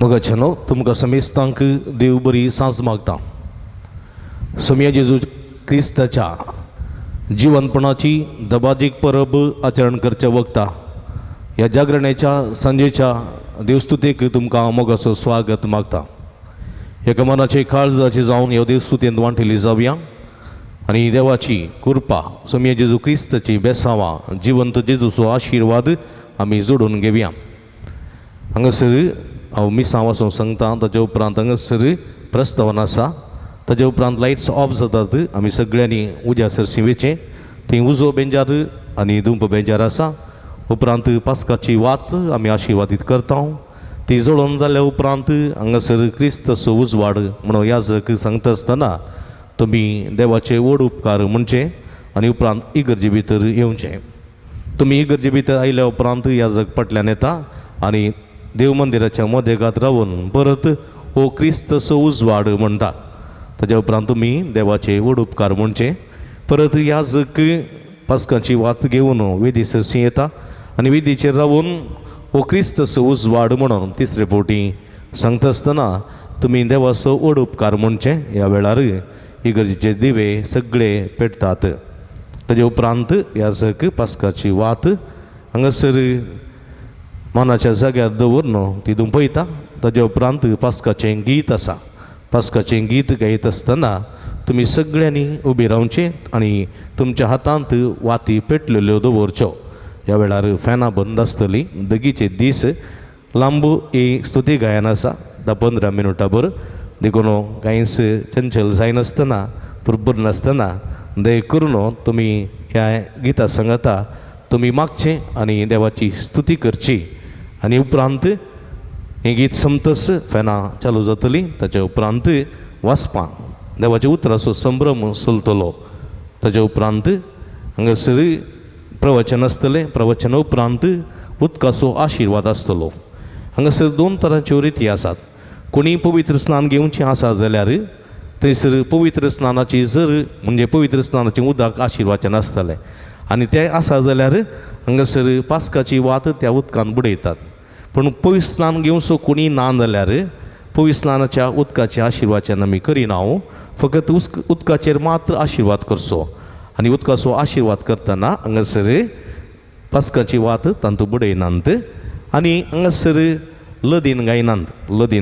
मोगाचेनो तुमकां समेस्तांक देव बरी सांज मागता। सोम्या जेजू क्रिस्ताच्या जिवंतपणाची दबाजीक परब आचरण करच्या वक्ता ह्या जागरण्याच्या सांजेच्या देवस्तुतेक तुमकां मोगाचो स्वागत मागता। एका मनाचे काळजाचे जावन ह्या देवस्तुतेंत वांटिली जावया आनी देवाची कृपा सोम्या जेजू क्रिस्ताची बेसांवां जिवंत जेजूचो आशिर्वाद आमी जोडून घेवया। हांगासर हांव मिसां वाचूंक सांगता, ताचे उपरांत हांगासर प्रस्तावना आसा, ताचे उपरांत लायट्स ऑफ जातात। आमी सगळ्यांनी उज्या सरसिवेचें थंय उजो बेंजार आनी धूप बेंजार आसा। उपरांत पास्काची वात आमी आशिर्वादीत करता। ती जोडून जाल्या उपरांत हांगासर क्रिस्ताचो उजवाड म्हणून याजक सांगता आसतना तुमी देवाचे व्हड उपकार म्हणचे आनी उपरांत इगर्जे भितर येवचें। तुमी इगर्जे भितर आयल्या उपरांत याजक फाटल्यान येता आनी देव मंदिराच्या मदेगांत रावन परत हो क्रिस्ताचो उजवाड म्हणटा। ताच्या उपरांत तुमी देवाचे व्हड उपकार म्हणचे। परत याजक पास्काची वात घेवन वेदी सरसी येता आनी वेदीचेर रावन हो क्रिस्ताचो उजवाड म्हणून तिसरे फावटी सांगता आसतना तुमी देवाचो व्हड उपकार म्हणचे। ह्या वेळार इगर्जेचे दिवे सगळे पेटतात। ताचे उपरांत याजक पास्काची वात हांगासर मानाच्या जाग्यार दवरून ती दुंपयता। ताचे उपरांत पास्काचें गीत आसा। पास्काचें गीत गायत आसतना तुमी सगळ्यांनी उबी रावचें आनी तुमच्या हातांत वाती पेटलेल्यो दवरच्यो। ह्या वेळार फॅनां बंद आसतलीं। दगीचे दीस लांब एक स्तुती गायन आसा 10-15 मिनटां भर। देखून कांयच चंचल जायनासतना पुरपूर नासतना दय करून तुमी ह्या गिता सांगता तुमी मागचें आनी देवाची स्तुती करची। आनी उपरांत हें गीत समतस फॅनां चालू जातलीं। ताच्या उपरांत वाचपां देवाच्या उतराचो संभ्रम चलतलो। ताच्या उपरांत हांगासर प्रवचन आसतलें। प्रवचना उपरांत उदकाचो आशिर्वाद आसतलो। हांगासर 2 तरांच्यो रिती आसात। कोणी पवित्र स्नान घेवचें आसा जाल्यार थंयसर पवित्र स्नानाची जर म्हणजे पवित्र स्नानाचें उदक आशिर्वाचन आसतलें आनी तें आसा जाल्यार हांगासर पास्काची वात त्या उदकान बुडयतात। पूण पवित्र स्नान घेवचो कोणी ना जाल्यार पवित्र स्नानाच्या उदकाचें आशिर्वाचन आमी करिना। फकत उदकाचेर मात्र आशिर्वाद करचो आनी उदकाचो आशिर्वाद करतना हांगासर पास्काची वात तांतू बुडयनात आनी हांगासर लदीन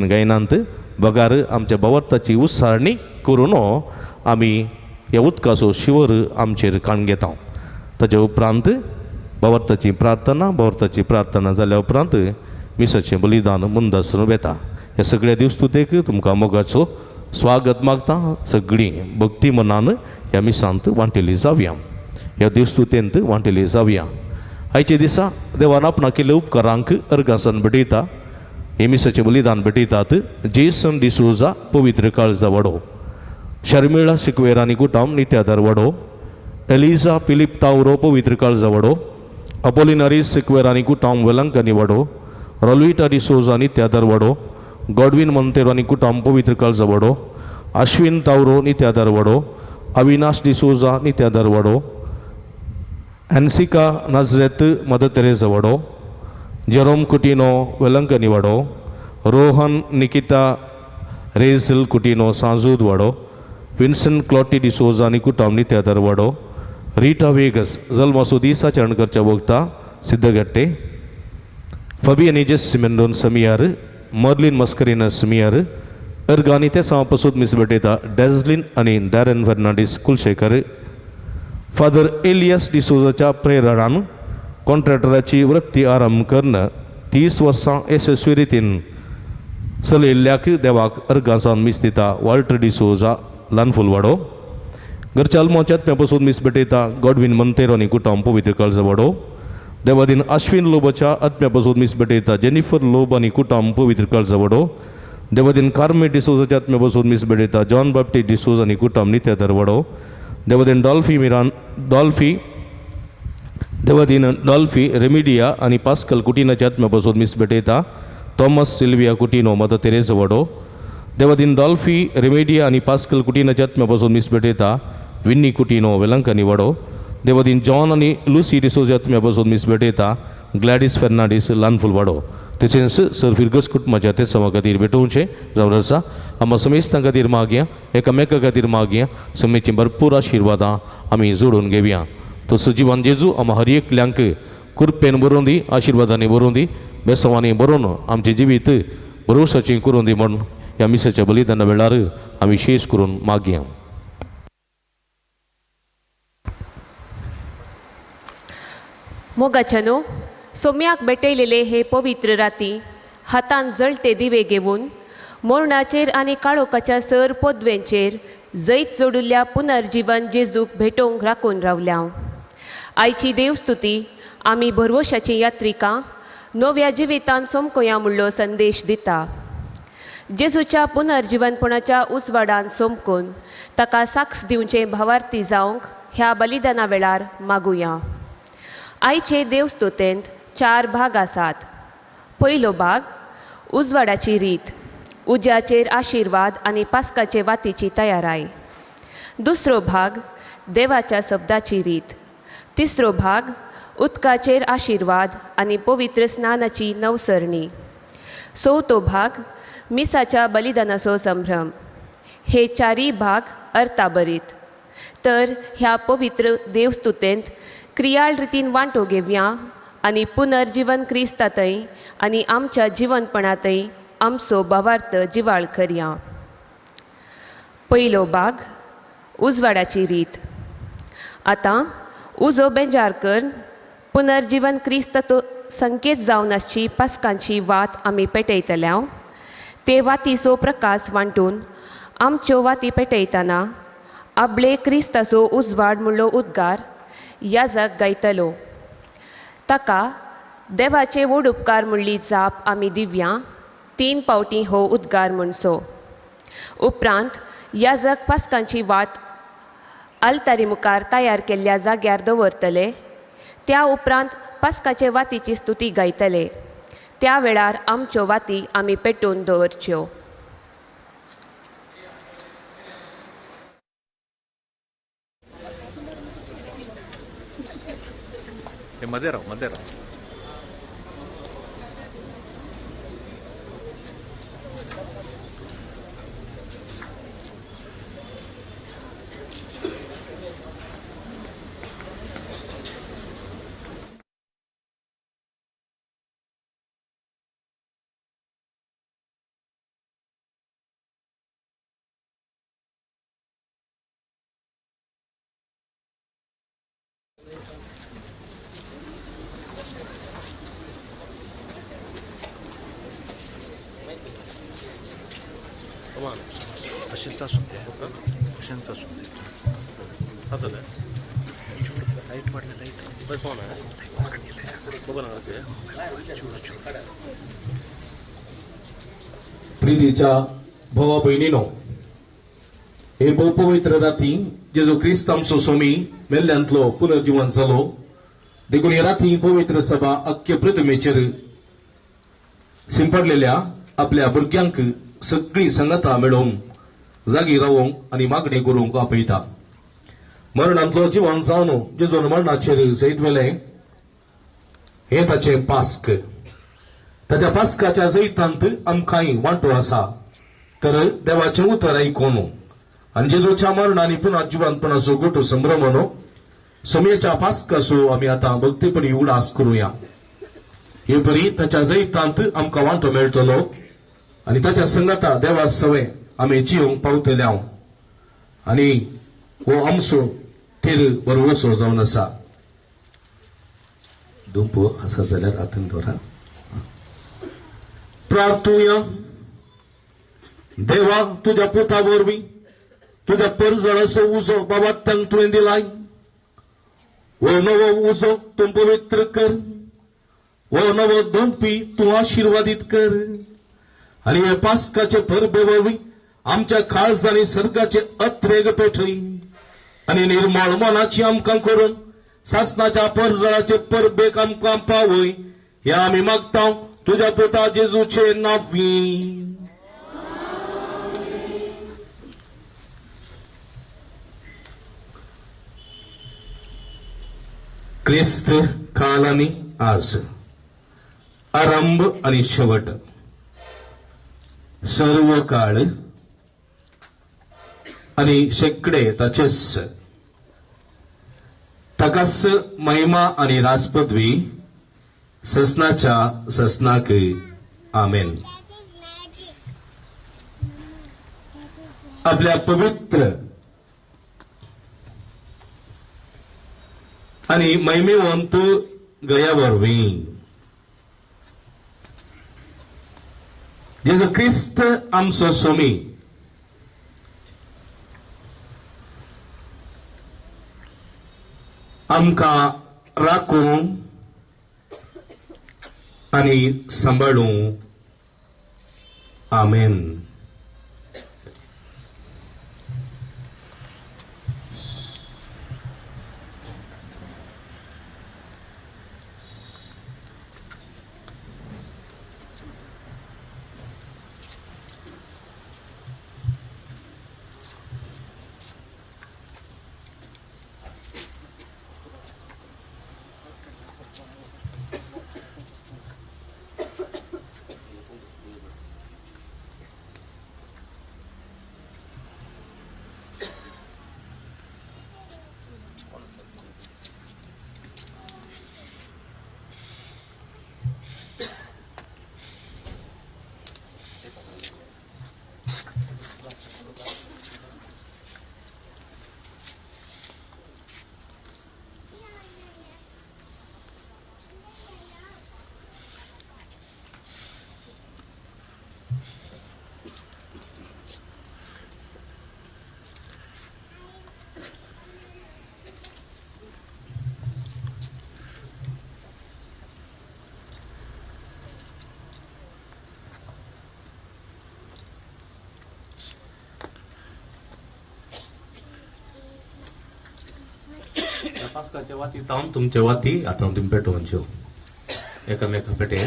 गायनात बगार आमच्या भवार्थाची उसाळणी करून आमी ह्या उदकाचो शिवर आमचेर काण घेता। ताच्या उपरांत भवार्थाची प्रार्थना जाल्या उपरांत मिसाचें बलिदान मुंदासून वेता। ह्या सगळ्या दिवस्तुतेक तुमकां मोगाचो स्वागत मागता। सगळीं भक्ती मनान ह्या मिसांत वांटिली जावया, ह्या दिवस्तुतेंत वांटिली जावया। आयच्या दिसा देवान आपणा केल्या उपकारांक अर्गासन भेटयता। हे मिसाचें बलिदान भेटयतात। जेसन डिसोजा पवित्र काळजा वडो, शर्मिळा शिकवेर आनी कुटाम नित्यादार वडो, एलिझा फिलिप तावरो पवित्र काळजा वडो, अपोलिनारी सिक्वेर आनी कुटाम वेलंकनी वडो, रॉल्विटा डिसोजा नित्यादार वडो, गॉडविन मोंतेरो आनी कुटाम पवित्र काळजा वडो, अश्विन तावरो नित्यादार वडो, अविनाश डिसोजा नित्यादार वडो, एन्सिका नाझरेत मदर तेरेसा वडो, जेरोम कुटिनो वेलंकनी वडो, रोहन निकिता रेझल कुटिनो सांजूद वडो, विन्सेंट क्लॉटी डिसोजा आनी कुटाम नित्यादार वडो, रीटा वेगस जल्माचो दीस आचरण करच्या वक्ता सिद्धगट्टे, फबियानी जेसिमेंडोन समियार, मर्लिन मस्करिना समियार, अर्गानी ते पासून मिस भेटयता डॅझलिन आनी डॅरन फर्नांडीस कुलशेकर, फादर एलियास डिसोजाच्या प्रेरणान कॉन्ट्रॅक्टराची वृत्ती आरंभ करणं 30 वर्सां यशस्वी रितीन चलयल्ल्याक देवाक अर्गासान मीस दिता वॉल्टर डिसोजा लानफूल वाडो, घरच्या अल्मोच्या आत्म्यापासून मीस भेटयता गॉडविन मोंतेरो आनी कुटाम पवित्र काळजा वाडो, देवादीन अश्विन लोबाच्या आत्म्यापासून मीस भेटयता जेनिफर लोब आनी कुटाम पवित्र काळजा वाडो, देवादीन कार्मे डिसोजाच्या आत्म्यापासून मीस भेटयता जॉन बाप्टिस्ट डिसोज आनी कुटाम नित्यादार वाडो, देवादीन डॉल्फी रेमिडिया आनी पास्कल कुटिनाच्या आत्म्यापासून मीस भेटयता Thomas Sylvia Coutinho mother Theresa वडो, देवादीन डॉल्फी रेमिडिया आनी पास्कल कुटिनाच्या आत्म्यापासून मीस भेटयता विन्नी कुटिनो वेलंकनी वडो, देवादीन जॉन आनी लुसी डिसोजा आत्म्यापासून मीस भेटयता ग्लॅडिस फर्नांडीस लानफूल वाडो। तशेंच सरफिरगस कुटुंबाच्या ते सवा खातीर भेटोवचें जावन आसा आमी समेस्तां खातीर मागया एकामेका खातीर मागया समेची भरपूर आशिर्वादां आमी जोडून घेवया तो सजीवान जेजू आमी हर एकल्यांक कृपेन बरोवन दी आशिर्वादांनी बरोवन दी बेसवांनी बरोवन आमचें जिवीत भरोसाचें करून दी म्हण ह्या मिसाच्या बलिदाना वेळार आमी विशेश करून मागया. मोगाच्यानो सोम्याक भेटयलेले हे पवित्र राती हातान जळते दिवे घेवन मोरणाचेर आनी काळोखाच्या सर पोदवेंचेर जैत जोडिल्ल्या पुनर्जीवन जेजूक भेटोवंक राखून रावल्या. आयची देवस्तुती आमी भरवशाची यात्रिकां नव्या जिवितान सोमकोया म्हणलो संदेश दिता. जेजूच्या पुनर्जीवनपणाच्या उजवाडान सोमकून ताका साक्ष दिवचें भावार्थी जावंक ह्या बलिदाना वेळार मागुया. आयचे देवस्तुतेंत 4 भाग आसात. पयलो भाग उजवाडाची रीत, उज्याचेर आशिर्वाद आनी पास्काचे वातीची तयाराय. दुसरो भाग देवाच्या शब्दाची रीत. तिसरो भाग उदकाचेर आशिर्वाद आनी पवित्र स्नानाची नवसरणी. चवथो भाग मिसाच्या बलिदानाचो संभ्रम. हे 4 भाग अर्थाभरीत. तर ह्या पवित्र देवस्तुतेंत क्रियाळ रितीन वांटो घेवया आनी पुनर्जीवन क्रिस्तांतय आनी आमच्या जिवनपणांतय आमचो भावार्थ जिवाळ करया. पयलो भाग उजवाडाची रीत. आतां उजो बेजार कर पुनर्जीवन क्रिस्त संकेत जावन आसची पास्कांची वात आमी पेटयतल्या. ते वातीचो प्रकाश वांटून आमच्यो वाती पेटयतना आपले क्रिस्ताचो उजवाड म्हणलो उद्गार याजक गायतलो. ताका देवाचे व्हड उपकार म्हणली जाप आमी दिवया 3 पावटी हो उद्गार म्हणचो. उपरांत याजक पास्कांची वात आल्तारी मुखार तयार केल्ल्या जाग्यार दवरतले. त्या उपरांत पास्काचे वातीची स्तुती गायतले. त्या वेळार आमच्यो वाती आमी पेटोवन दवरच्यो. Madera. Aşıntıda sundu. Aşıntıda sundu. Hazır. Light वाटलं light. बस फोन आहे. बघा ना ते. प्रितीच्या भावा बहिणीनो हे पवित्र राती जेजू ख्रिस्त आमचो सोमी मेल्ल्यांतलो पुनर्जीवन जालो देखून हे राती पवित्र सभा अख्ख्या पृथ्वीचेर शिंपडलेल्या आपल्या भुरग्यांक सगळी संगता मेळोवन जागी रावंक आनी मागणी करूंक आपयता. मरणांतलो जिवन जावन जेजून मरणाचेर जैतवेले हे ताचे पास्क. ताच्या पास्काच्या जैतांत आमकांय वांटो आसा. तर देवाचें उतर आयकून आनी जेजूच्या मरण आनी पुनर्जीवनपणाचो गोठो संभ्रमन सोम्याच्या पास्काचो आमी आतां भक्तीपणी उडास करुया. हे परी ताच्या जैतांत आमकां वांटो मेळटलो आनी ताच्या संगता देवा सवे आमी जिवंक पावतल्या आनी हो आमचो थेर बरोवसो जावन आसा. दुंपो आसा जाल्यार हातान दवरा. प्रार्थुया. देवा तुझ्या पुता वरवीं तुझ्या परजळाचो उजो बाबा तांक तुवें दिलाय. हो नवो उजो तूं पवित्र कर. हो नवो दंपी तूं आशिर्वादीत कर आनी हे पास्काचे परबे वरवीं आमच्या काळजांनी सर्गाचे अत्रेग पेटय आनी निर्मळ मनाची आमकां करून सासणाच्या परजळाचे परबेक आमकां पावय. हे आमी मागता तुझ्या पुता जेजूचे नांवी. क्रिस्त काल आनी आज आरंभ आणि शेवट सर्व काळ आणि शेकडे तसेच तकस महिमा आणि राजपदवी ससनाच्या ससनाक आमेन. आपल्या पवित्र आणि महिमेवंत गयावरवी जेजू ख्रिस्त आमचो स्वामी आमकां राखूं आणि सांभाळूं. आमेन. पास्काच्या वाती तावन तुमच्या वाती आता तुम्ही पेटवून एकामेका पेटे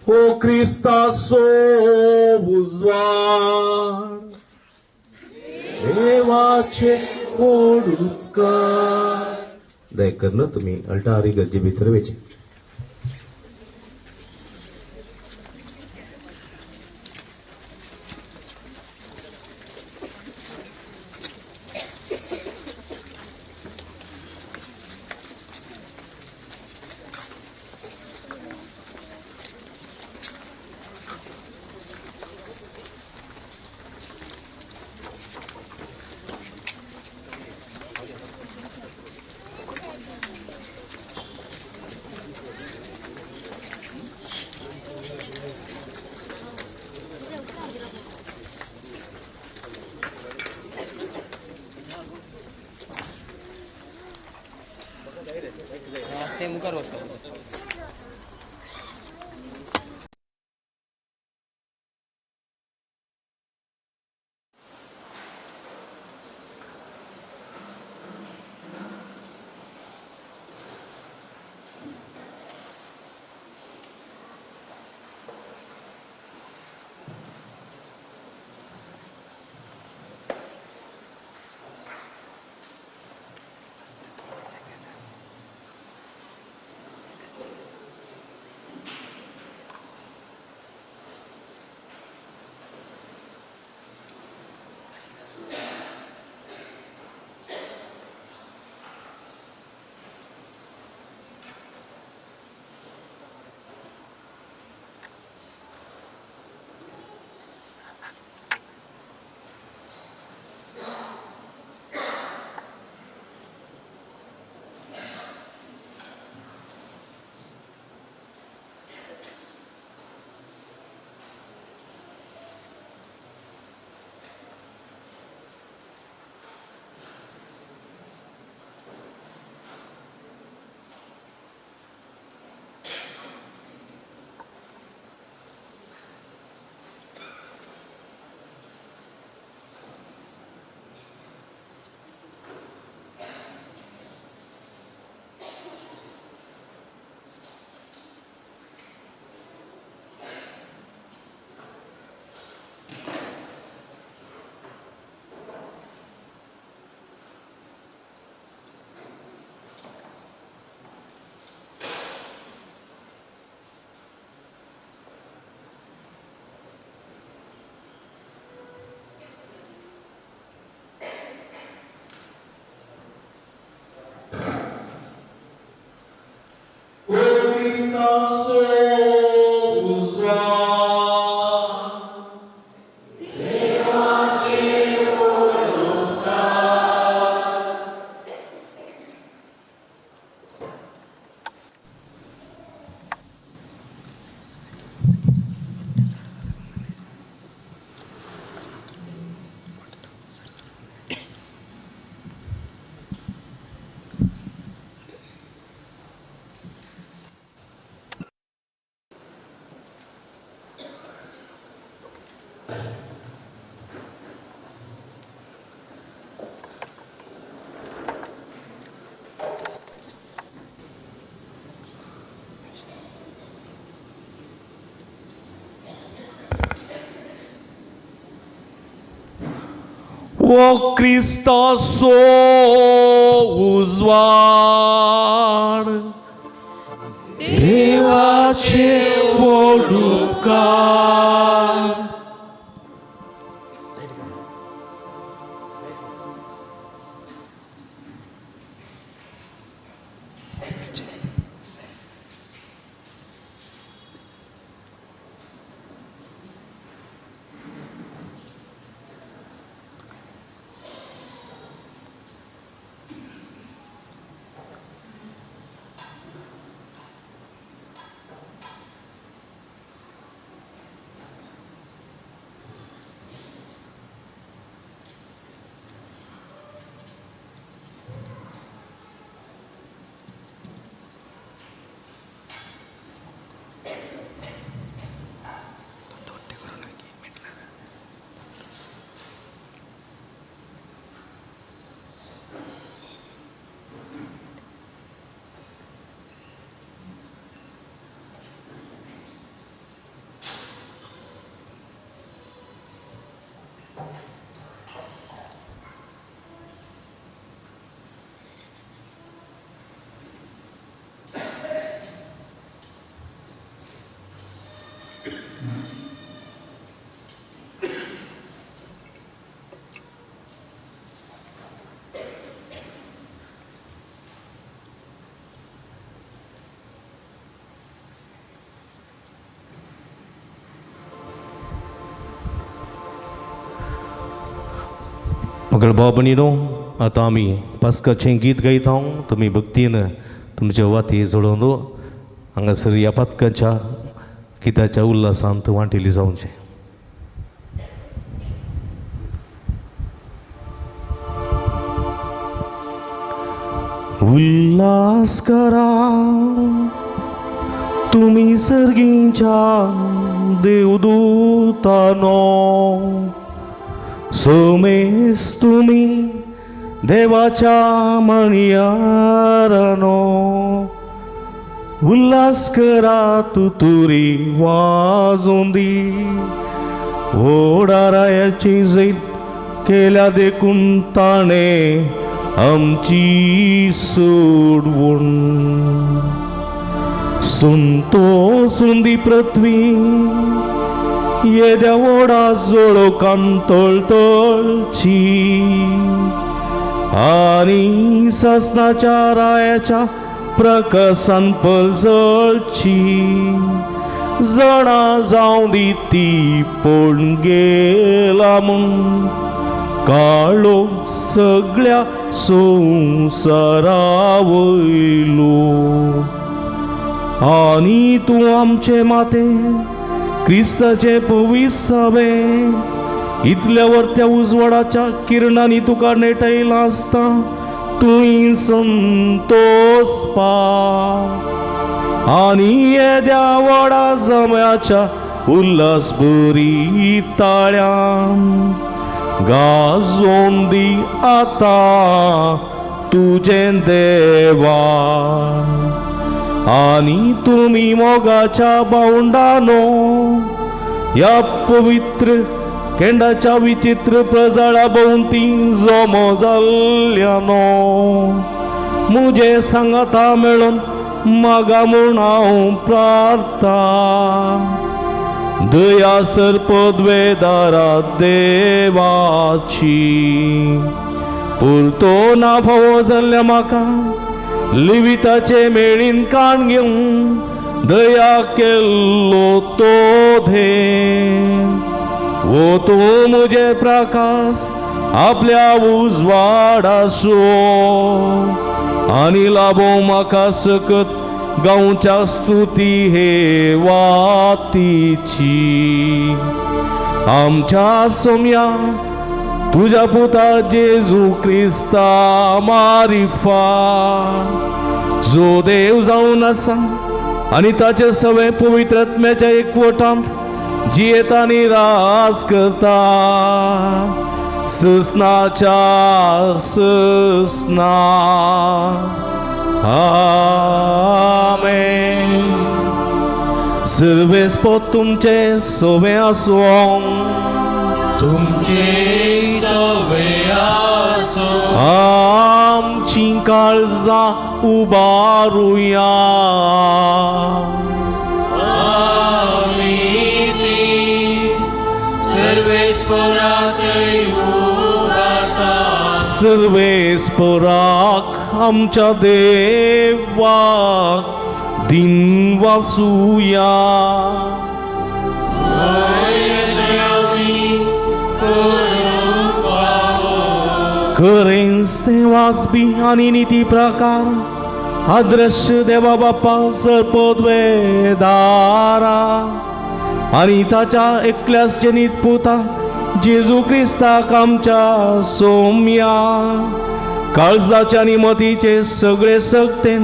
O Krista उजवाड देवाचे ओडुकार दया करणं तुम्ही अल्टारी गरजे भीतर वेचे ते मुखार वचपाक O ख्रिस्ता सो उजवाड देवाचे वडूपकार मगर बाबनीनो आता आम्ही पास्काचें गीत गायत आहों तुम्ही भक्तीन तुमच्या वाती जोडून हांगासर ह्या पातकाच्या गिताच्या उल्हासांत वांटिली जावचें. उल्हास करा तुम्ही सर्गींच्या देवदूतानो, सोमेस तुम्ही देवाच्या मणियारानो. उल्हास करा तुतुरी वाजून दी, ओडारायाची जैत केल्या देखून ताणे आमची सोडवून. संतोषुंदी पृथ्वी येद्या ओढा जोडो कांतळतळची, आणि ससनाच्या रायाच्या प्रकाशान पलसळची. जणा जावं दी ती पळून गेला म्हूण काळो सगळ्या संवसारावयलो. आणि तूं आमचे माते क्रिस्ताचे पविसावे, इतल्या वरत्या उजवाडाच्या किरणांनी तुका नेटयला आसता तुई संतोष पा. आणि येद्या व्हडा जम्याच्या उल्हास बरी ताळ्यान गाजोन दी आता तुजें देवा. आणि तुम्ही मोगाच्या बावंडानो या पवित्र केंडाच्या विचित्र प्रजाळा भोवती जमो जाल्ल्यानो, मुझे सांगाता मेळून मागा म्हूण हांव प्रार्था. दयासर पदवेदारा देवाची, पुरतो ना फावो जाल्ल्या म्हाका लिविताचे मेळीन काण घेवन दया केल्लो तो धे वो तो मुझे प्रकाश आपल्या उजवाडासो आणि लाभो म्हाका सकत गावच्या स्तुती हे वातीची आमच्या सोम्या तुझ्या पुता जेजू क्रिस्ता मारिफा जो देव जाऊन असा आणि ताचे सगळे पवित्र आत्म्याच्या एकवटांत जियेता आणि रास करता ससनाच्या ससना आमेन. सर्वेस पोत तुमचे सोवे आसों तुमचे सवे आसो आमची काळजां उबारुया आमी ती सर्वेश्वराकय उबारता सर्वेस्पराक आमच्या देवाक दिन वासुया खरेंच देवास बी आणि नीती प्रकार अदृश्य देवा बाप्पा सर्पोद्वेदारा आणि ताच्या एकल्याच जनित पुता जेजू क्रिस्ताक आमच्या सोम्या काळजाच्या आणि मतीचे सगळे सक्तेन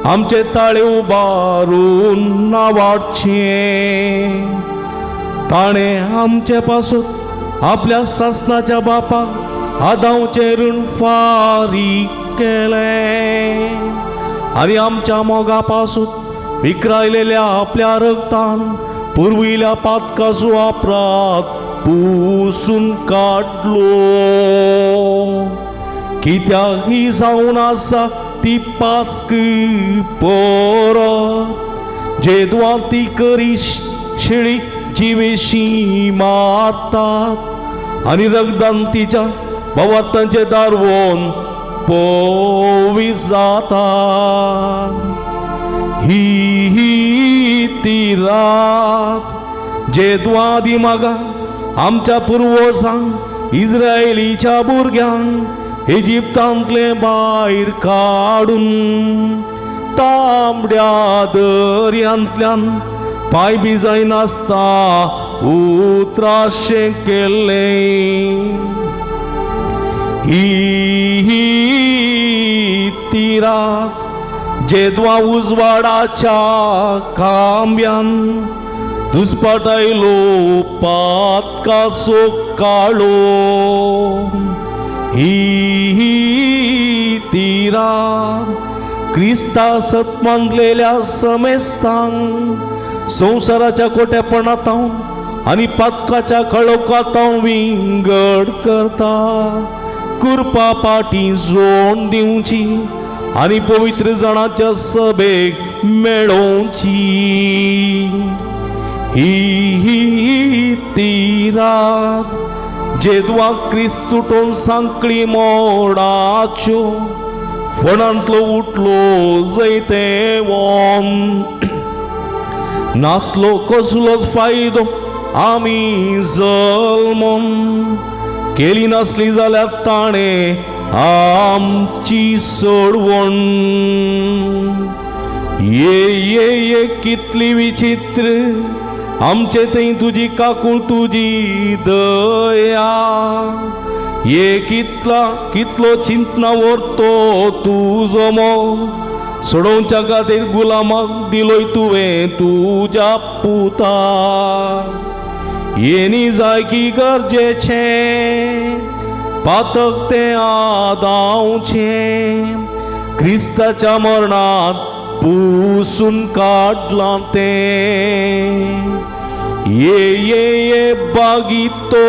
आमचे ताळे उबारून नावाडचे ताणे आमचे पासून आपल्या सासनाच्या बापाक आदांचे ऋण फारीक केले आणि आमच्या मोगापासून विक्रायलेल्या आपल्या रक्तान पुरविल्या पातकाचो अपराध पुसून काढलो कित्याक ही जावन आसा ती पास्क परत जेदुआ ती करी शेळी जिवेशी मारतात आणि रगदान तिच्या भवार्थांचे दारवोन पोवी जातात. ही ती रात जेदुआ दिमागा आमच्या पूर्वजांक इस्रायलीच्या भुरग्यांक इजिप्तांतले भायर काडून तांबड्या दर्यांतल्यान पाय बी जायनासता उत्राशे केले. ही ती रात जेदुआ उजवाडाच्या खांब्यान दुस्पटायलो पातकाचो काळो. ही ती रात क्रिस्ता सत्मानलेल्या समेस्तांक संसाराच्या कोट्यापणांतावन आणि पातकाच्या खळोकांतावन विंगड करता कुरपा पाटी जोड दिवची आणि पवित्र जणांच्या सभेक मेळोवची. ही ती रात जेदुआ क्रिस्तुटोन सांकळी मोडाच्यो फणांतलो उठलो जैते वोन नासलो कसलोच फायदो आमी जल्मोन केली नसली जाल्यार ताणे आमची सोडवण. ये कितली विचित्र आमचे थंय तुजी काकूळ तुजी दया. ये कितलो चिंतना व्हरतो तुजो मोग सोडोवच्या खातीर गुलामाक दिलोय तुवें तुज्या पुता. येनी जाय की गरजेचे पातक ते आदावचे क्रिस्ताच्या मरणात पुसून काढला ते. ये बागितो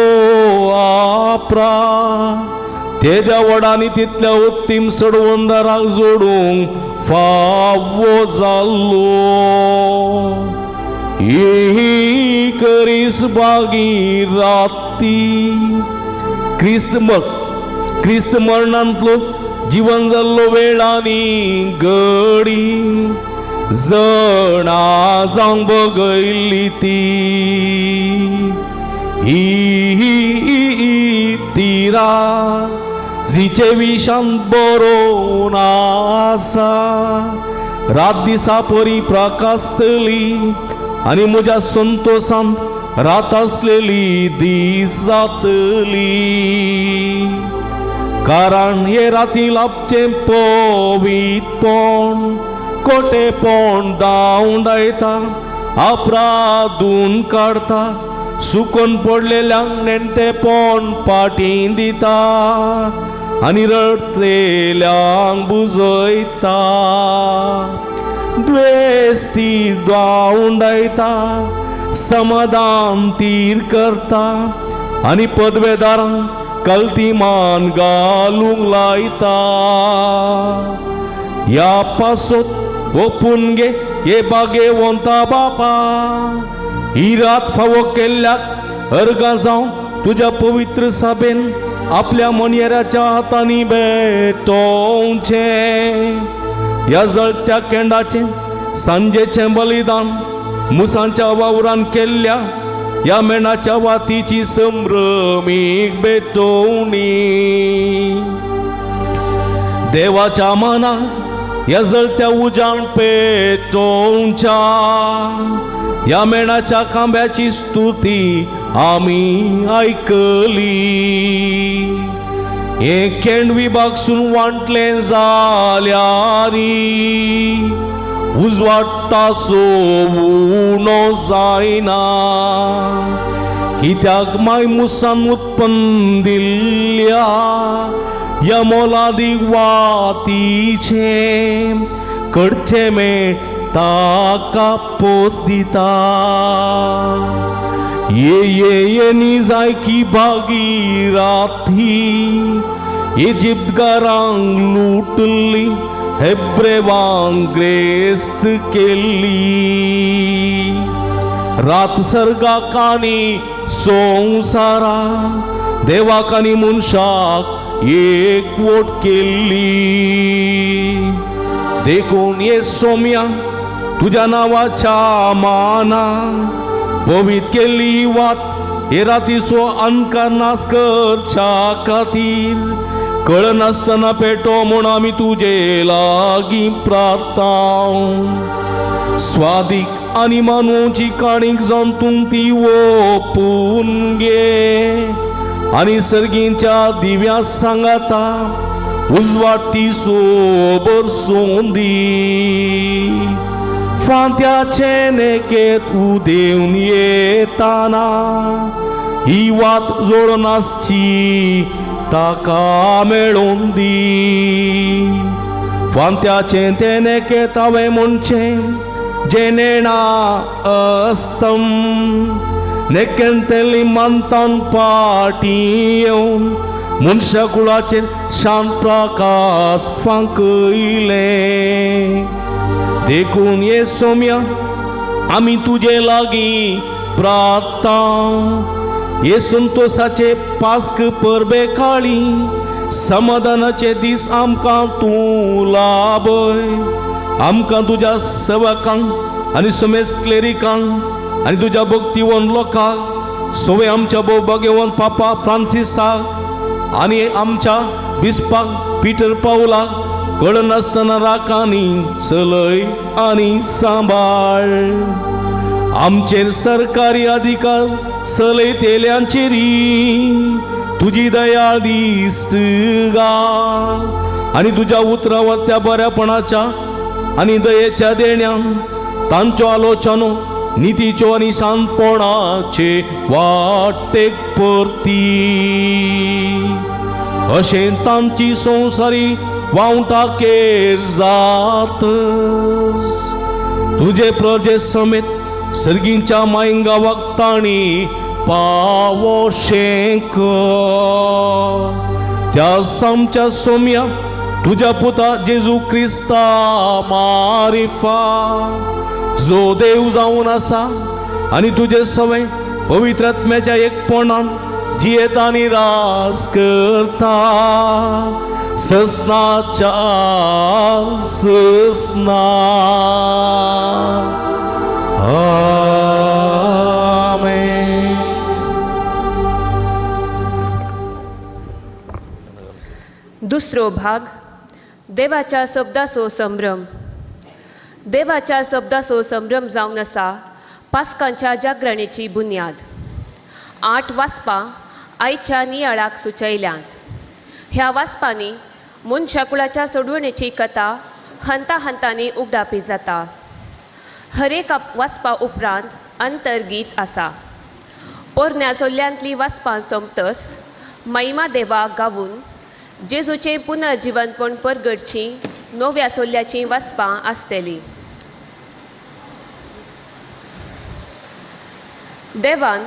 आपरा ते त्या वडांनी तितल्या उत्तीम सडवंदाराक जोडूंक फावो जाल्लो. ही करीस बागी राती क्रिस्त मरणांतलो जीवन जाल्लो वेळांनी घडी जणा जावंक बगयल्ली ती ही तिरा जिचे विशांत बरोवन आसा रात दिसा परी प्रकाशतली आनी म्हज्या संतोषांत रात आसलेली दीस जातली कारण हे राती लाभचे पवित्रपण कोटेपण दावंडायता अपराधून काढता सुकून पडलेल्यांक नेणटेपण पाटी दिता आनी रडतेल्यांक बुजयता द्वेष ती दावंडायता समाधान तीर करता आनी पदवेदारांक कल्तीमान घालूंक लायता या पासोत ओपून घे हे बागेवंता बापा ही रात फावो केल्ल्याक अर्गां जावं तुज्या पवित्र सभेन आपल्या मणियराच्या हातांनी भेटोवचें ह्या जळत्या केंडाचें सांजेचें बलिदान मुसांच्या वावरान केल्ल्या ह्या मेणाच्या वातीची संभ्रमीक भेटोवणी देवाच्या मनाक ह्या जळत्या उजान पेटोवच्या ह्या मेणाच्या खांब्याची स्तुती आमी आयकली हे केंड विभागसून वांटलें जाल्यारी उजवाडटा सोवूनो जायना कित्याक माय मुसान उत्पन्न दिल्ल्या या मोलादीक वातीचे कडचे मेळ ताका पोस दिता ये निजाय की भागीराथी इजिप्तगारांक लुटली हेब्रेवांक ग्रेस्त केल्ली रात सर्गाक आनी संवसारा देवाक आनी मनशाक एकवट केल्ली देखून ये सोम्या तुझ्या नावाच्या माना पवित्र केल्ली ही वात हे रातीचो अंकार नाश करच्या खातीर कळनासतना पेटो म्हूण आमी तुजे लागीं प्रार्थना स्वादीक आनी मानवची काणीक जंतूंक ती ओपून घे आनी सर्गींच्या दिव्या सांगाता उजवाडटी सोबर सोंदी फांत्याचे नेकेत उदेवन येताना ही वात जोडून आसची ताका मेळोवन दी फांत्याचे ते नेकेत हांवें म्हणचें जे नेणा अस्तम नेकेंतेली मानतान पाटी येवन मनशा कुळाचेर शांत प्रकाश फांकयले देखून ये सोम्या आमी तुजे लागीं प्रार्थना ये संतोषाचे पास्क परबे काळी समाधानाचे दीस आमकां तूं लाभय आमकां तुज्या सेवकांक आनी समेज क्लेरिकांक आनी तुज्या भक्तिवन लोकांक सवे आमच्या भोवभाग्यवन पापा फ्रांसिसाक आनी आमच्या बिस्पाक पिटर पावलाक कळनासतना राखांनी चलय आनी सांबाळ आमचेर सरकारी अधिकार चलयतेल्यांचेरी तुजी दयाळ दिश्ट घाल आनी तुज्या उतरावत्या बऱ्यापणाच्या आनी दयेच्या देण्यान तांच्यो आलोचनो नितीच्यो आनी शांतपणाचे वाटेक परती अशें तांची संवसारी वावटाकेर जातच तुजे प्रजे समेत सर्गींच्या मायंग गांवाक ताणी पावोशें कर त्या सामच्या सोम्या तुज्या पुता जेजू क्रिस्ता मारिफा जो देव जावन आसा आनी तुजे सवे पवित्र आत्म्याच्या एकपणान जियेता आनी रास करता ससनाच्या ससना आमेन. दुसरो भाग देवाच्या शब्दाचो संभ्रम. देवाच्या शब्दाचो संभ्रम जावन आसा पास्कांच्या जागरणेची बुन्याद. 8 वासपां आयच्या नियाळाक सुचयल्यांत. ह्या वासपांनी मनशाकुळाच्या सोडवणेची कथा हंता हंतांनी उगडापी जाता. हरेक वासपा उपरांत अंतर्गीत आसा. पोरण्या सोल्ल्यांतली वासपां सोंपतस महिमा देवाक गावून जेजूचें पुनर्जिवनपण परगडची नव्या सोल्ल्याची वासपां आसतलीं. देवान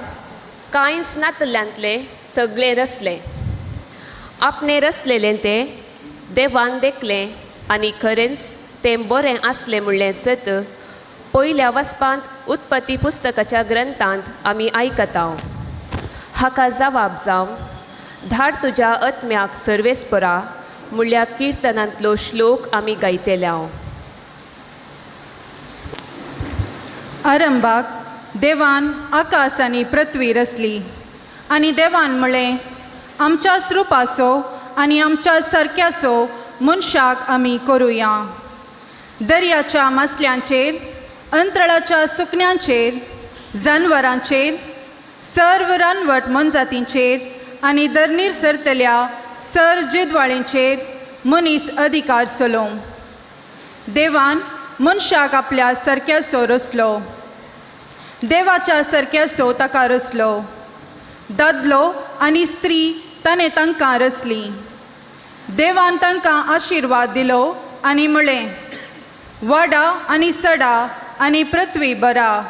कांयच नातल्यांतले सगळे रचले. आपणे रचलेलें तें देवान देखलें आनी खरेंच तें बरें आसलें म्हणलें सत पयल्या वसपांत उत्पत्ती पुस्तकाच्या ग्रंथांत आमी आयकता. हाका जवाब जावन धाड तुज्या आत्म्याक सर्वेस्परा म्हणल्या किर्तनांतलो श्लोक आमी गायतेल्या. आरंभाक देवान आकाश आनी पृथ्वी रचली आनी देवान म्हळें आमच्या स्वरुपाचो आनी आमच्या सारक्याचो मनशाक आमी करुया. दर्याच्या मासल्यांचेर, अंतराळाच्या सुकण्यांचेर, जानवरांचेर, सर्व रानवट मनजातींचेर आनी धरणीर सरतल्या सर जिदवाळींचेर मनीस अधिकार चलोवं. देवान मनशाक आपल्या सारक्याचो रचलो. देवाच्या सारक्याचो ताका रचलो. दादलो आनी स्त्री ताणें तांकां रचली. देवान तांकां आशिर्वाद दिलो आनी म्हळें वाडा आनी सडा आनी पृथ्वी भरा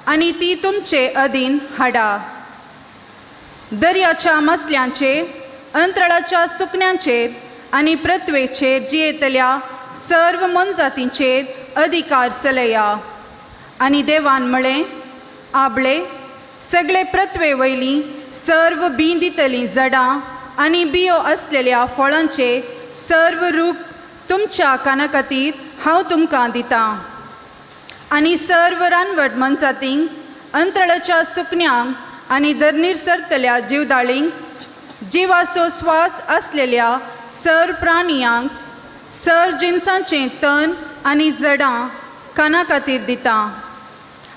आनी ती तुमचे अधीन हाडा. दर्याच्या मासल्यांचेर, अंतराळाच्या सुकण्यांचेर आनी पृथ्वेचेर जियेतल्या सर्व मनजातींचेर अधिकार चलया. आनी देवान म्हळें आबळे सगळे पृथ्वे वयलीं सर्व बीं दितलीं झाडां आनी बियो आसलेल्या फळांचे सर्व रूख तुमच्या काना खातीर हांव तुमकां दितां. आनी सर्व रानवट मनजातींक, अंतराळाच्या सुकण्यांक आनी धरणीर सरतल्या जीवदाळींक, जिवाचो स्वास आसलेल्या सर प्राणियांक, सर जिन्सांचें तण आनी झाडां काना खातीर दितां.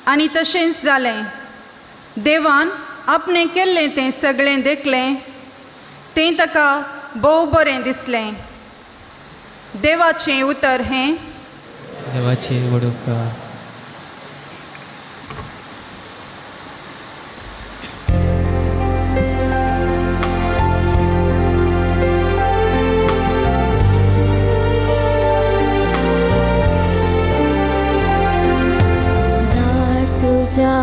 आनी तशेंच जालें. देवान आपणें केल्लें तें सगळें देखलें. तें ताका भोव बरें दिसलें. देवाचें उतर हें देवाची वडोवकार. तुझ्या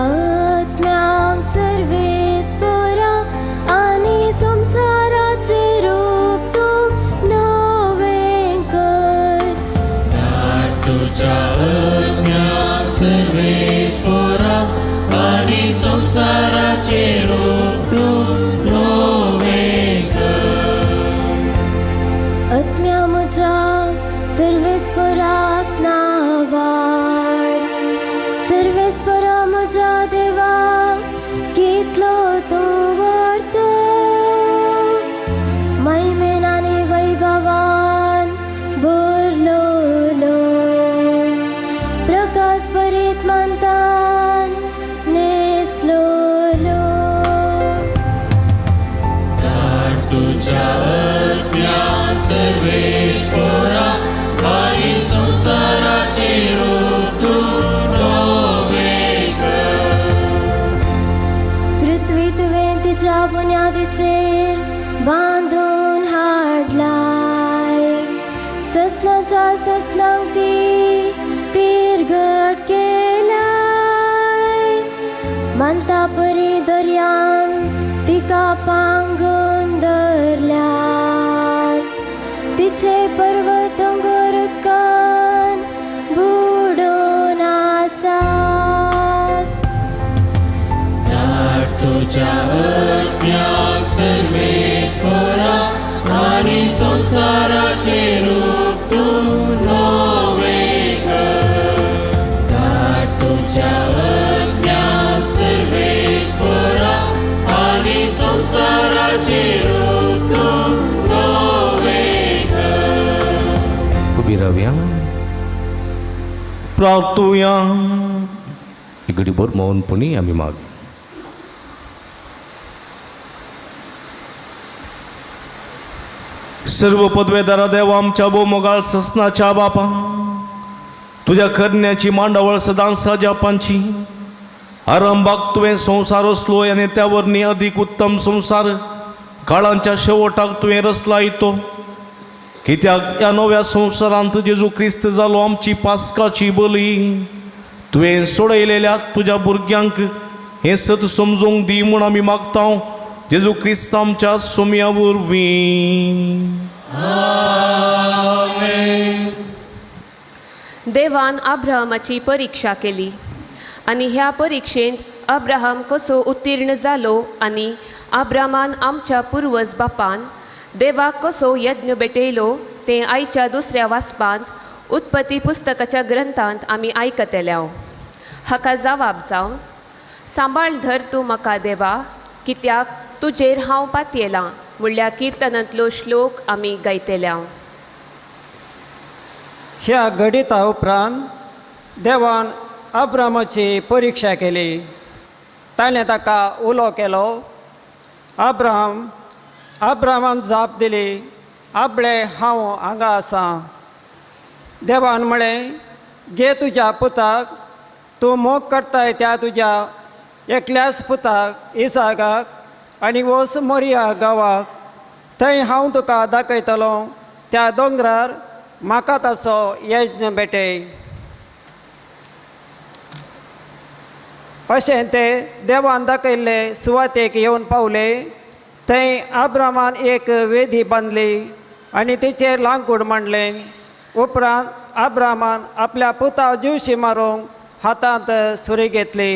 आत्म्याक सर्वेस्परा आनी संसाराचे रूप तूं नवें कर. तुझ्या आत्म्याक सर्वेस्परा आनी संसाराचे रूप तूं नवें कर. आत्म्या म्हज्या सर्वेस्पराक नावाड. सर्वेस्परा म्हज्या देवा कितलो तूं वर्त. महिमेन आनी वैभवान भरलोलो. प्रकाश भरीत मानतान नेसलोलो. तुझ्या आत्म्याक सर्वेस्परा आनी संसाराचे रूप तूं नवें कर. पृथ्वी तुवें तिच्या बुन्यादीचेर बांदून हाडलाय. ससनाच्या ससनांक ती तिरगट केलाय. मानता परी दर्यान तिका पांगून धरल्या. तिचे पर्वत दोंगर उदकान बुडून आसात. तुझ्या आत्म्याक सर्वेस्परा आनी संसाराचे संसाराचे रूप तू नवे कर. धाड तुझ्या अज्ञात सर्वेश्वरा आणि संसाराचे रूप तू नवे कर. उभी राहूया, प्रार्थूया. एक घडीभर मौनपणी आम्ही मागे. सर्व पदवेदारा देवा, आमच्या बोमोगाळ ससनाच्या बापा, तुझ्या करण्याची मांडावळ सदांसा जापांची आरंभाक तुवें संसार असलो आणि त्यावरनी अधिक उत्तम संसार काळांच्या शेवटाक तुवें रचला येतो. कित्याक या नव्या संसारांत जेजू क्रिस्त जालो आमची पास्काची बली. तुवें सोडयलेल्या तुझ्या भुरग्यांक हें सत समजूंक दी म्हूण आमी मागता. जेजू क्रिस्त आमच्या सोम्या वरवीं. देवान अब्राहमाची परीक्षा केली आणि ह्या परीक्षेंत अब्राहम कसो उत्तीर्ण जालो आणि अब्राहमान आमच्या पुर्वज बापान देवाक कसो यज्ञ भेटयलो ते आयच्या दुसऱ्या वाचपांत उत्पत्ती पुस्तकाच्या ग्रंथांत आमी आयकतल्या. हाका जबाब जावन, सांबाळ धर तूं म्हाका देवा, कित्याक तुजेर हांव पातयेलां म्हणल्या किर्तनांतलो श्लोक आमी गायतल्या. ह्या घडिता उपरांत देवान अब्रामाची परीक्षा केली. ताणें ताका उलो केलो. अब्रामान जाप दिली, आपले हांव हांगा आसा. देवान म्हळें, घे तुज्या पुताक, तूं मोग करताय त्या तुज्या एकल्याच पुताक इसाकाक आनी वच मोरिया गांवाक. थंय हांव तुका दाखयतलो त्या दोंगरार म्हाका ताचो यज्ञ भेटय. अशें ते देवान दाखयल्ले सुवातेक येवन पावले. थंय अब्रामान एक वेदी बांदली आनी तिचेर लांकूड मांडलें. उपरांत अब्रामान आपल्या पुता जीवशी मारूंक हातांत सुरी घेतली.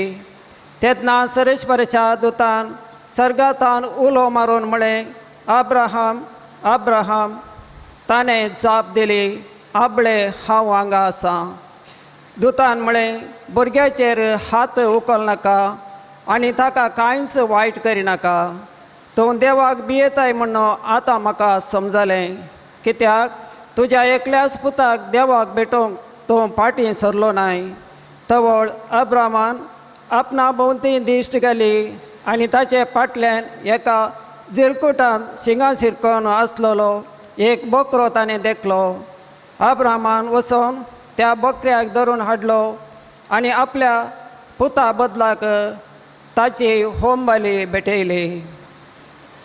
तेन्ना सरेश्वराच्या दुतान सर्गातान उलो मारून म्हळें, अब्राहम, अब्राहम. ताणें जाप दिली, आपले हांव हांगा आसा. दुतान म्हळें, भुरग्याचेर हात उखल नाका आनी ताका कांयच वायट करिनाका. तूं देवाक भियेताय म्हणून आतां म्हाका समजलें. कित्याक तुज्या एकल्याच पुताक देवाक भेटोवंक तूं फाटीं सरलो नाय. तवळ अब्रामान आपणा भोंवती दिश्ट घाली आनी ताचे फाटल्यान एका जिरकुटांत शिंगां शिरकोन आसलेलो एक बकरो ताणें देखलो. अब्रामान वचोन त्या बकऱ्याक धरून हाडलो आनी आपल्या पुता बदलाक ताची होमबाली भेटयली.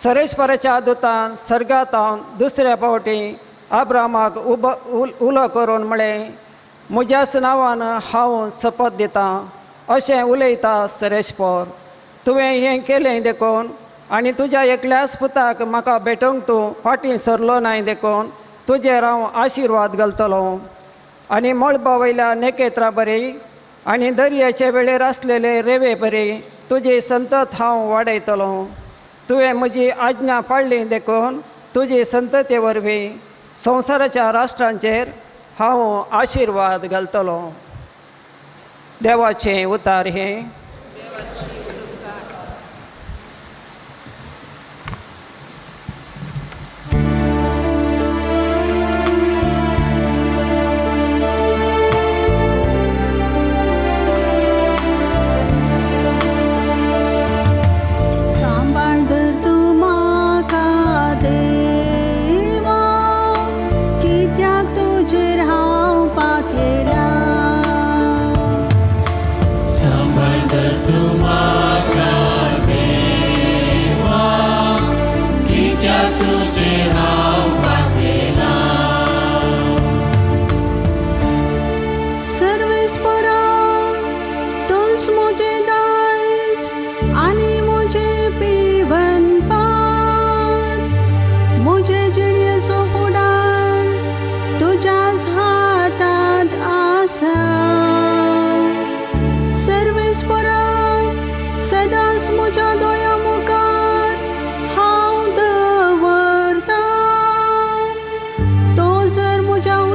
सरेश्वराच्या दुतान सर्गातावन दुसऱ्या फावटी अब्रामाक उलो करून म्हळें, म्हज्याच नांवान हांव शपथ दितां, अशें उलयता सरेश्वर. तुवें हें केलें देखून आनी तुज्या एकल्याच पुताक म्हाका भेटोवंक तूं फाटीं सरलो नाय देखून तुजेर हांव आशिर्वाद घालतलो. आनी मळबा वयल्या नेकेत्रां बरी आनी दर्याचे वेळेर आसलेले रेवे बरी तुजी संतत हांव वाडयतलो. तुवें म्हजी आज्ञा पाळ्ळी देखून तुजी संतते वरवीं संवसाराच्या राष्ट्रांचेर हांव आशिर्वाद घालतलो. देवाचें उतार हें.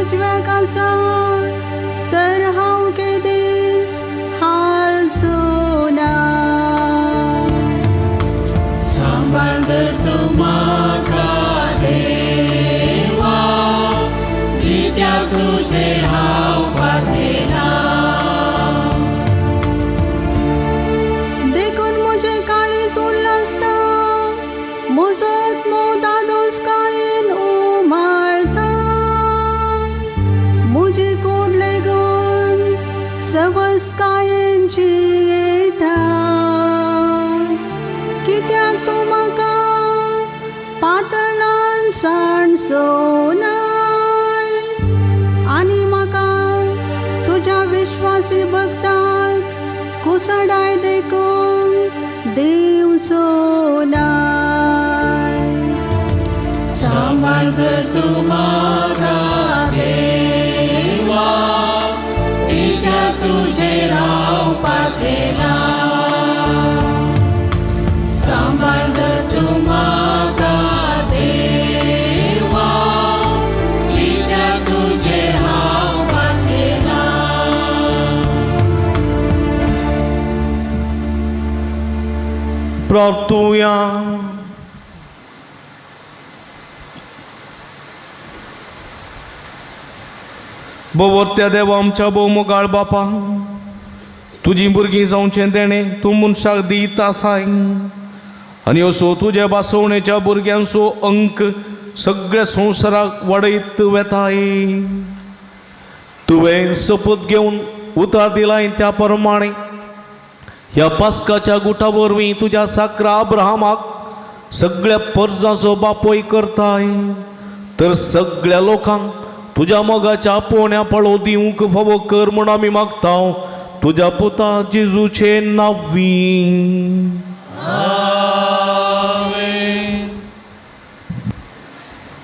उजव्याक आसा तर हांव केदीस हालचो ना. सांबाळ कर तूं म्हाका देवा, कित्याक तुजेर हांव पातयला. देखून म्हजें काळीज उल्लासता, म्हजो आत्मो दादोसकायेन उमाळटा. म्हजी कूड लेगून सवस्तकायेन जियेता. कित्याक तूं म्हाका पातळान सांडचो नाय आनी म्हाका तुज्या विश्वासी भक्ताक कुसडाय देखून दिवचो नाय. सांबाळ कर तूं म्हाका देवा, कित्याक तुजेर हांव पातयला. सांबाळ कर तूं म्हाका देवा, कित्याक तुजेर हांव पातयला. प्रार्थुया. भोवत्या देवा आमच्या भोवमोगाळ बापा, तुजी भुरगीं जावचें तेणें तूं मनशाक दिता आसाय. आनी असो तुज्या बासवणेच्या भुरग्यांचो अंक सगळ्या संवसाराक वाडयत वेताय. तुवें शपथ घेवन उतर दिलाय त्या प्रमाणे ह्या पास्काच्या गुटा वरवीं तुज्या साकरा अब्राहमाक सगळ्या पर्जांचो बापोय करताय. तर सगळ्या लोकांक तुज्या मोगाच्या पोण्या पळो दिवंक फावो कर म्हूण आमी मागता तुज्या पुता जेजूचे नांवीं.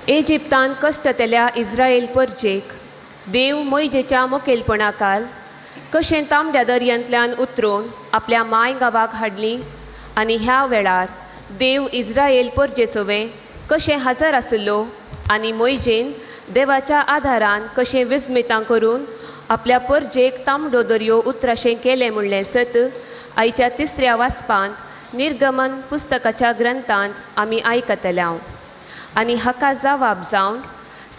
इजिप्तान कश्टतल्या इस्रायल परजेक देव मोइजेच्या मुखेलपणाखाल कशें तांबड्या दर्यांतल्यान उतरून आपल्या माय गांवाक हाडली आनी ह्या वेळार देव इस्रायल परजेसोवें कशें हजर आसलो आनी मोइजेन देवाच्या आधारान कशें विस्मितां करून आपल्या परजेक तांबडो दर्यो उतराशें केलें म्हणलें सत आयच्या तिसऱ्या वाचपांत निर्गमन पुस्तकाच्या ग्रंथांत आमी आयकतल्या. आनी हाका जबाब जावन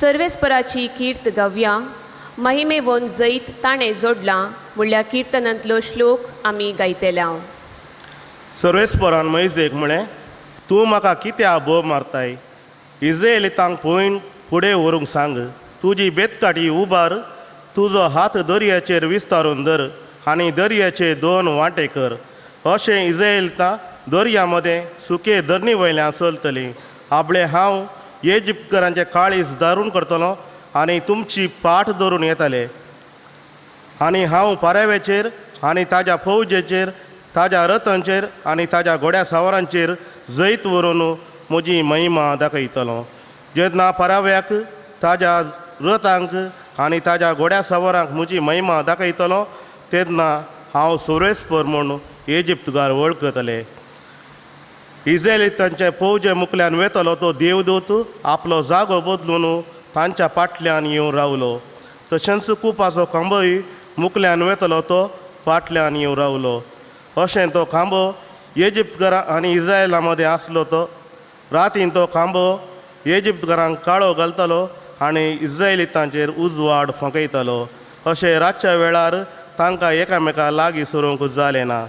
सर्वेस्पराची कीर्त गावया, महिमेवोन जैत ताणें जोडलां म्हणल्या किर्तनांतलो श्लोक आमी गायतल्या. सर्वेस्परान मैजेक म्हळें, तूं म्हाका कित्याक बोब मारताय? इस्रायेलीतांक पळोवन फुडें व्हरूंक सांग. तुजी बेतकाटी उबार, तुजो हात दर्याचेर विस्तारून धर आनी दर्याचे 2 वांटे कर. अशें इस्रायेलीतां दर्या मदें सुके धरणी वयल्यान चलतलीं. आपले हांव इजिप्तकारांचे काळीज दारून करतलो आनी तुमची पाठ धरून येताले. आनी हांव पाराव्याचेर आनी ताज्या फौजेचेर, ताज्या रथांचेर आनी ताज्या घोड्या सावरांचेर जैत व्हरून म्हजी महिमा दाखयतलो. जेन्ना पाराव्याक, ताज्या रथांक आनी ताज्या घोड्या सावरांक म्हजी महिमा दाखयतलो तेन्ना हांव सर्वेस्पर म्हूण इजिप्तकार वळखतले. इस्रायेलीतांचे फौजे मुखल्यान वेतलो तो देवदूत आपलो जागो बदलून तांच्या फाटल्यान येवन रावलो. तशेंच कुपाचो खांबोय मुखल्यान वेतलो तो फाटल्यान येवन रावलो. अशें तो खांबो इजिप्तकारां आनी इस्रायेला मदें आसलो. तो रातीन तो खांबो इजिप्तकारांक काळो घालतालो आनी इस्रायेलीतांचेर उजवाड फकयतालो. अशें रातच्या वेळार तांकां एकामेका लागीं सरूंक जालें ना.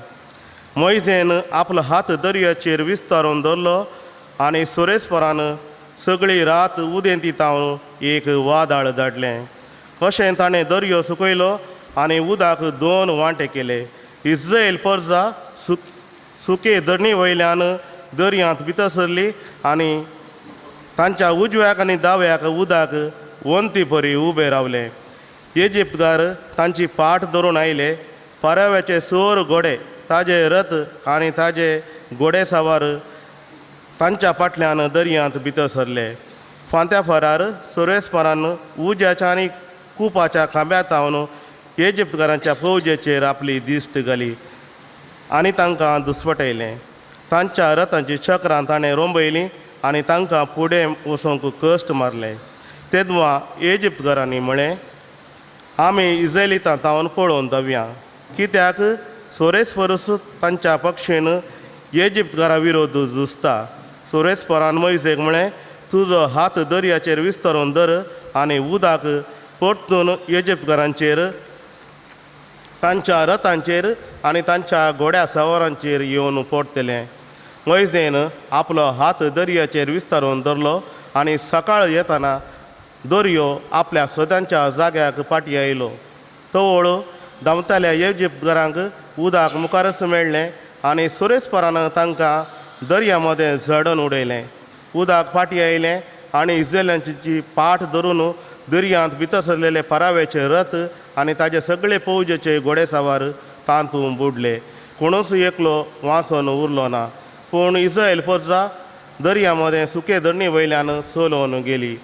मोइजेन आपलो हात दर्याचेर विस्तारून धरलो आनी सर्वेस्परान सगळी रात उदेंतीतावन एक वादळ धाडलें. अशें ताणें दर्यो सुकयलो आनी उदक 2 वांटे केले. इस्रायल पर्जा सुके धरणी वयल्यान दर्यांत भितर सरली आनी तांच्या उजव्याक आनी दाव्याक उदक वंती परी उबे रावले. इजिप्तकार तांची फाट धरून आयले. पाराव्याचे 6 घोडे, ताजे रथ आनी ताजे घोडे सावार तांच्या फाटल्यान दर्यांत भितर सरले. फांत्या फरार सर्वेस्परान उज्याच्या आनी कुपाच्या खांब्या तावन इजिप्तकारांच्या फौजेचेर आपली दिश्ट घाली आनी तांकां दुस्पटयलें. तांच्या रथांची चक्रां ताणें रोंबयलीं आनी तांकां फुडें वचूंक कश्ट मारले. तेदवा इजिप्तकारांनी म्हळें आमी इस्रायलितां तावन पळोवन दवया कित्याक सोरेस परस तांच्या पक्षेन इजिप्तकारा विरोध झुजता. सोरेस्परान मोइजेक म्हळें तुजो हात दर्याचेर विस्तरून धर आनी उदक परतून इजिप्तकारांचेर तांच्या रथांचेर आनी तांच्या घोड्या सवारांचेर येवन पडटलें. मोइजेन आपलो हात दर्याचेर विस्तारून धरलो आनी सकाळ येताना दर्यो आपल्या सदांच्या जाग्याक फाटी आयलो. तवळ धांवताल्या इजिप्तकारांक उदक मुखारच मेळ्ळें आनी सोरेस्परान तांकां दर्या मदें झडोवन उडयलें. उदक फाटी आयलें आनी इस्रायलांची पाठ धरून दर्यांत भितर सरलेले परावेचे रथ आनी ताजे सगळे फौजेचे घोडेसवार तांतून बुडले. कोणूच एकलो वाचून उरलो ना. पूण इस्रायल परजा दर्या मदें सुके धरणी वयल्यान चलोवन गेली.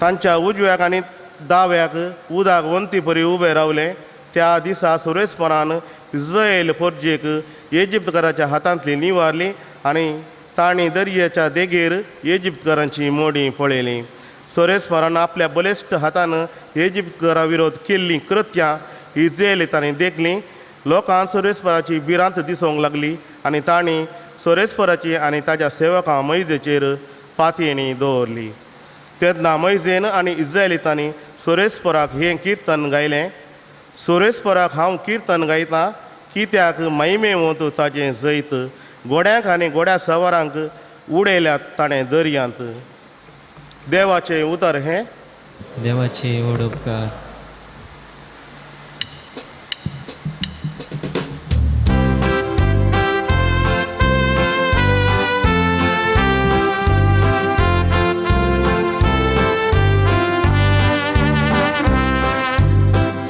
तांच्या उजव्याक आनी दाव्याक उदक वंती परी उबे रावले. त्या दिसा सुरेस्परान इस्रायल परजेक इजिप्तकाराच्या हातांतली निवारली आनी तांणी दर्याच्या देगेर इजिप्तकारांची मोडी पळयली. सोरेस्परान आपल्या बलिश्ट हातान इजिप्तकारा विरोध केल्लीं कृत्यां इस्रायलितांनी देखलीं. लोकांक सोरेस्पराची भिरांत दिसूंक लागली आनी तांणी सोरेस्पराची आनी ताच्या सेवकां मोइजेचेर पातयणी दवरली. तेन्ना मोइजेन आनी इस्रायलितांनी सोरेस्पराक हें किर्तन गायलें. सोरेस्पराक हांव किर्तन गायतां कित्याक महिमे वत ताजें जैत. घोड्यांक आनी घोड्या सवारांक उडयल्यात ताणें दर्यांत. देवाचें उतर हें देवाचे व्हड उपकार.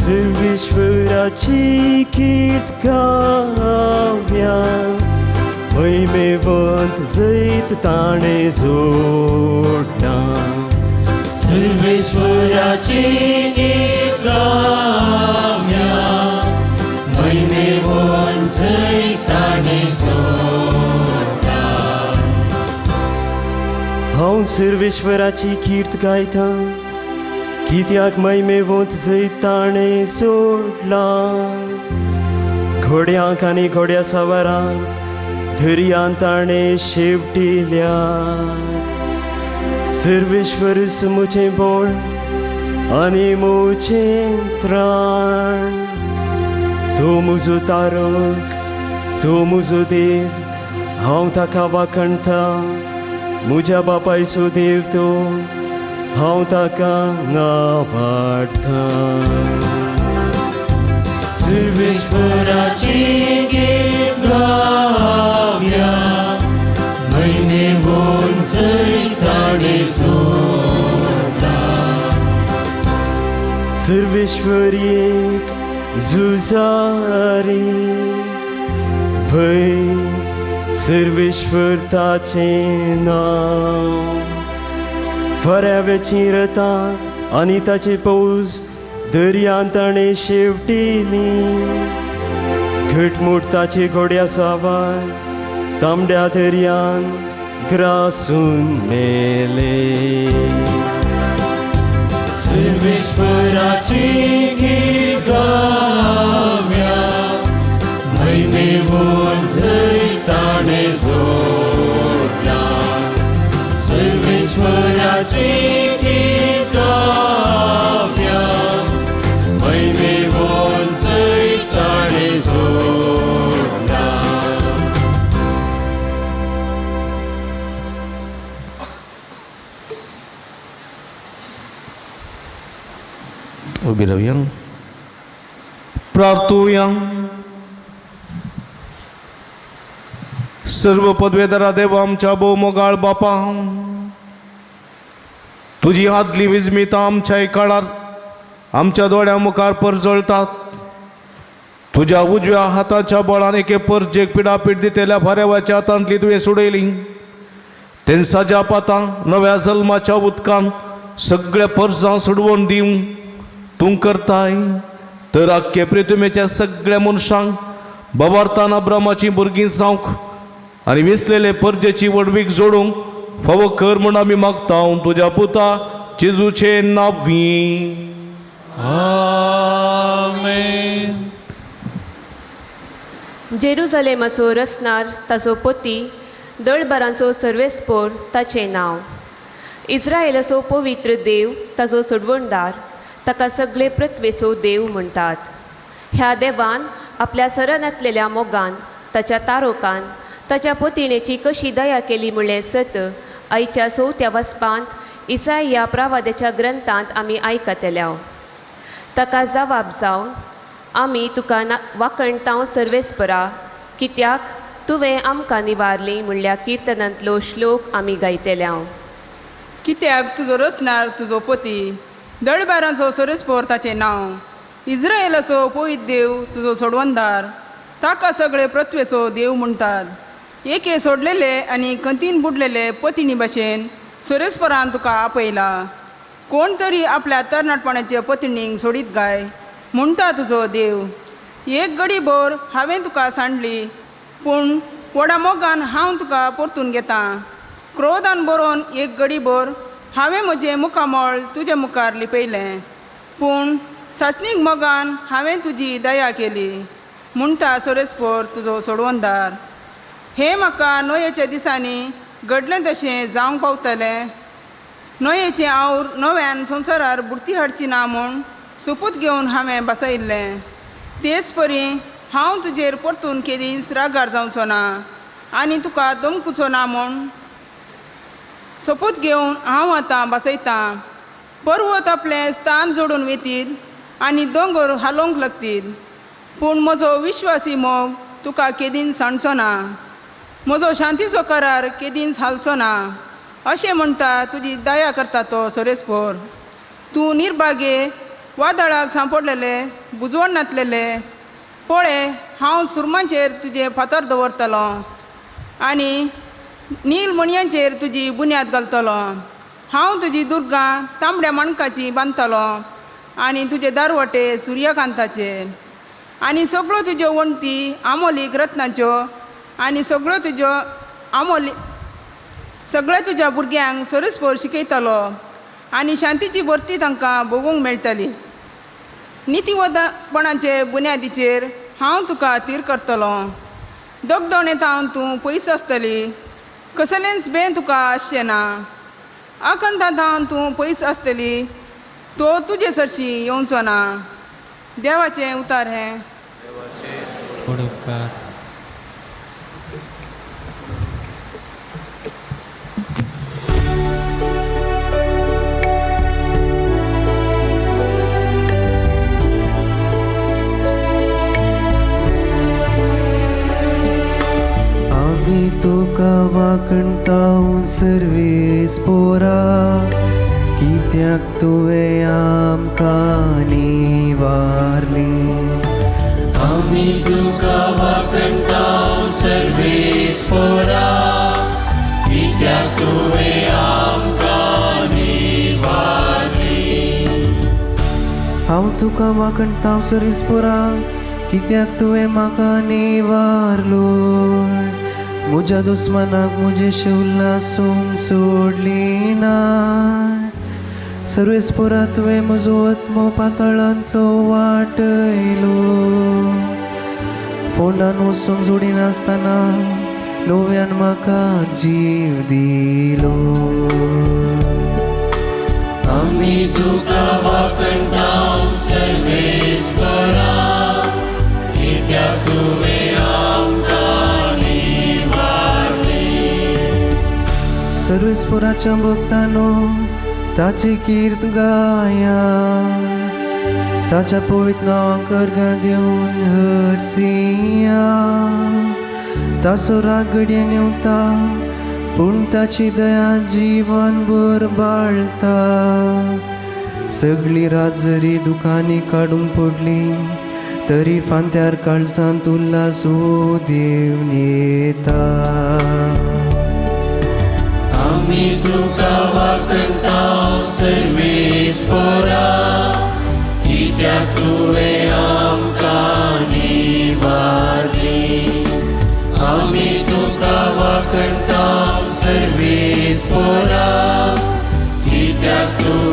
सर्वेश्वराची कीर्त गाव्या महिमेवंत जैत ताणें जोडला. सर्वेश्वराची गीत गाव्या महिमेवंत जैत ताणें जोडला. हांव सर्वेश्वराची कीर्त गायता कित्याक महिमेवंत जैत ताणें जोडला. घोड्यांक आनी घोड्या सवारांक दर्यांत ताणें शेवटिल्यात. सर्वेश्वरस मुझें बोळ आनी मुझें त्राण. तो म्हजो तारक, तो म्हजो देव, हांव ताका वाखणटा. म्हज्या बापायचो देव तो, हांव ताका आवाडटा. सर्वेश्वराची गीत गाव्या महिमेवंत जैत ताणें जोडला. सर्वेश्वरीक झुजारी भय सर्वेश्वर ताचें नांव. फऱ्यावेचीं रथां आनी ताचे फौज दर्यांत ताणें शेवटिलीं. घटमूट ताचे घोड्या सवार तांबड्या दर्यान ग्रासून मेले. सर्वेश्वराची गीत गाव्या महिमेवंत जैत ताणें जोडला. सर्वेश्वराची गीत गाव्या महिमेवंत जैत ताणें जोडला. उभी राहूया. प्रार्थूया. सर्व पदवेदारा देवा आमच्या बहुमोगाळ बापा, तुझी आदली विजमिता आमच्या काळार आमच्या दोळ्या मुखार परजळतात. तुझ्या उजव्या हाताच्या बळान एके परजेक पिडापीड दितेल्या फाऱ्यावाच्या हातांतली तुवें सोडयली. तेंसाच्या पातां नव्या जल्माच्या उदकान सगळ्या परजां सोडवून दिवं तूं करताय. तर आख्खे पृथ्वीच्या सगळ्या मनशांक बाबार्थान अब्रामाची भुरगीं जावंक आनी विसलेले परजेची वडवीक जोडूंक फावो कर म्हूण आमी मागता तुज्या पुता जेजूचे नांवी. आमेन. जेरुजलेमाचो रसनार ताचो पोती, दळबरांचो सर्वेस्पोर ताचें नांव. इस्रायेलाचो पवित्र देव ताचो सोडवणदार, ताका सगळे पृथ्वेचो देव म्हणटात. ह्या देवान आपल्या सरनातलेल्या मोगान, ताच्या तारोकान, ताच्या पोतिणेची कशी दया केली म्हणलें सत आयच्या 4थ्या वसपांत इसाया प्रवाद्याच्या ग्रंथांत आमी आयकतल्या. ताका जबाब जावन, आमी तुका वाकणटाव सर्वेस्परा, कित्याक तुवें आमकां निवारली म्हणल्या किर्तनांतलो श्लोक आमी गायतल्या. कित्याक तुजो रचणार तुजो पोती, दळबारांचो सरस्पोर ताचें नांव. इस्रायेलाचो पवित्र देव तुजो सोडवणदार, ताका सगळे पृथ्वेचो देव म्हणटात. एके सोडलेले आनी कंतीन बुडलेले पतिणी भाशेन सरस्परान तुका आपयला. कोण तरी आपल्या तरणाटपणाचे पतिणींक सोडीत गाय म्हणटा तुजो देव. एक घडीभर हांवें तुका सांडली, पूण व्हडा मोगान हांव तुका परतून घेतां. क्रोधान बरोवन एक घडीभर हांवें म्हजें मुखामळ तुज्या मुखार लिपयलें, पूण सासणीक मोगान हांवें तुजी दया केली म्हणटा सरस्पोर तुजो सोडवणदार. हे म्हाका नोयेच्या दिसांनी घडलें तशें जावंक पावतलें. नोयेचें आवड नव्यान संवसारार बुडती हाडची ना म्हूण सुपूत घेवन हांवें बसयल्लें. तेच परी हांव तुजेर परतून केदींच रागार जावचो ना आनी तुका दमकुचो ना म्हूण सोपूत घेवन हांव आतां बसयतां. पर्वत आपलें स्थान जोडून वेतीत आनी दोंगर हालोवंक लागतीत, पूण म्हजो विश्वासी मोग तुका केदींच सांडचो ना. म्हजो शांतीचो करार केदींच हालचो ना अशें म्हणटा तुजी दया करता तो सरस्पोर. तूं निर्भागे वादळाक सांपडलेले, बुजवणांतलेले पळय, हांव सुरमांचेर तुजें फातर दवरतलो आनी नील मणयांचेर तुजी बुन्याद घालतलो. हांव तुजी दुर्गां तांबड्या मणकाची बांदतलो आनी तुजे दारवटे सुर्यकांताचे. आनी सगळ्यो तुज्यो वणटी आमोलीक रत्नाच्यो आनी सगळ्यो तुज्या भुरग्यांक सरस्पोर शिकयतलो आनी शांतीची भरती तांकां भोगूंक मेळटली. नितीवदपणाचे बुन्यादीचेर हांव तुका तीर करतलो. दोगदोणेतावन तूं पयस आसतली, कसलेंच बें तुका आसचें ना. अखंतांतावन तूं पयस आसतली, तो तुजे सरशी येवचो ना. देवाचें उतार हें. व्हड उपकार. आमी तुका वाकणटाव सर्वेस्पोरा, कित्याक तुवें आमकां निवारली. आमी तुका वाकणटाव सर्वेस्पोरा, कित्याक तुवें आमकां निवारली. हांव तुका वाकणटाव सर्वेस्पोरा, कित्याक तुवें म्हाका निवारलो. म्हज्या दुस्मानाक म्हजे शौलासूंक सोडली ना. सर्वेस्पोरा तुवें म्हजो आत्मो पाताळांतलो वाटयलो. फोंडान वचूंक जोडिनासतना नव्यान म्हाका जीव दिलो. आमी तुका वाकणटाव सर्वेस्परा, कित्याक तुवें आमकां निवारली. सर्वेस्पोराच्या भक्तानो ताची कीर्त गाया. ताच्या पवित्र नांवाक अर्घां दिवन हरसिया. ताचो राग घडये नेवता, पूण ताची दया जिवनभर बाळता. सगळी रात जरी दुखांनी काडूंक पडली, तरी फांत्यार काळजांत उल्हास हो देव येता. आमी तुका वाकणटाव सर्वेस्परा, कित्याक तुवें आमकां निवारली. आमी तुका वाकणटाव सर्वेस्परा, कित्याक तुवें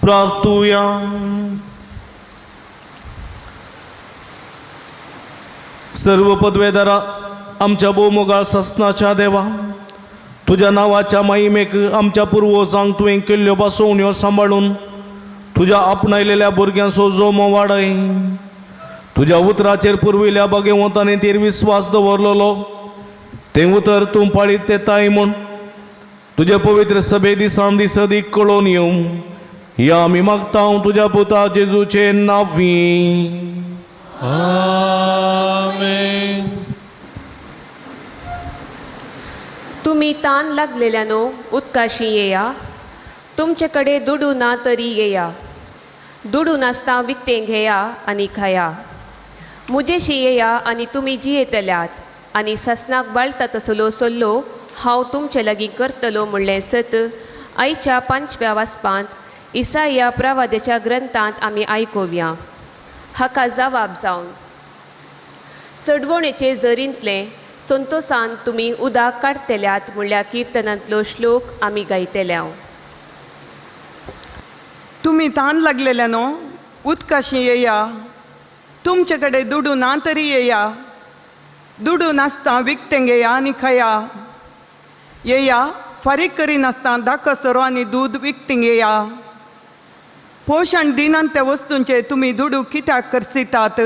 प्रार्थूया. सर्व पदवेदारा आमच्या भोवमोगाळ ससनाच्या देवा, तुझ्या नावाच्या महिमेक आमच्या पुर्वजांक तुवें केल्ल्यो बसोवण्यो सांबाळून तुझ्या आपणायलेल्या भुरग्यांचो जोमो वाडय. तुझ्या उतराचेर पुरविल्ल्या भगवंतांनी तेर विस्वास दवरलेलो तें उतर तूं पाळीत तेताय म्हूण तुझे पवित्र सभे दिसान दीस अदीक कळोवन येवं या आमी मागता तुझ्या पुता जेजूचे नांवी. आमेन. तुम्ही ताण लागलेल्यानो उदकाशी येया, तुमचे कडे दुडू ना तरी येया. दुडू नासता विकतें घेया आनी खाया. मुजेशी येया आनी तुमी जियेतल्यात आनी ससनाक बाळटा तसलो सल्लो हांव तुमचे लागीं करतलो म्हणलें सत आयच्या 5व्या वाचपांत इसाया प्रवाद्याच्या ग्रंथांत आमी आयकुया. हाका जबाब जावन सडवणेचे झरींतले संतोसान तुमी उदक काडतल्यात म्हणल्या किर्तनांतलो श्लोक आमी गायतल्या. तुम्ही ताण लागलेल्यानो उदकाशी येया, तुमचे कडेन दुडू ना तरी येया. दुडू नासता विकतें घेया आनी खाया. येया फारीक करिनासता दाखो सोरो आनी दूद विकतें घेया. पोशण दिनांत त्या वस्तूंचे तुमी दुडू कित्याक करसितात?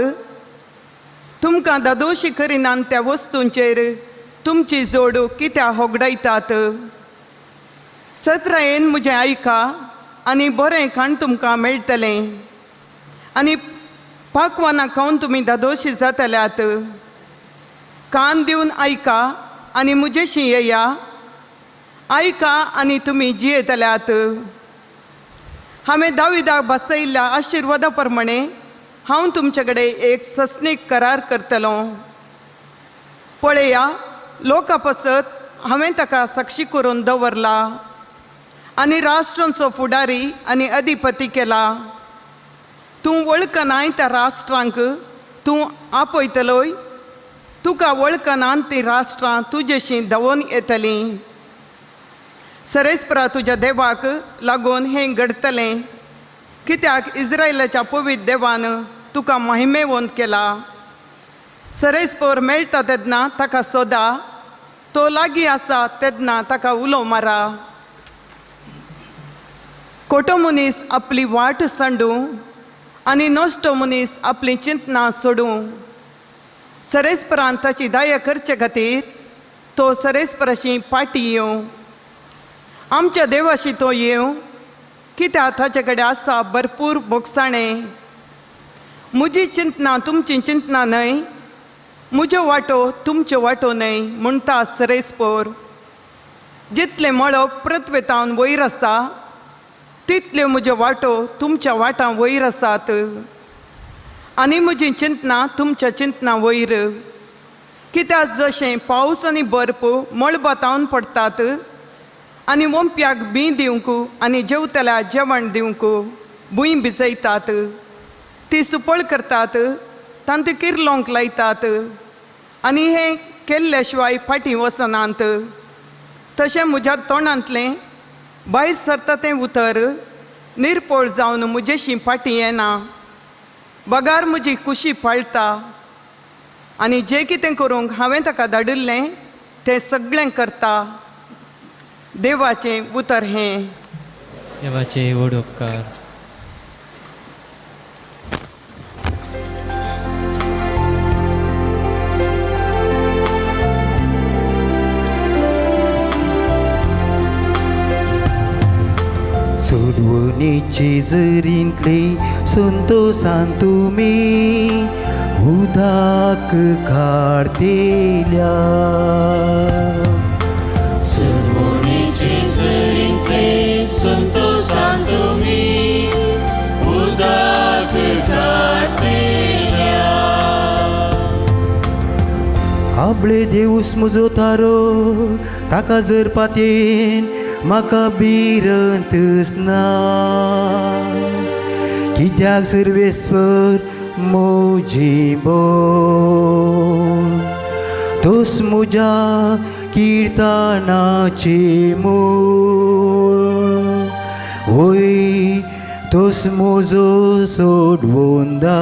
तुमकां दादोशी करिनान त्या वस्तूंचेर तुमची जोड कित्याक होगडायतात? सत्रायेन म्हजें आयका आनी बरें खाण तुमकां मेळटलें आनी पाकवानां खावन तुमी दादोशी जातल्यात. कान दिवन आयका आनी म्हजेशी येया. आयका आनी तुमी जियेतल्यात. हांवें दाविदाक बसयल्ल्या आशिर्वादा प्रमाणे हांव तुमचे कडेन एक ससनीक करार करतलो. पळया, लोकां पासत हांवें ताका साक्षी करून दवरला आनी राष्ट्रांचो फुडारी आनी अधिपती केला. तूं वळखनाय त्या राष्ट्रांक तूं आपयतलोय. तुका वळखनान ती राष्ट्रां तुजेशी धांवून येतलीं. सरेस्परा तुज्या देवाक लागून हें घडतलें, कित्याक इस्रायलाच्या पवित्र देवान तुका महिमेवंत केला. सरेस्पर मेळटा तेन्ना ताका सोदा, तो लागीं आसा तेन्ना ताका उलो मारा. खोटो मनीस आपली वाट सांडूं आनी नश्ट मनीस आपली चिंतना सोडूं. सरेस्परान ताची दया करचे खातीर तो सरेस्पराशी पाटी येवं. आमच्या देवाशी तो येवं, कित्याक ताचे कडेन आसा भरपूर बोगसाणें. म्हजी चिंतना तुमची चिंतना न्हय, म्हजो वांटो तुमच्यो वांटो न्हय म्हणटा सरेस्पर. जितले मळब पृथ्वेतावन वयर आसा तितल्यो म्हज्यो वांटो तुमच्या वाटां वयर आसात आनी म्हजी चिंतना तुमच्या चिंतना वयर. कित्याक जशें पावस आनी बर्फ मळबातावन पडटात आनी वंप्याक बी दिवंक आनी जेवतल्या जेवण दिवंक भूंय भिजयतात, ती सुपळ करतात, तांत किर्लोंक लायतात आनी हें केल्ल्या शिवाय फाटीं वचनात. तशें म्हज्या तोंडांतलें भायर सरता तें उतर निर्पोळ जावन म्हजेशी फाटीं येना. बगार म्हजी कुशी पाळटा आनी जें कितें करूंक हांवें ताका धाडिल्लें तें सगळें करता. देवाचें उतर हें. देवाचे व्हड उपकार. सोडवणेची झरींतली संतोषान तुमी उदक काडतेल्या. सोडवणेची झरींतली संतोषान तुमी उदक काडतेल्या. आपले देऊस म्हजो तारो, ताका जर पातेन म्हाका भिरंतच ना. कित्याक सर्वेस्वर म्हजी बोल, तोस म्हज्या किर्तनाचे मूळ. होय, तोस मोजो सोडवून दा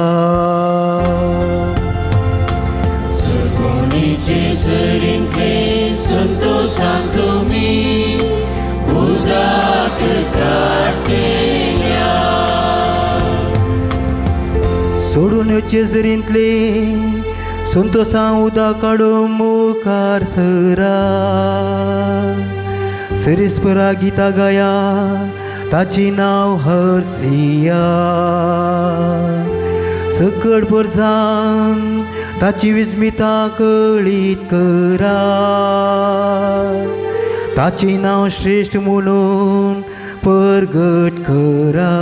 सर्गोणीचे झरींतले संतोषान तुमी उदक काडटेल्या सोडून येवचे झरींतले संतोषा उदा काडून मुखार सरा सरीसपरा गीता गाया ताची नांव हर्सिया सकट परजान ताची विस्मिता कळीत करा ताची नांव श्रेष्ठ म्हणून परगट करा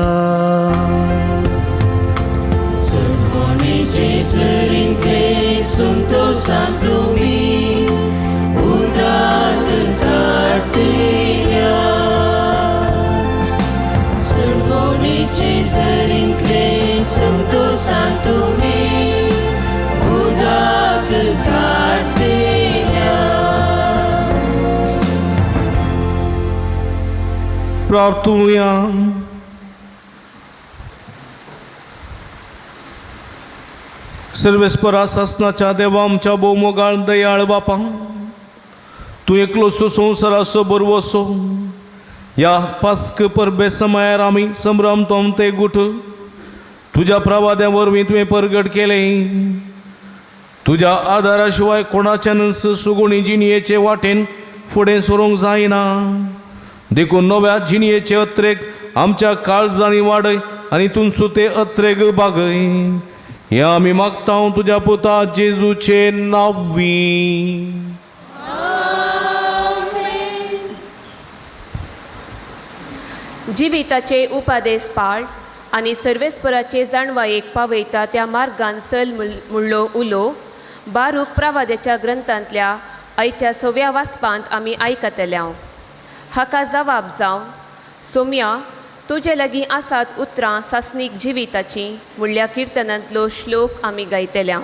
सर्गोणीचे झरींतले संतोषान तुमी उदक काडटेल्या सर्गोणीचे झरींतले संतोषान तुमी उदक काडटेल्या प्रार्थूया. सर्वेस्परा सासनाच्या देवा आमच्या भोवमोगाळ दयाळ बापा तूं एकलोसो संवसाराचो बरवसो ह्या पास्क परबे समयार आमी संभ्रमतो ते गुठ तुज्या प्रवाद्या वरवीं तुवें परगट केलें. तुज्या आदारा शिवाय कोणाच्यान सुगुणी जिणयेचे वाटेन फुडें सरूंक जायना. देखून नव्या जिणयेचे अत्रेक आमच्या काळजांनी वाडय आनी तुमचो ते अत्रेक बागय. हे आमी मागता तुज्या पुता जेजूचे नांवी. जिविताचे उपादेश पाळ आनी सर्वेस्पराचे जाणवायेक पावयता त्या मार्गान सल म्हणलो उलो बारूक प्रवाद्याच्या ग्रंथांतल्या आयच्या 6व्या वाचपांत आमी आयकतल्या. हाका जबाब जावन सोम्या तुजे लागीं आसात उतरां सासनीक जिविताची म्हणल्या किर्तनांतलो श्लोक आमी गायतल्या.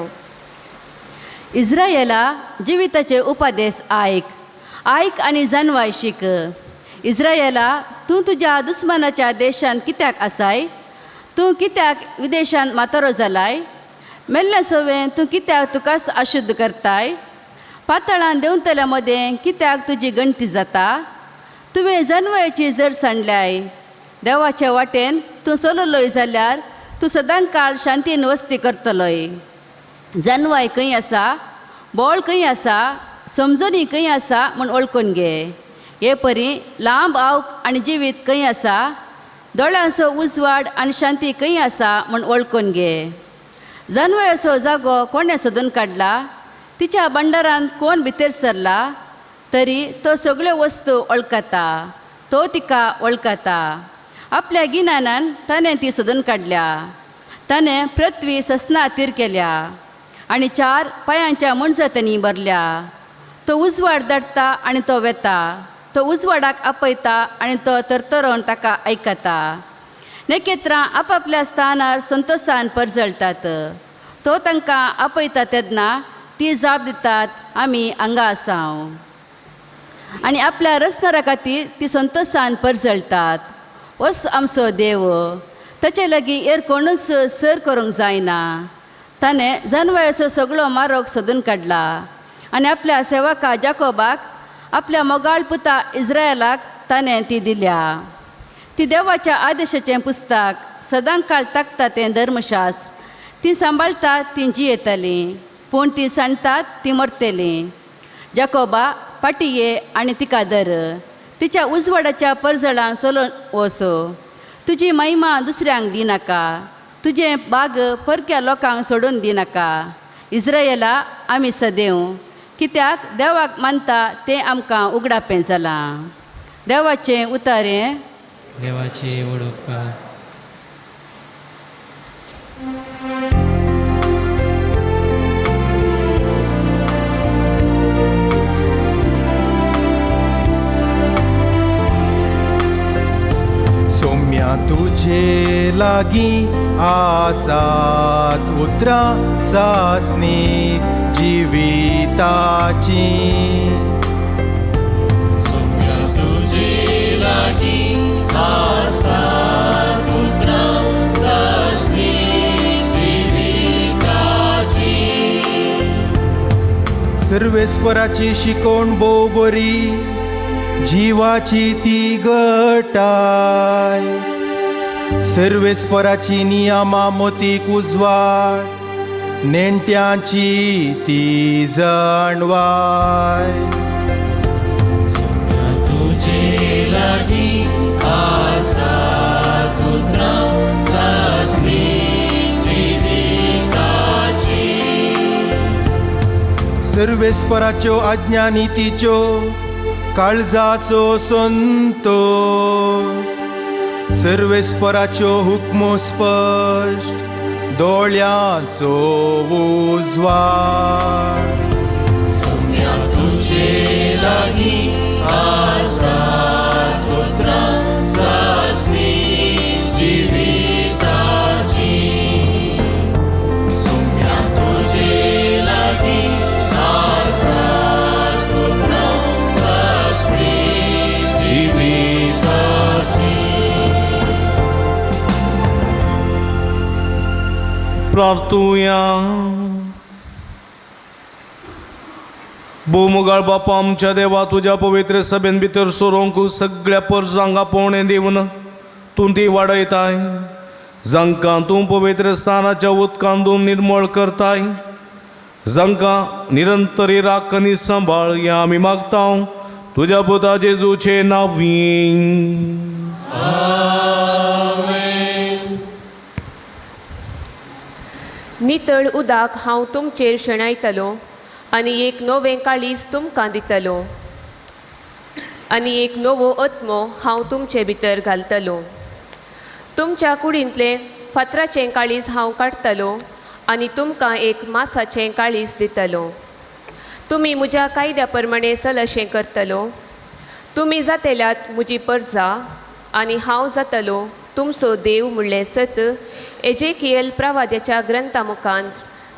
इस्रायेला जिविताचे उपादेश आयक आनी जानवाय शिक. इस्रायेला तूं तुज्या दुस्मानाच्या देशांत कित्याक आसाय? तूं कित्याक विदेशांत मातारो जालाय? मेल्ल्या सोवें तूं कित्याक तुकाच अशुद्ध करताय? पातळान देंवतल्या मदें कित्याक तुजी गणती जाता? तुवें जानवायेची जर सांडल्याय. देवाच्या वाटेन तूं चललोय जाल्यार तूं सदां काळ शांतीन वस्ती करतलोय. जानवाय खंय आसा, बोळ खंय आसा, समजणी खंय आसा म्हूण वळखून घे. हे परी लांब आवक आनी जिवीत खंय आसा, दोळ्यांचो उजवाड आनी शांती खंय आसा म्हूण वळखून घे. जानवायाचो जागो कोणें सोदून काडला? तिच्या भंडारांत कोण भितर सरला? तरी तो सगळ्यो वस्तू वळखता, तो तिका वळखता. आपल्या गिन्यानान ताणें ती सोदून काडल्या. ताणें पृथ्वी ससना खातीर केल्या आनी 4 पांयांच्या मुणजतांनी भरल्या. तो उजवाड धाडटा आनी तो वेता, तो उजवाडाक आपयता आनी तो तरतरोवन ताका आयकता. नखेत्रां आपापल्या स्थानार संतोशान परजळटात. तो तांकां आपयता तेन्ना ती जाप दितात आमी हांगा आसांव. आनी आपल्या रचणारा खातीर ती संतोशान परजळटात. वस आमचो देव, ताचे लागीं एर कोणूच सर करूंक जायना. ताणें जानवायाचो सगळो मारोग सोदून काडला आनी आपल्या सेवका जाकोबाक, आपल्या मोगाळ पुता इस्रायलाक ताणें ती दिल्या. ती देवाच्या आदेशाचें पुस्तक सदां काळ ताकता तें धर्मशास्त्र. ती सांबाळटात ती जियेतलीं, पूण ती सांडटात ती मरतलीं. जाकोबा पाटिये आनी तिका धर, तिच्या उजवाडाच्या परजळान चलोवन वचो. तुजी महिमा दुसऱ्यांक दिनाका, तुजें बाग परक्या लोकांक सोडून दिनाका. इस्रायेला आमी सदेव, कित्याक देवाक मानता तें आमकां उगडापें जालां. देवाचें उतारें. देवाची वडोवकार. सोम्या तुझे लागीं आसात उतरां सासनी जिविताची. सोम्या तुजे लागीं आसात उतरां सर्वेस्पराची शिकवण भोव बरी, जिवाची ती घटाय. सर्वेस्पराची नियमा मोतीक उजवाड, नेणट्यांची ती जाणवाय. तुझे लागी आसात उतराव चाचणी जिविताची. सर्वेस्पराच्यो आज्ञा नितीच्यो, काळजाचो संतोष. सर्वेस्पराच्यो हुक्मो स्पश्ट, दोळ्यांचो उजवाड. सम्या तुझे लागी आसात उतराव चाचणी जिविताची. सम्या तुझे लागी आसात उतराव चाचणी जिविताची. प्रार्थुया. भोवमुगाळ बापा आमच्या देवा, तुझ्या पवित्र सभेन भितर सोरोंक सगळ्या परजांक आपोवणें दिवन तूं ती वाडयताय. जांकां तूं पवित्र स्थानाच्या उदकांतून निर्मळ करताय, जांकां निरंतरी राख आनी सांबाळ हें आमी मागता तुज्या पुता जेजूचे नांवीं. नितळ उदाक हांव तुमचेर शेणायतलो आनी एक नवें काळीज तुमकां दितलो, आनी एक नवो आत्मो हांव तुमचे भितर घालतलो. तुमच्या कुडींतले फातराचें काळीज हांव काडटलो आनी तुमकां एक मासाचें काळीज दितलो. तुमी म्हज्या कायद्या प्रमाणे सलशें करतलो. तुमी जातेल्यात म्हजी परजा आनी हांव जातलो तुमचो देव म्हणलें सत एजेकिएल प्रवाद्याच्या ग्रंथा मुखांत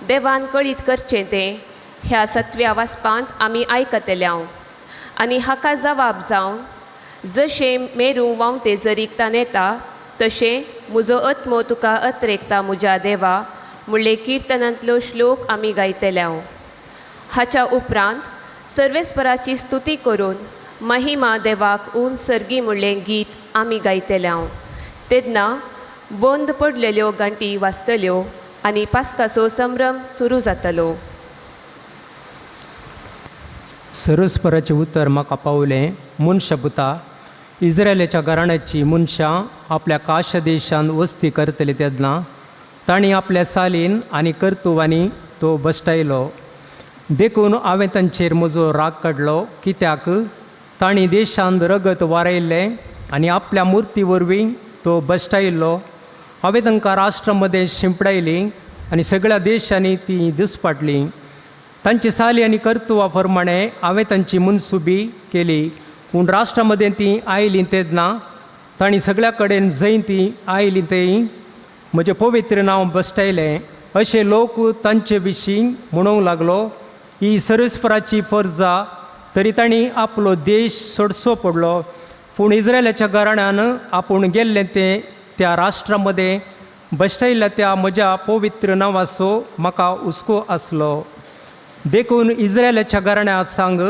देवान कळीत करचें तें ह्या 7व्या वाचपांत आमी आयकतल्या. आनी हाका जवाब जावन जशें मेरू वावते जरीकतान येता तशें म्हजो आत्मो तुका अत्रेकता म्हज्या देवा म्हणले किर्तनांतलो श्लोक आमी गायतल्या. हाच्या उपरांत सर्वेस्पराची स्तुती करून महिमा देवाक ऊन सर्गी म्हणलें गीत आमी गायतल्या. तेन्ना बंद पडलेल्यो घंटी वाजतल्यो आनी पास्काचो संभ्रम सुरू जातलो. सर्वेस्पराचें उतर म्हाका पावलें. मनशा पुता, इस्रायलाच्या घराण्याची मनशां आपल्या काश देशांत वस्ती करतली तेन्ना तांणी आपल्या सालीन आनी कर्तुवांनी तो बसटायलो. देखून हांवें तांचेर म्हजो राग काडलो, कित्याक तांणी देशांत रगत वारयल्लें आनी आपल्या मुर्ती वरवीं तो बसटायल्लो. हांवें तांकां राष्ट्रा मदें शिंपडायलीं आनी सगळ्या देशांनी तीं दुस्पाटलीं. तांची साली आनी कर्तुवा प्रमाणे हांवें तांची मनसुबी केली. पूण राष्ट्रा मदें तीं आयलीं तेन्ना तांणी सगळ्या कडेन जंय तीं आयलीं थंय म्हजें पवित्र नांव बसटायलें. अशे लोक तांचे विशीं म्हणूंक लागलो, ही सर्वेस्पराची फर्जा. तरी तांणी आपलो देश सोडचो पडलो. पूण इस्रायलाच्या घराण्यान आपूण गेल्लें तें त्या राष्ट्रा मदें बसटायल्ल्या त्या म्हज्या पवित्र नांवाचो म्हाका हुस्को आसलो. देखून इस्रायलाच्या घराण्या सांग,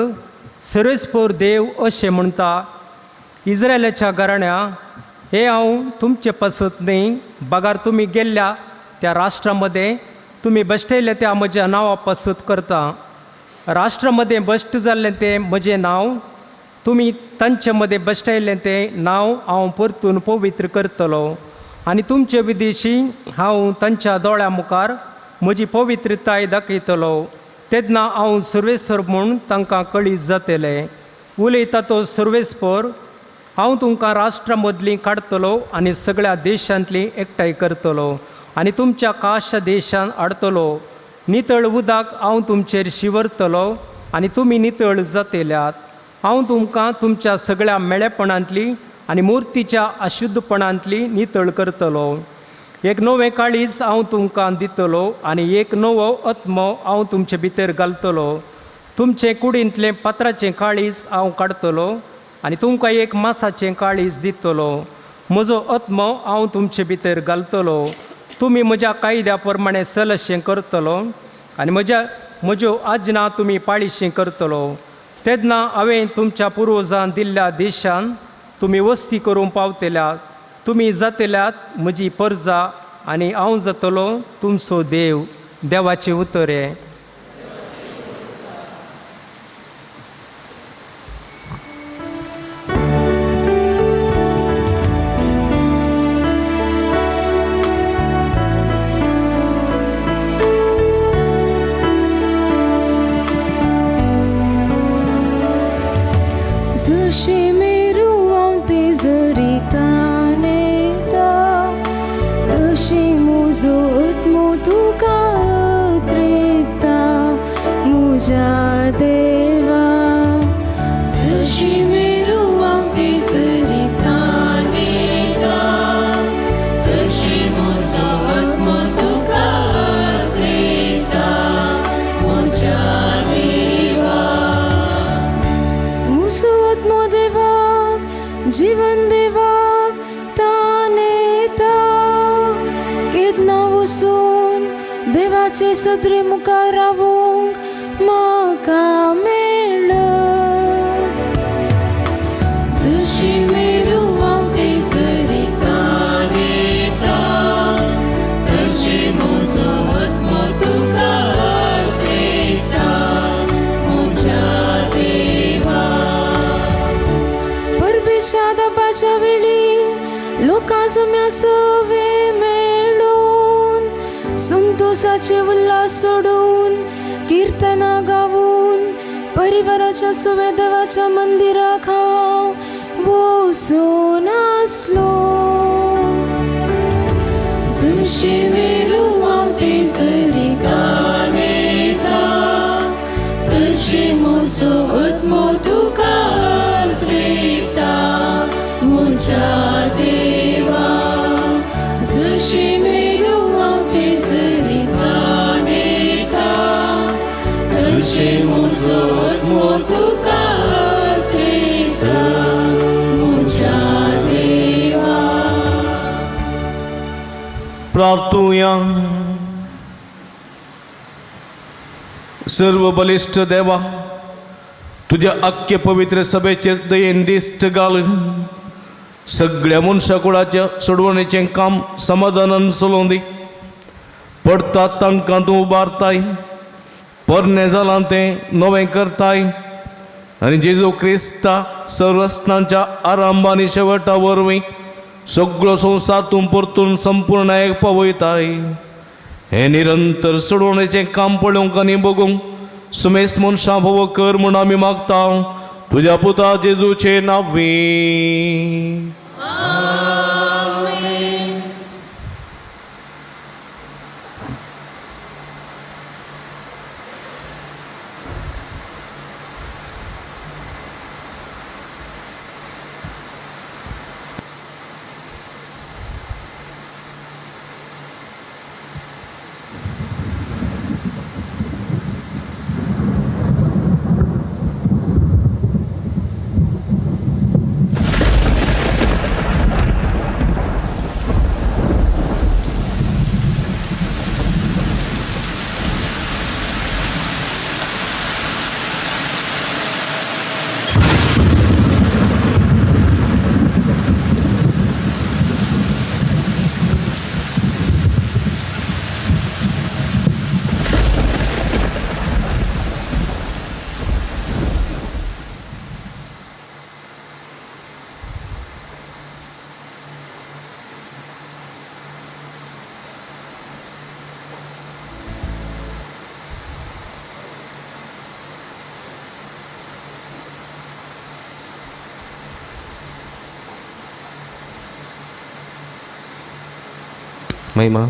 सर्वेस्पर देव अशें म्हणटा, इस्रायलाच्या घराण्या, हे हांव तुमचे पसत न्ही. बगार तुमी गेल्ल्या त्या राष्ट्रा मदें तुमी बसटायल्ल्या त्या म्हज्या नांवा पसत करता. राष्ट्रा मदें बश्ट जाल्लें तें म्हजें नांव, तुमी तांचे मदें बसटायल्लें तें नांव हांव परतून पवित्र करतलो. आनी तुमचे विदेशी हांव तांच्या दोळ्या मुखार म्हजी पवित्रताय दाखयतलो. तेन्ना हांव सर्वेस्पर म्हूण तांकां कळीत जातलें. उलयता तो सर्वेस्पर, हांव तुमकां राष्ट्रा मदलीं काडटलो आनी सगळ्या देशांतली एकठांय करतलो आनी तुमच्या काश देशांत हाडटलो. नितळ उदक हांव तुमचेर शिवरतलो आनी तुमी नितळ जातल्यात. हांव तुमकां तुमच्या सगळ्या मेळेपणांतली आनी मुर्तीच्या अशुद्धपणांतली नितळ करतलो. एक नवें काळीज हांव तुमकां दितलो आनी एक नवो आत्मो हांव तुमचे भितर घालतलो. तुमचे कुडींतलें पात्राचें काळीज हांव काडटलो आनी तुमकां एक मासाचें काळीज दितलो. म्हजो आत्मो हांव तुमचे भितर घालतलो. तुमी म्हज्या कायद्या प्रमाणे सलशें करतलो आनी म्हज्या म्हज्यो आजना तुमी पाळीशी करतलो. तेन्ना हांवें तुमच्या पुर्वजांक दिल्ल्या देशान तुमी वस्ती करूंक पावतल्यात. तुमी जातल्यात म्हजी परजा आनी हांव जातलो तुमचो देव. देवाचें उतर हें. जशी मेरुवां ते जरितान येता तशी म्हजो आत्मो तुका अत्रेता म्हज्या देवा. जशी मेरुवां ते जरितान येता तशी म्हजो आत्मो तुका अत्रेता म्हज्या देवा. म्हजो आत्मो देवाक जीवन देवाक तान येता. केदना वचून देवाचे सत्रे मुखार रावूंक म्हाका मेळत. जशी मेरुवां ते जरितान येता तशी म्हजो आत्मो तुका अत्रेता म्हज्या देवा. परबेच्या दाबाच्या वेळी लोकां जम्या सवे मेळून संतोषाचे उल्हास सोडून कीर्तनां गावून परिवाराच्या सवे देवाच्या मंदिराक हांव वचून आसलो. जशी मेरुवां ते जरितान येता तशी म्हजो आत्मो तुका अत्रेता म्हज्या देवा. जशी मेरुवां ते जरितान येता तशी म्हजो आत्मो तुका अत्रेता म्हज्या देवा. प्रार्थुया. सर्व बलिष्ठ देवा, तुझ्या अख्खे पवित्र सभेचेर दयेन दिश्ट घाल. सगळ्या मनशाकुळाच्या सोडवणेचें काम समाधानान चलोवं दी. पडतात तांकां तूं उबारताय. परनें जालां तें नवें करताय. आनी जेजू क्रिस्ता सर्वस्नांच्या आरंभानी शेवटा वरवीं सगळो संवसार तूं परतून संपूर्ण पावयताय. हें निरंतर सोडवणेचें काम पळोवंक आनी बगूंक सुमेस्त मनशां फोव कर म्हूण आमी मागता तुज्या पुता जेजूचे नांवी. महिमा.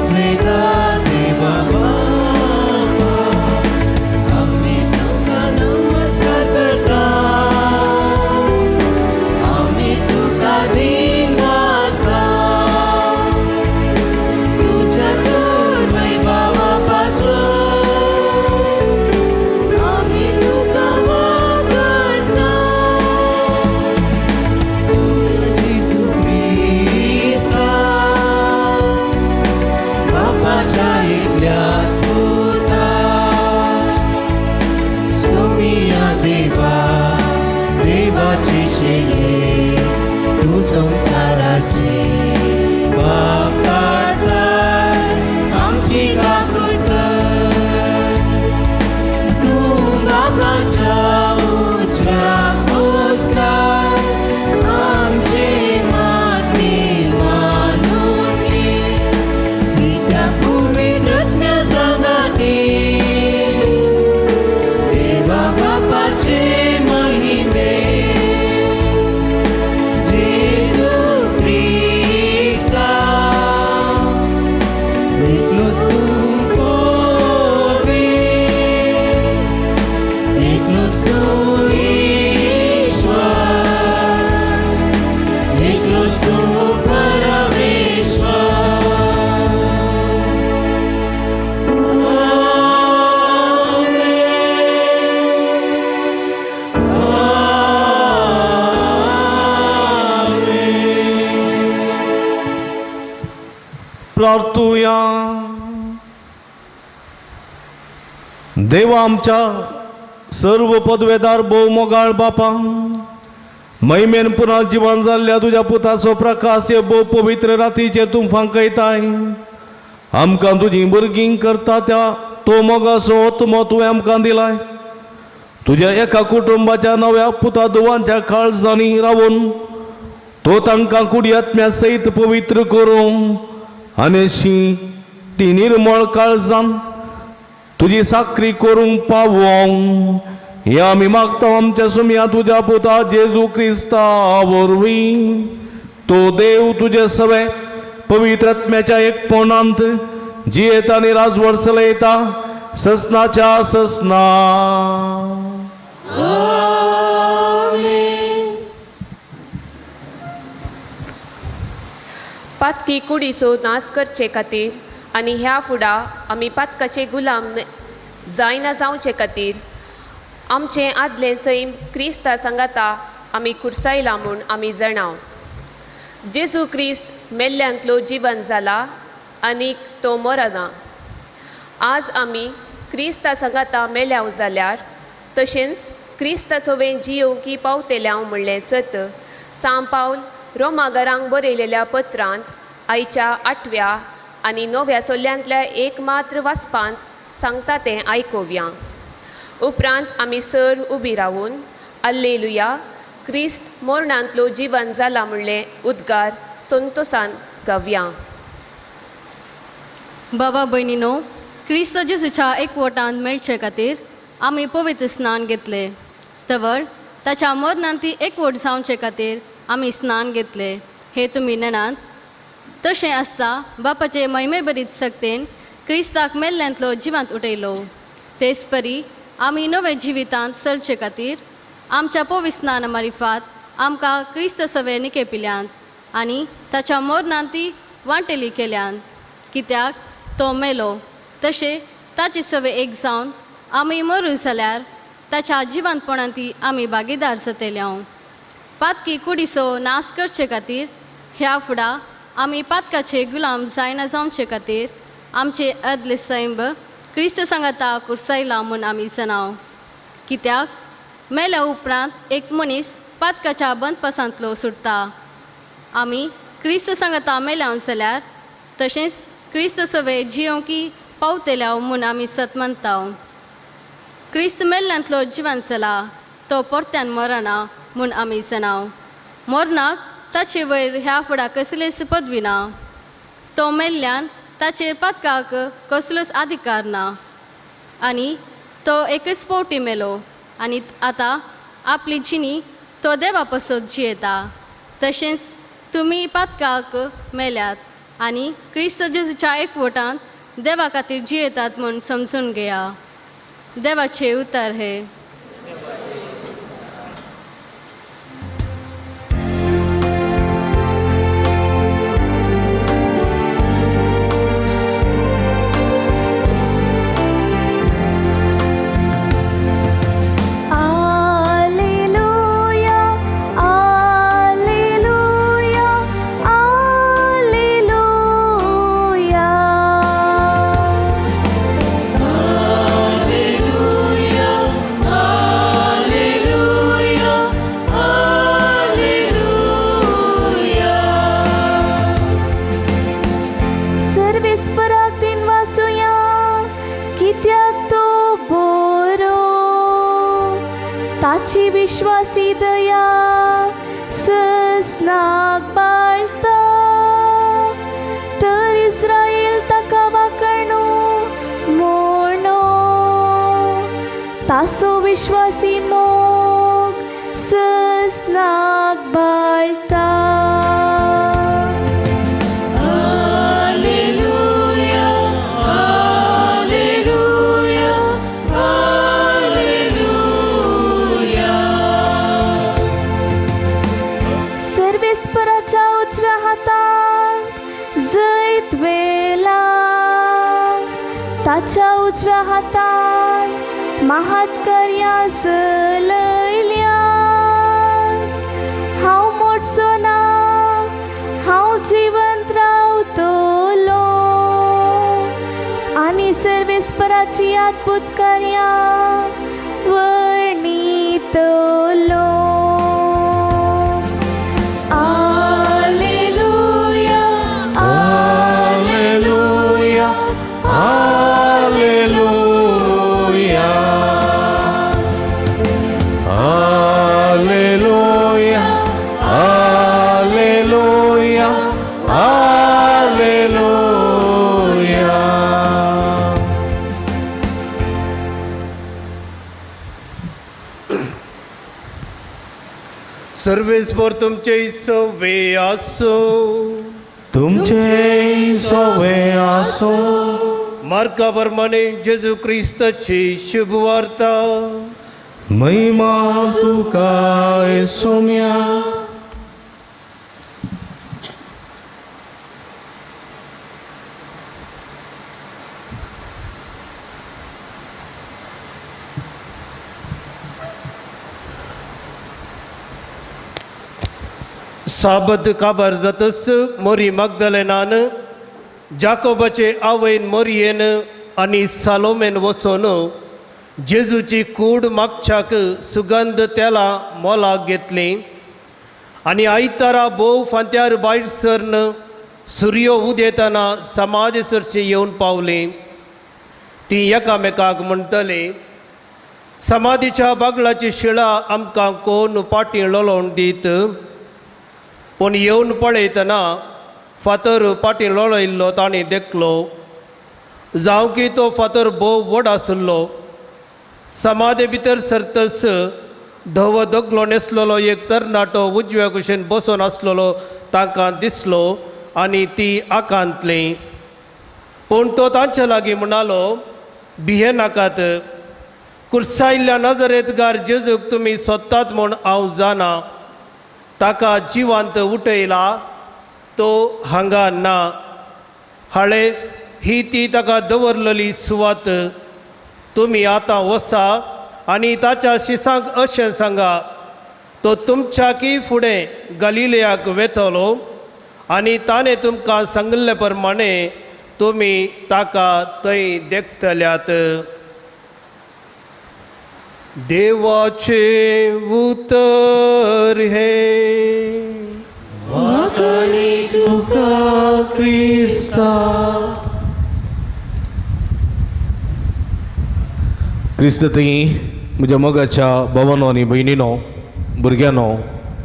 With देवाचे शेळे तू संसाराचे पाप काढताय आमची काकूत तू बापाच्या उजव्यात बसलाय आमचे मागणी मानून घे त्या पवित्रत्म्या संगती देवा बापाचे महिमे जेजू ख्रिस्ता एकलोच तू पवित्र एकलोच तू ईश्वर एकलोच तू परमेश्वर प्रार्थूया. देवा आमच्या सर्व पदवेदार बहुमोगाळ बापा महिमेन पुन्हा जीवन जाल्ल्या तुझ्या पुताचो प्रकाश हे बहु पवित्र रातीचेर तूं फांकयताय आमकां तुजी भुरगीं करता त्या तो मोगाचो आत्मो तुवें आमकां दिलाय तुज्या एका कुटुंबाच्या नव्या पुता दुवांच्या काळजांनी रावून तो तांकां कुडी आत्म्या सयत पवित्र करूं आनी ती निर्मळ काळजान तुजी साखरी करूंक पावोंक हे आमी मागता आमच्या सुमया तुज्या पुता जेजू क्रिस्ता वरवीं तो देव तुजे सवे पवित्र आत्म्याच्या एकपणांत जियेता आनी राजवट चलयता ससनाच्या ससना. पातकी कुडीचो नाश करचे खातीर आनी ह्या फुडा आमी पातकाचे गुलाम जायना जावचे खातीर आमचे आदले सैम क्रिस्ता सांगाता आमी कुर्सायला म्हूण आमी जाणाव. जेजू क्रिस्त मेल्ल्यांतलो जिवन जाला आनीक तो मरना. आज आमी क्रिस्ता सांगाता मेल्याव जाल्यार तशेंच क्रिस्ता सोवें जियोवंकी पावतेल्याव म्हणलें सत सांत पावल रोमागरांक बरयलेल्या पत्रांत आयच्या 8व्या आनी 9व्या सोल्यांतल्या एक मात्र वाचपांत सांगता तें आयकोवया. उपरांत आमी सर उबी रावून अल्लेलुया क्रिस्त मोरणांतलो जिवन जाला म्हणलें उद्गार संतोसान गावया. बाबा भयणीनो, क्रिस्त जेजूच्या एकवटांत मेळचे खातीर आमी पवित्र स्नान घेतले. तवळ ताच्या मरणांती एकवट जावचे खातीर आमी स्नान घेतले. हे तुमी नेनात. तशें आसता बापाचे महिमे बरीत सक्तेन क्रिस्ताक मेल्ल्यांतलो जिवांत उठयलो. तेच परी आमी नवे जिवितांत चलचे खातीर आमच्या पवित्र स्नाना मारिफात आमकां क्रिस्त सवे निकेपिल्यांत आनी ताच्या मरणांती वांटेली केल्यांत. कित्याक तो मेलो तशें ताचे सवे एक जावन आमी मरू जाल्यार ताच्या जिवंतपणांती आमी भागीदार जातल्यांव. पातकी कुडीचो नाश करचे खातीर ह्या फुडा आमी पातकाचे गुलाम जायना जावचे खातीर आमचे अदले सैम क्रिस्त सांगाता कुर्सायला म्हूण आमी जनाव. कित्याक मेल्या उपरांत एक मनीस पातकाच्या बंदपासांतलो सुटता. आमी क्रिस्त सांगाता मेल्याव जाल्यार तशेंच क्रिस्त सवे जियोवंकी पावतेल्याव म्हूण आमी सत म्हणटाव. क्रिस्त मेल्ल्यांतलो जिवन जाला तो परत्यान मरना म्हूण आमी जनाव. मरनाक ताचे वयर ह्या फुडा कसलेच पदवी ना. तो मेल्ल्यान ताचेर पातकाक कसलोच अधिकार ना आनी तो एकच फावटी मेलो आनी आतां आपली जिणी तो देवा पासत जियेता. तशेंच तुमी पातकाक मेल्यात आनी क्रिस्त जेजूच्या एकवटांत देवा खातीर जियेतात म्हूण समजून घेया. देवाचे उतर हे. Alleluia, विश्वासी दया सस्नाक बाळता तर इस्रायल ताका वाकणू म्हणो तासो विश्वासी मोग सस्नाक बाळता सर्वेस्पराच्या उजव्या हातात जैत वेला ताच्या उजव्या हातात महात्कार्यास लयल्या हांव मोडचो ना हांव जिवंत रावतलो आनी सर्वेस्पराची अद्भुत कार्यां वर्णितलो. सर्वेस्वर तुमचे सवे आसो. तुमचे सवे आसो. मार्का प्रमाणे जेजू ख्रिस्ताची शुभ वार्ता. महिमा तुका सोम्या. साबत काबार जातस मोरी मगदलेनान जाकोबाचे आवयन मोरयेन आनी सालोमेन वचोन जेजूची कूड मागच्याक सुगंध तेला मोलाक घेतली आनी आयतारा बोव फांत्यार भायर सरन सुर्यो उदेताना समाधीसरची येवन पावली. ती एकामेकाक म्हणटली, समाधीच्या बागलाची शिळा आमकां कोण पाटी लोळोवन दीत. पूण येवन पळयतना फातर पाटी लोळयल्लो ताणें देखलो. जावं की तो फातर भोव व्हड आसलो. समाधी भितर सरतस धवो दोगलो न्हेसलेलो एक तरणाटो उजव्या कुशीन बसून आसलेलो तांकां दिसलो आनी ती आकांतली. पूण तो तांचे लागीं म्हणालो, भिये नाकात. कुर्सायिल्ल्या नजरेतगार जेजूक तुमी सोदतात म्हूण हांव जाणा. ताका जिवांत उठयला, तो हांगा ना. हाळे ही ती ताका दवरलेली सुवात. तुमी आतां वसा आनी ताच्या शिसांक अशें सांगा, तो तुमच्याकी फुडें गलिलयाक वेतलो आनी ताणें तुमकां सांगले प्रमाणे तुमी ताका थंय देखतल्यात. देवाचे उतर हे. वाकणी तुका क्रिस्ता. क्रिस्त थंय म्हज्या मोगाच्या भावांनो आनी भयणीनो, भुरग्यांनो,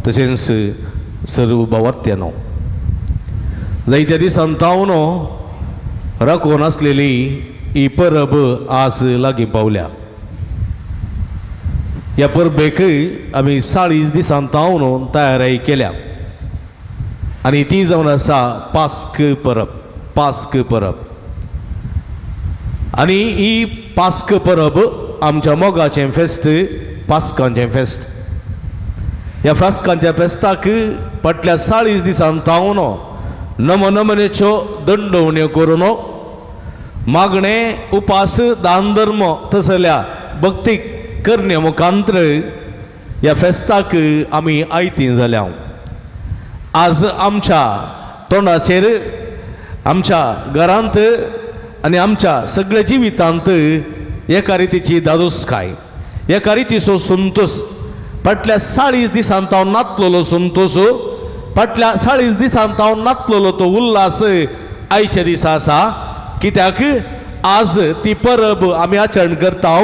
तशेंच सर्व भावार्थ्यांनो, जायत्या दिसान तावनो राखून आसलेली ही परब आज लागीं पावल्या. ह्या परबेक आमी 40 दिसान तावन तयारी केल्या आनी ती जावन आसा पास्क परब. पास्क परब आनी ही पास्क परब आमच्या मोगाचें फेस्त, पास्कांचें फेस्त. ह्या पास्कांच्या फेस्ताक फाटल्या 40 दिसान तावन नमनमनेच्यो दंडवण्यो करून मागणें, उपास, दान धर्म तसल्या भक्तीक करणे मुखांतर ह्या फेस्ताक आमी आयतीं जाल्या. आज आमच्या तोंडाचेर, आमच्या घरांत आनी आमच्या सगळ्या जिवितांत एका रितीची दादोसकाय, एका रितीचो संतोष. फाटल्या 40 दिसान हांव नाचलेलो संतोष, फाटल्या 40 दिसान हांव नाचलेलो तो उल्हास आयच्या दिसा आसा. कित्याक आज ती परब आमी आचरण करता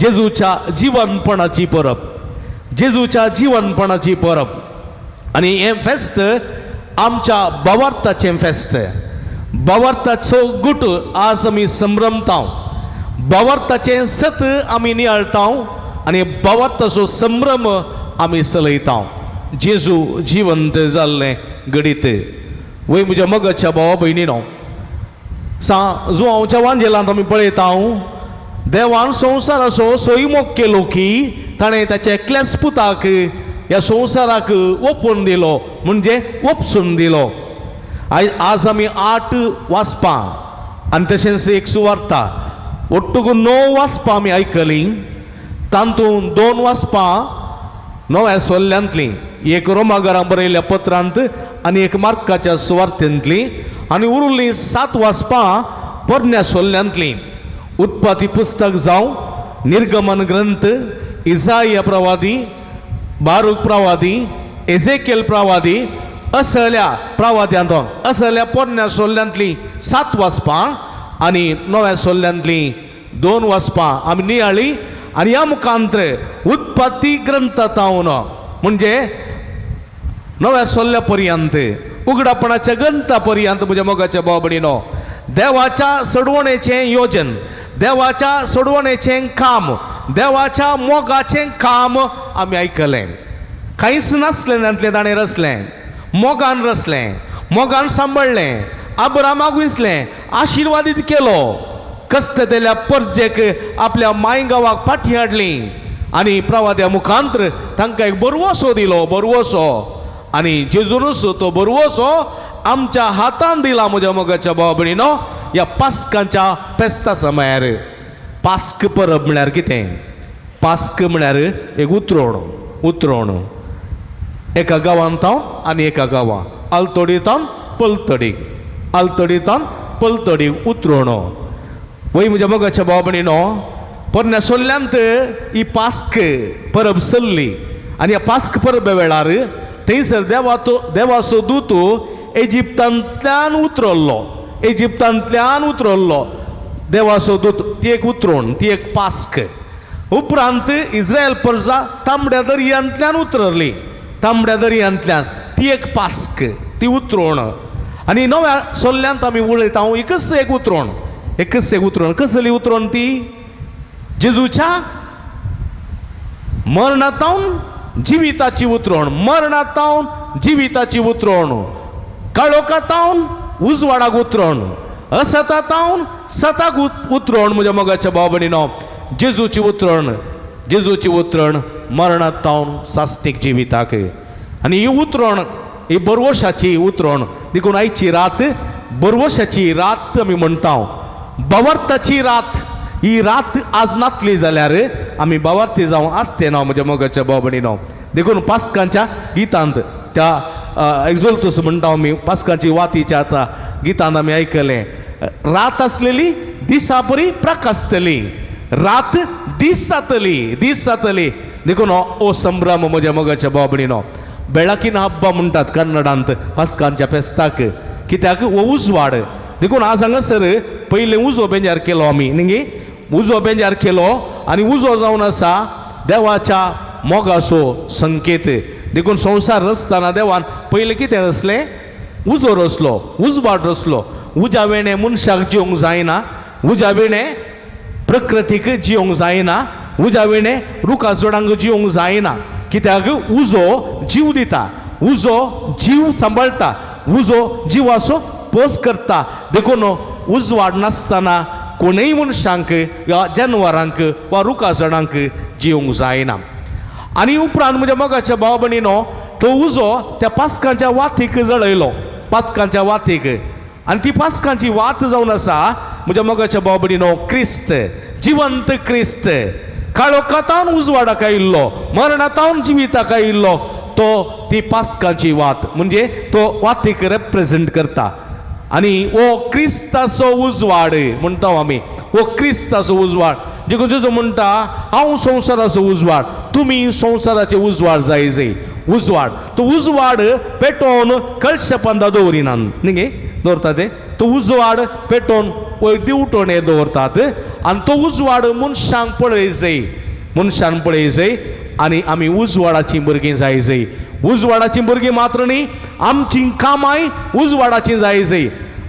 जेजूच्या जिवनपणाची परब. जेजूच्या जिवनपणाची परब आणि हे फेस्त आमच्या बावार्थाचें फेस्त बावार्थाचो गुट आज आमी संभ्रमता बावार्थाचें सत आमी नियाळटा आनी बावार्थाचो संभ्रम आमी चलयता जेजू जिवंत जाल्लें घडीत वय म्हज्या मगाच्या भावा भयणीनो जुवांवच्या वांजेलांत आमी पळयता देवान संवसाराचो सोयीमोग केलो की ताणें ताच्या एकल्याच पुताक ह्या संवसाराक ओपून दिलो म्हणजे ओपसून दिलो आज आमी 8 वाचपां आनी तशेंच एक सुवार्ता ओट्टून 9 वाचपां आमी आयकलीं तातूंत 2 वाचपां नव्या सोल्ल्यांतलीं एक रोमाकारांक बरयल्ल्या पत्रांत आनी एक मार्काच्या सुवार्थेंतलीं आनी उरिल्लीं 7 वाचपां पोरण्या सोल्ल्यांतलीं उत्पत्ती पुस्तक जावं निर्गमन ग्रंथ इसाया प्रवादी बारूक प्रवादी एजेकेल प्रवादी असल्या प्रवाद्यांतून असल्या पोरण्या सोल्ल्यांतलीं 7 वाचपां आनी नव्या सोल्ल्यांतलीं 2 वाचपां आमी नियाळी आनी ह्या मुखांत्र उत्पत्ती ग्रंथांत म्हणजे नव्या सोल्ल्या पर्यंत उगडापणाच्या ग्रंथा पर्यंत म्हज्या मोगाच्या भाव भयणीनो देवाच्या सोडवणेचें योजन देवाच्या सोडवणेचें काम देवाच्या मोगाचें काम आमी आयकलें कांयच नासलें तांतलें ताणें रचलें मोगान सांबाळलें अब्रामाक विसलें आशिर्वादीत केलो कश्ट दिल्या परजेक आपल्या मायगांवाक फाटीं हाडली आनी प्रवाद्या मुखांत्र तांकां एक बरवसो दिलो बरवसो आनी जेजूनच तो बरवसो आमच्या हातान दिला म्हज्या मोगाच्या भाव भयणीनो ह्या पास्काच्या फेस्ता समयार पास्क परब म्हळ्यार कितें पास्क म्हळ्यार एक उतरोण एका गांवांतावन आनी एका गांवां आलतोडीतावन पलतडीक उतरोण वय म्हज्या मोगाच्या भाव भयणीनो पोरण्या सोल्ल्यांत ही पास्क परब चल्ली आनी ह्या पास्क परबे वेळार थंयसर देवाचो दूत इजिप्तांतल्यान उतरल्लो देवाचो दूत ती एक उतरोण ती एक पास्क उपरांत इस्रायल प्रजा तांबड्या दर्यांतल्यान उतरली ती एक पास्क ती उतरोण आनी नव्या सोल्ल्यांत आमी उलयता एकच एक उतरोण कसली उतरोण ती जेजूच्या मरणांतावन जिविताची उतरोण काळोखांतावन उजवाडाक उतरोण असतांतावन सताक उतरोण म्हज्या मोगाच्या भाव भयणीनो जेजूची उतरोण मरणांतावन सास्तीक जिविताक आनी ही उतरोण ही बरवशाची उतरोण देखून आयची रात बरवशाची रात आमी म्हणटा बावार्थाची रात ही रात आज नातली जाल्यार आमी बावार्थी जावं आसते ना म्हज्या मोगाच्या भाव भयणीनो देखून पास्कांच्या गितांत त्या एक्झोल्तूस म्हणटा आमी पास्कांची वातीच्या आतां गितांत आमी आयकलें रात आसलेली दिसा बरी प्रकाशतली रात दीस जातली देखून हो संभ्रम म्हज्या मोगाच्या भाव भयणीनो बेळाकीन हब्बा म्हणटात कन्नडांत पास्कांच्या फेस्ताक कित्याक हो उजवाड देखून आज हांगासर पयलें उजो बेंजार केलो आमी न्ही उजो बेंजार केलो आनी उजो जावन आसा देवाच्या मोगाचो संकेत देखून संवसार रचतना देवान पयलें कितें रचलें उजो रचलो उजवाड रचलो उज्या वेळें मनशाक जिवंक जायना उज्या वेळें प्रकृतीक जिवंक जायना उज्या वेळें रुखा झाडांक जिवंक जायना कित्याक उजो जीव दिता उजो जीव सांबाळटा उजो जिवाचो पोस करता देखून उजवाड नासतना कोणूय मनशांक वा जनावरांक वा रुखा झाडांक जिवंक जायना आनी उपरांत म्हज्या मोगाच्या भाव भयणीनो तो उजो त्या पास्कांच्या वातीक जळयलो पास्कांच्या वातीक आनी ती पास्कांची वात जावन आसा म्हज्या मोगाच्या भाव भयणीनो क्रिस्त जिवंत क्रिस्त काळोखांतावन उजवाडाक आयिल्लो मरणांतावन जिविताक आयिल्लो तो ती पास्कांची वात म्हणजे तो वातीक रेप्रेझेंट करता आनी हो क्रिस्ताचो उजवाड म्हणटा आमी हो क्रिस्ताचो उजवाड देखून जेजू म्हणटा हांव संवसाराचो उजवाड तुमी संवसाराचे उजवाड जाय उजवाड तो उजवाड पेटोवन कळशेपंदा दवरिनात न्ही दवरता ते तो उजवाड पेटोवन दिवटोणे दवरतात आनी तो उजवाड मनशांक पळय जाय आनी आमी उजवाडाची भुरगीं जाय उजवाडाची भुरगीं मात्र न्ही आमची कामाय उजवाडाची जाय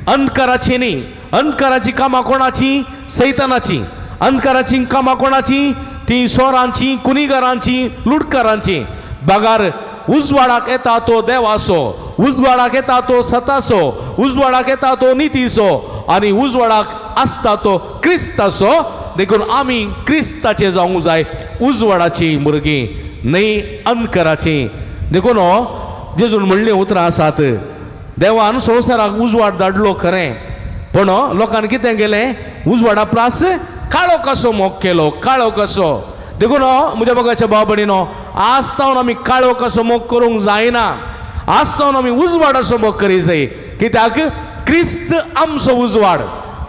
अंधकाराची न्ही अंधकाराची कामां कोणाची सैतानाची अंधकाराची कामां कोणाची ती सोरांची कुणीगारांची लुटकारांची बगार उजवाडाक येता तो देवासो उजवाडाक येता तो सतासो उजवाडाक येता तो नितीसो आनी उजवाडाक आसता तो क्रिस्तासो देखून आमी क्रिस्ताचे जावंक जाय उजवाडाची भुरगीं न्ही अंधकाराची देखून जेजून म्हणलीं उतरां आसात देवान संवसाराक उजवाड धाडलो खरें पण लोकांनी कितें केलें उजवाडा प्रास काळो कसो मोग केलो काळो कसो देखून म्हज्या मोगाच्या भाव भयणीनो आज तावन आमी काळो कसो मोग करूंक जायना आज तावन आमी उजवाडाचो मोग करी जाय कित्याक क्रिस्त आमचो उजवाड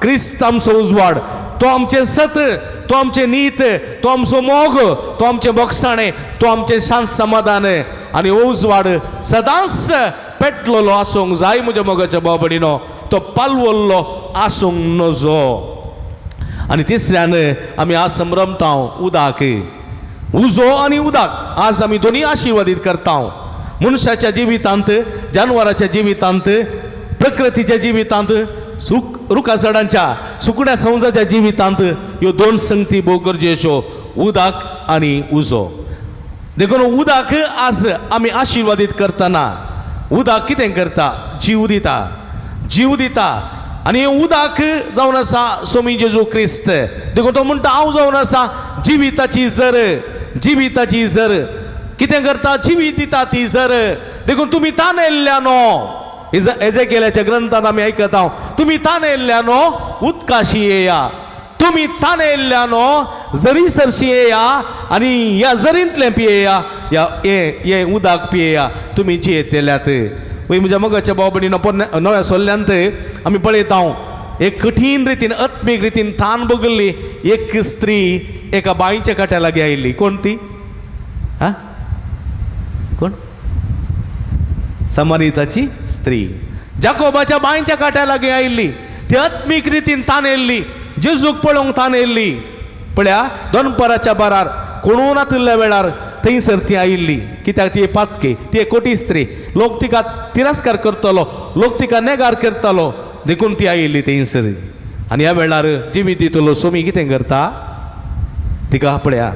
क्रिस्त आमचो उजवाड तो आमचें सत तो आमचें नीत तो आमचो मोग तो आमचें बोगसाणें तो आमचें शांत समाधान आनी उजवाड सदांच पेटलेलो आसूंक जाय म्हज्या मोगाच्या भाव भयणीनो तो पालवल्लो आसूंक नजो आनी तिसऱ्यान आमी आज संभ्रमता उदक उजो आनी उदक आज आमी दोनी आशिर्वादीत करता मनशाच्या जिवितांत जानवराच्या जिवितांत प्रकृतीच्या जिवितांत रुखा झाडांच्या सुकण्या संवजाच्या जिवितांत ह्यो दोन संगती भोव गरजेच्यो उदक आनी उजो देखून उदक आज आमी आशिर्वादीत करतना उदक कितें करता जीव दिता आनी उदक जावन आसा स्वामी जेजू क्रिस्त देखून तो म्हणटा हांव जावन आसा जिविताची झर कितें करता जिवीत दिता ती झर देखून तुमी तान येयल्ल्यानो एजेकियेलाच्या ग्रंथांत आमी आयकता तुमी तान येयल्ल्यानो उदकाशी येया तुमी तान येयल्ल्यानो झरी सरशी येया आनी ह्या झरींतलें पियेया हे उदक पियेया तुमी जी येतेल्यात वय म्हज्या मोगाच्या भाव भयणीनो नव्या सोल्ल्यांत आमी पळयता एक कठीण रितीन आत्मीक रितीन थान बगल्ली एक स्त्री एका बाईच्या काट्या लागीं आयिल्ली कोण ती कोण समारिताची स्त्री जाकोबाच्या बाईच्या काट्या लागीं आयिल्ली ती आत्मीक रितीन तान येयल्ली जेजूक पळोवंक तान येयल्ली पळया दनपाराच्या बारार कोणूय नातिल्ल्या वेळार थंयसर ती आयिल्ली कित्याक ती पातकी ती एक कोटी स्त्री लोक तिका तिरस्कार करतलो लोक तिका नेगार करतलो देखून ती आयिल्ली थंयसर आनी ह्या वेळार जिवीत दितलो स्वामी कितें करता तिका पळया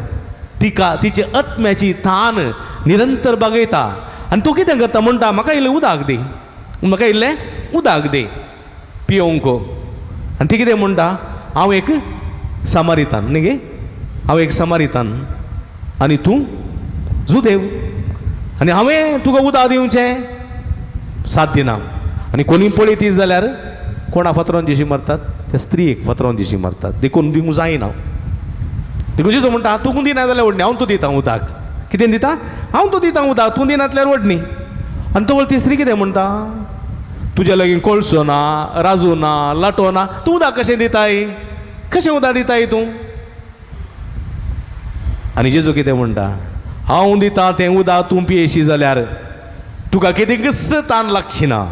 तिका तिचे आत्म्याची थान निरंतर बागयता आनी तो कितें करता म्हणटा म्हाका इल्लें उदक दे पियोंक आनी ती कितें म्हणटा हांव एक समारितान न्ही गे हांव एक समारितान आनी तूं जुदेव आनी हांवें तुका उदक दिवचें साध्य ना आनी कोणी पळयत जाल्यार कोणा फातरावन जेशी मारतात त्या स्त्रीक फातरावन जेशी मारतात देखून दिवंक जायना देखून जेजू म्हणटा तूं दिना जाल्यार व्हडणी हांव तूं दिता उदक कितें दिता हांव तूं दिता उदक तूं दिनातल्यार व्हडणी आनी तो ती स्त्री कितें म्हणटा तुज्या लागीं कोळसो ना राजू ना लाटो ना तूं उदक कशें दिताय कशें उदक दिताय तूं आनी जेजू कितें म्हणटा हांव दिता तें उदक तूं पियेशी जाल्यार तुका कितें गस्स तान लागची ना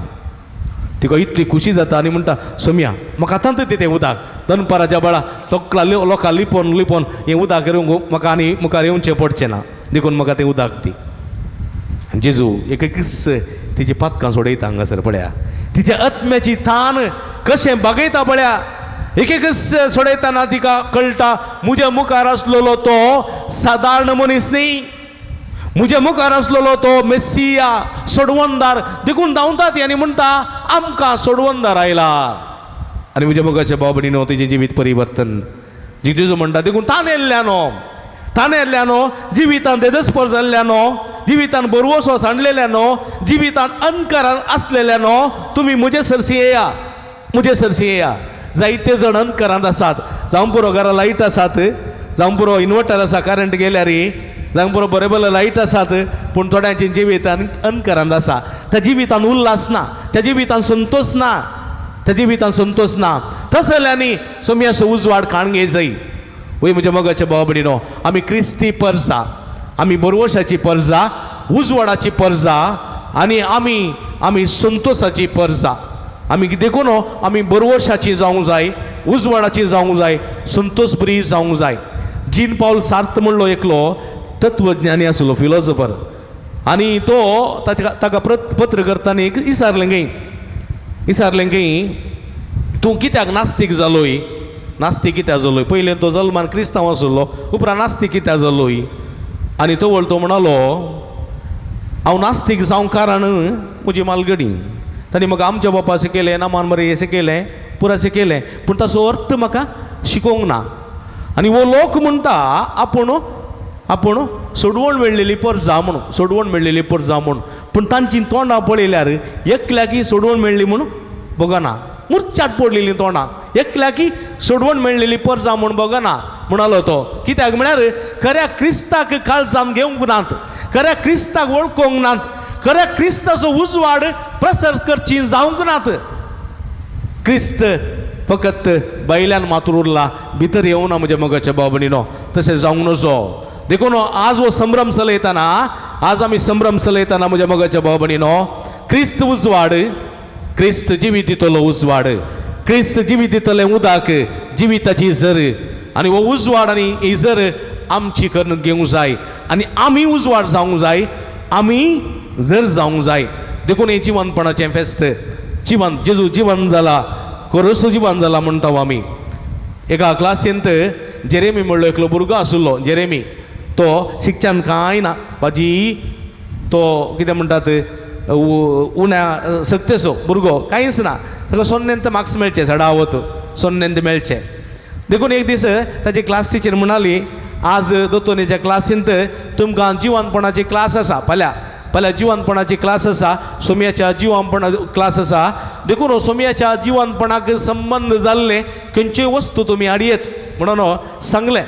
तिका इतली खुशी जाता आनी म्हणटा सोम्या म्हाका आतांत दी तें उदक दनपाराच्या वेळा लोकां लिपोन हें उदक येवंक म्हाका आनी मुखार येवचें पडचें ना देखून म्हाका तें उदक दी आनी जेजू एक किस्स तिची पातकां सोडयता हांगासर पळया तिच्या आत्म्याची थान कशें बागयता पळया एक सोडयतना तिका कळटा म्हज्या मुखार आसलेलो तो सादारण मनीस न्ही म्हज्या मुखार आसलेलो तो मेस्सिया सोडवणदार देखून धांवता ती आनी म्हणटा आमकां सोडवणदार आयला आनी म्हज्या मुखाच्या भाव भयणीनो तिचें जिवीत परिवर्तन जेजू म्हणटा देखून तान येयल्ल्यानो जिवितांत देदस्पर जाल्ल्यानो जिवितांत बरवसो सांडलेल्यानो जिवितांत अंधकारान आसलेल्यानो तुमी म्हजे सरशी येया जायते जण अंधकारांत आसात जावं पुरो घरा लायट आसात जावं पुरो इन्वर्टर आसा करंट गेल्यार जावं पुरो बरे लायट आसात पूण थोड्यांचे जिवितांत अंधकारांत आसा त्या जिवितांत उल्हास ना त्या जिवितांत संतोष ना तस जाल्यानी सोमी असो उजवाड खाणगे जाय वय म्हज्या मोगाच्या भाव भयणीनो आमी क्रिस्ती परजा आमी बरवशाची परजा उजवाडाची परजा आनी आमी संतोषाची परजा आमी देखून आमी बरवशाची जावंक जाय उजवाडाची जावंक जाय संतोष बरी जावंक जाय जीन पावल सार्थ म्हणलो एकलो तत्वज्ञानी आसलो फिलॉसॉफर आनी तो ताका पत्र करतना एक विचारलें की तूं कित्याक नास्तीक जालोय नास्तीक कित्याक जालोय पयलें तो जल्मान क्रिस्तांव आसलो उपरांत नास्तीक कित्याक जालोय आनी तो वळ तो म्हणालो हांव नास्तीक जावंक कारण म्हजी मालगडी ताणी म्हाका आमच्या बापा अशें केलें नामान मरे अशें केलें पुराय अशें केलें पूण ताचो अर्थ म्हाका शिकोवंक ना आनी वो लोक म्हणटा आपूण सोडवण मेळ्ळेली पर जा म्हणून सोडवण मेळ्ळेली पर जा म्हणून पूण तांची तोंडां पळयल्यार एकल्याकी सोडवण मेळ्ळी म्हूण बगना मुर्चाट पडलेलीं तोंडां एकल्याकी सोडवण मेळ्ळेली पर जा म्हूण बगना म्हणालो तो कित्याक म्हळ्यार खऱ्या क्रिस्ताक काळजान घेवंक नात खऱ्या क्रिस्ताक वळखोंक नात खऱ्या क्रिस्ताचो उजवाड प्रसार करची जावंक नात क्रिस्त फकत बैल्यान मात्र उरला भितर येवना म्हज्या मोगाच्या बाबणीनो तशें जावंक नजो देखून आज हो संभ्रम चलयतना आज आमी संभ्रम चलयतना म्हज्या मोगाच्या बाबणीनो क्रिस्त उजवाड क्रिस्त जिवीत दितलो उजवाड क्रिस्त जिवीत दितलें उदक जिविताची झर आनी हो उजवाड आनी ही झर आमची करून घेवंक जाय आनी आमी उजवाड जावंक जाय आमी झर जावंक जाय देखून हे जिवंतपणाचें फेस्त जिवंत जेजू जिवंत जाला कोरोसो जिवंत जाला म्हणटा आमी एका क्लासींत जेरेमी म्हणलो एकलो भुरगो आसलो जेरेमी तो शिक्षण कांय ना भाजी तो कितें म्हणटात उण्या सक्तेचो भुरगो कांयच ना ताका सोन्नेंत मार्क्स मेळचे चडावत सोन्नेंत मेळचे देखून एक दीस ताची क्लास टिचर म्हणाली आज दोतोनेच्या क्लासींत तुमकां जिवंतपणाची क्लास आसा फाल्यां जिवंतपणाची क्लास आसा सोम्याच्या जिवंतपणा क्लास आसा देखून सोम्याच्या जिवंतपणाक संबंध जाल्ले खंयच्योय वस्तू तुमी हाडयेत म्हणून सांगलें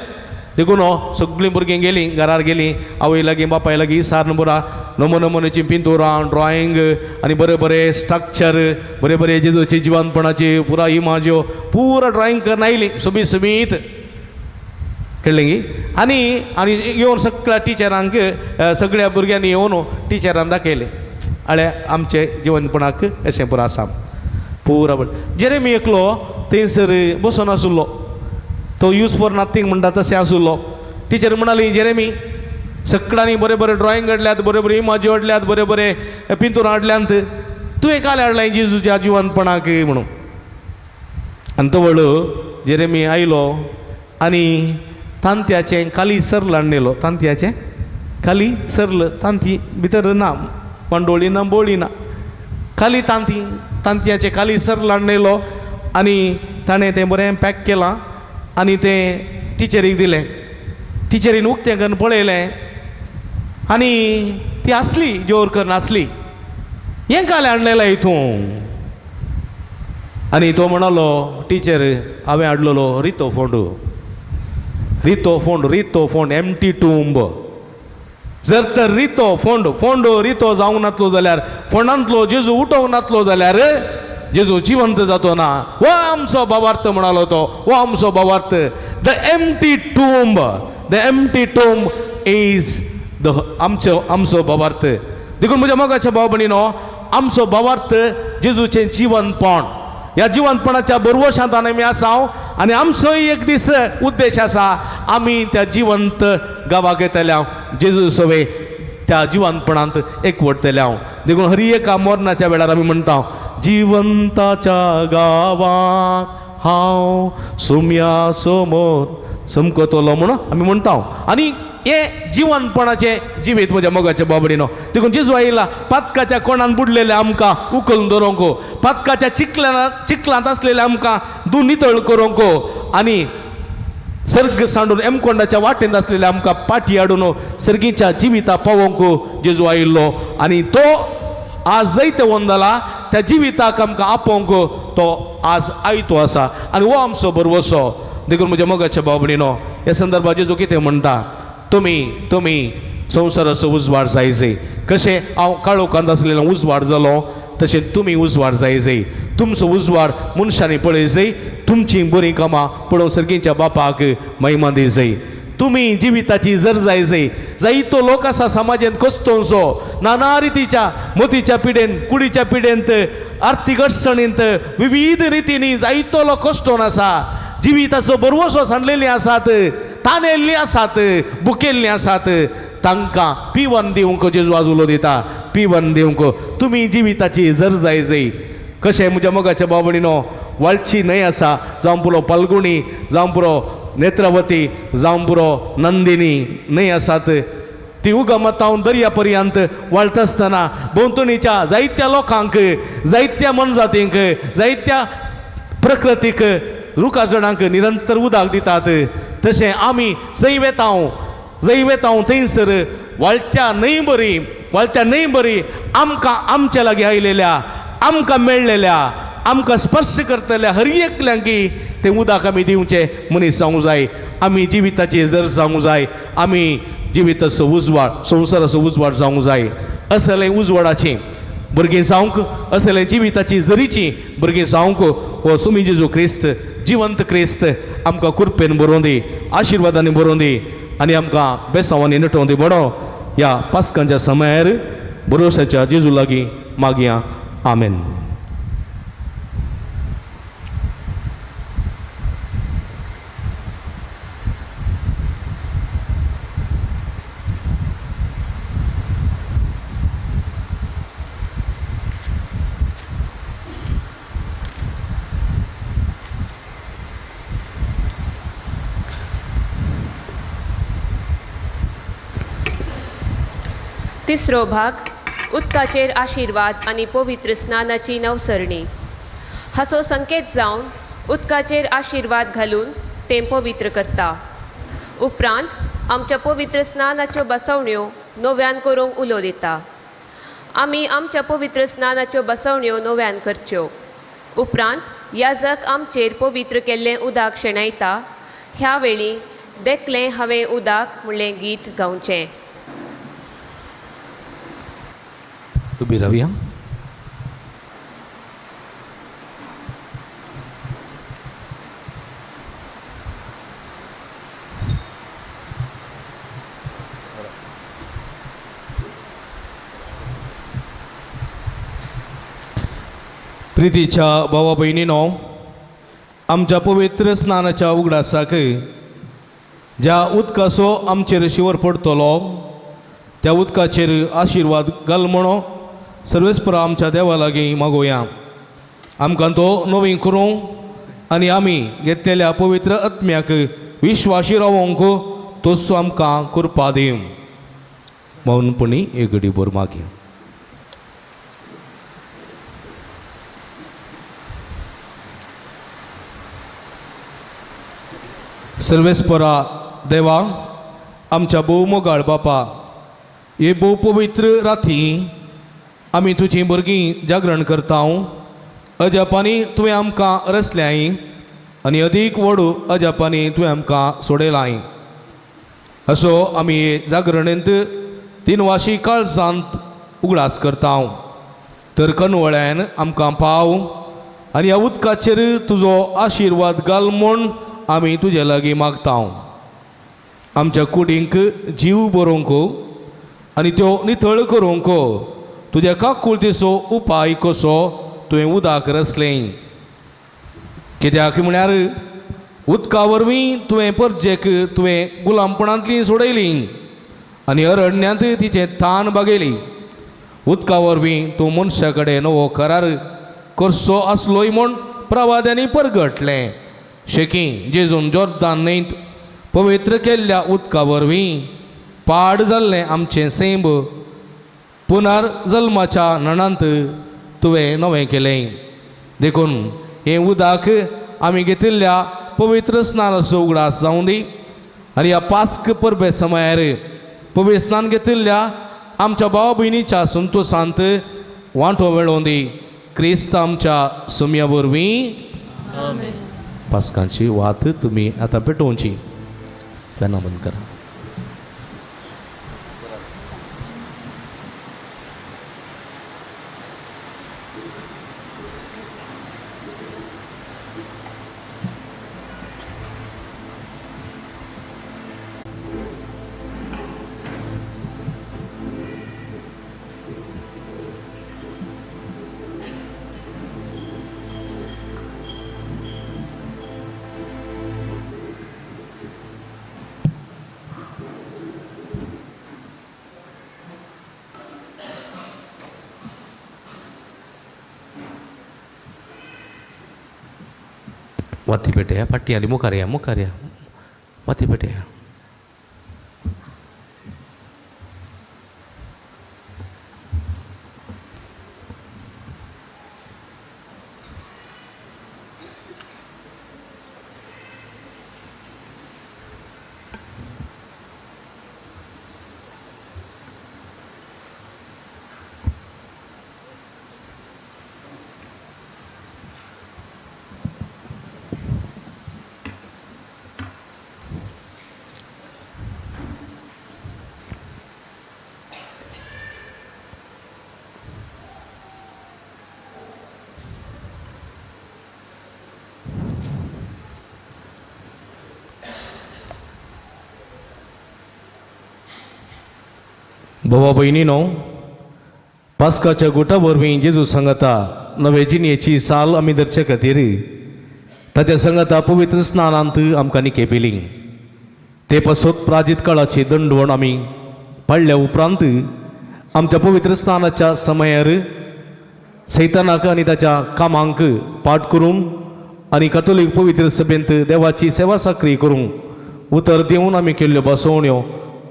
देखून सगळीं भुरगीं गेलीं घरार गेलीं आवय लागीं बापाय लागीं सार बरा नमोनमोनेची पिंतुरां ड्रॉइंग आनी बरें बरें स्ट्रक्चर बरें बरें जेजूची जिवंतपणाची पुरा इमाज्यो पुरा ड्रॉइंग करून आयलीं सोबीत कळ्ळें गी आनी येवन सगळ्या टिचरांक सगळ्या भुरग्यांनी येवन टिचरांक दाखयलें आळे आमचे जिवंतपणाक अशें पुरो आसा पुरा जेरेमी एकलो थंयसर बसून आसलो तो यूज फॉर नथींग म्हणटा तशें आसलो टिचर म्हणाली जेरेमी सगळ्यांनी बरें बरें ड्रॉइंग हाडल्यात बरें बरें इमाज्यो हाडल्यात बरें बरें पिंतूर हाडल्यांत तुवें काल हाडलें जेजूच्या जिवंतपणाक म्हणून आनी तो वळ जेरेमी आयलो आनी तांत्याचें काली सरल हाडलेलो तांत्याचें काली सरल तांती भितर ना मंडोळी ना बोळी ना खाली तांतयाचें काली सरल हाडलेलो आनी ताणें तें बरें पॅक केलां आनी तें टिचरीक दिलें टिचरीन उक्तें करून पळयलें आनी ती आसली जोरकर नासली हें काल हाडलेलें हितून आनी तो म्हणलो टिचर हांवें हाडलेलो रितो फोंड एमटी टूंब जर तर रितो जावंक नातलो जाल्यार फोंडांतलो जेजू उठोवंक नातलो जाल्यार जेजू जिवंत जातो ना हो आमचो भावार्थ म्हणालो तो हो आमचो भावार्थ द एमटी टूंब इज आमचो भावार्थ देखून म्हज्या मोगाच्या भाव भयणीनो आमचो भावार्थ जेजूचें जिवंतपण ह्या जिवंतपणाच्या बरवशांत आमी आसाव आनी आमचोय एक दीस उद्देश आसा आमी त्या जिवंत गांवाक येतल्या जेजू सवे त्या जिवंतपणांत एकवटतल्या देखून हरी एका मरणाच्या वेळार आमी म्हणटा जिवंताच्या गांवाक हांव सुम्या समोर समकतलो म्हणून आमी म्हणटा आनी हे जिवंतपणाचे जिवीत म्हज्या मोगाच्या बाबडीनो देखून जेजू आयला पातकाच्या कोणान बुडलेले आमकां उखलून दवरूंक पातकाच्या चिखलांत असलेले आमकां नितळ करूंक आनी सर्ग सांडून एमकोंडाच्या वाटेंत असलेले आमकां पाठी हाडून सर्गीच्या जिविता पावोवंक जेजू आयिल्लो आनी तो आज जैत वंदला त्या जिविताक आमकां आपोवंक तो आज आयतो आसा आनी हो आमचो बरवसो देखून म्हज्या मोगाच्या बाबडीनो ह्या संदर्भात जेजू कितें म्हणटा तुमी संवसाराचो उजवाड जायचे कशें हांव काळोखांत आसलेलो उजवाड जालो तशें तुमी उजवाड जायचे तुमचो उजवाड मनशांनी पळयचे तुमची बरीं कामां पळोवन सर्गीच्या बापाक महिमा दिवचे तुमी जिविताची जर जायचे जायतो लोक आसा समाजांत कश्टोवचो नाना रितीच्या मोतीच्या पिडेंत कुडीच्या पिडेंत आर्थीक अडचणींत विविध रितींनी जायतो लोक कश्टोवन आसा जिविताचो बरवसो सांडलेली आसात तानेल्लीं आसात बुकेल्लीं आसात तांकां पिवन दिवंक जेजू आज उलो दिता पिवन दिवंक तुमी जिविताची जर जाय जय कशें म्हज्या मोगाच्या बाबडीनो वाळची न्हंय आसा जावं पुरो पलगुणी जावं पुरो नेत्रावती जावं पुरो नंदिनी न्हंय आसात ती उगमतावन दर्या पर्यंत वळता आसतना भोंवतणीच्या जायत्या लोकांक जायत्या मनजातींक जायत्या प्रकृतीक रुखाजणांक निरंतर उदक दितात तशें आमी जंय वेतांव थंयसर वळत्या न्हंय बरी आमकां आमच्या लागीं आयलेल्या आमकां मेळलेल्या आमकां स्पर्श करतल्या हर एकल्यांकी तें उदक आमी दिवचें मनीस जावंक जाय आमी जिविताची जर जावंक जाय आमी जिविताचो उजवाड संवसाराचो उजवाड जावंक जाय असलें उजवाडाचें भुरगीं जावंक असलें जिविताची जरीची भुरगीं जावंक हो सुमी जेजू क्रिस्त जिवंत क्रिस्त आमकां कृपेन बरोवन दी आशिर्वादांनी बरोवन दी आनी आमकां बेसांवांनी नटोवन दी म्हणो ह्या पास्कांच्या समयार भरोशाच्या जेजू लागीं मागया आमेन. तिसरो भाग उदकाचेर आशिर्वाद आनी पवित्र स्नानाची नवसरणी. हाचो संकेत जावन उदकाचेर आशिर्वाद घालून तें पवित्र करता. उपरांत आमच्या पवित्र स्नानाच्यो बसवण्यो नव्यान करूंक उलो दिता. आमी आमच्या पवित्र स्नानाच्यो बसवण्यो नव्यान करच्यो. उपरांत याजक आमचेर पवित्र केल्लें उदक शेणयता. ह्या वेळी देखलें हांवें उदक म्हणलें गीत गावचें. उबी रावया. प्रितीच्या भावा भयणीनो आमच्या पवित्र स्नानाच्या उगडासाक ज्या उदकाचो आमचेर शिवर पडटलो त्या उदकाचेर आशिर्वाद घाल म्हणो सर्वेस्परा आमच्या देवा लागीं मागोया. आमकां तो नवीन करूं आनी आमी घेतलेल्या पवित्र आत्म्याक विश्वासी रावोंक तोच आमकां कृपा दिवं. मौनपणी एक घडी बोर मागया. सर्वेस्परा देवा आमच्या भोव मोगाळ बापा हे भोव पवित्र राती आमी तुजी भुरगीं जागरण करता. अजापांनी तुवें आमकां रचल्याय आनी अदीक व्हड अजापांनी तुवें आमकां सोडयलाय. असो आमी जागरणेंत दिनवाशी काळजांत उगडास करता. तर कनवळ्यान आमकां पाव आनी ह्या उदकाचेर तुजो आशिर्वाद घाल म्हूण आमी तुजे लागीं मागता. आमच्या कुडींक जीव बरोवंक आनी त्यो नितळ करूंक तुज्या काकुळतेचो उपाय कसो तुवें उदक रचलें. कित्याक म्हळ्यार उदका वरवीं तुवें परजेक तुवें गुलामपणांतलीं सोडयलीं आनी अरण्यांत तिचें थान बागयली. उदका वरवीं तूं मनशा कडेन नवो करार करचो आसलोय म्हूण प्रवाद्यांनी परगटलें. शेकी जेजून जोर्दान न्हंयत पवित्र केल्ल्या उदका वरवीं पाड जाल्लें आमचें सेंब पुनर्जल्माच्या नणांत तुवें नवें केलें. देखून हें उदक आमी घेतिल्ल्या पवित्र स्नानाचो उगडास जावं दी आनी ह्या पास्क परबे समयार पवित्र स्नान घेतिल्ल्या आमच्या भाव भयणीच्या संतोशांत वांटो मेळोवन दी. क्रिस्त आमच्या सुमया वरवीं पास्कांची वात तुमी आतां पेटोवची. फेनां बंद करा. वाती पेटे फाटी आली मुखार या वाती पेटे भावा बहिणीनो, पास्काच्या गुटा वरवीं जेजू सांगता नवे जिणेची साल आमी धरचे खातीर ताच्या सांगता पवित्र स्नानांत आमकां निकेपिली. ते पासत प्राजीत काळाची दंडवण आमी पाळल्या उपरांत आमच्या पवित्र स्नानाच्या समयार सैतानाक आनी ताच्या कामांक पाठ करून आनी कातोलीक पवित्र सभेंत देवाची सेवा साखरी करूंक उतर दिवन आमी केल्ल्यो बसवण्यो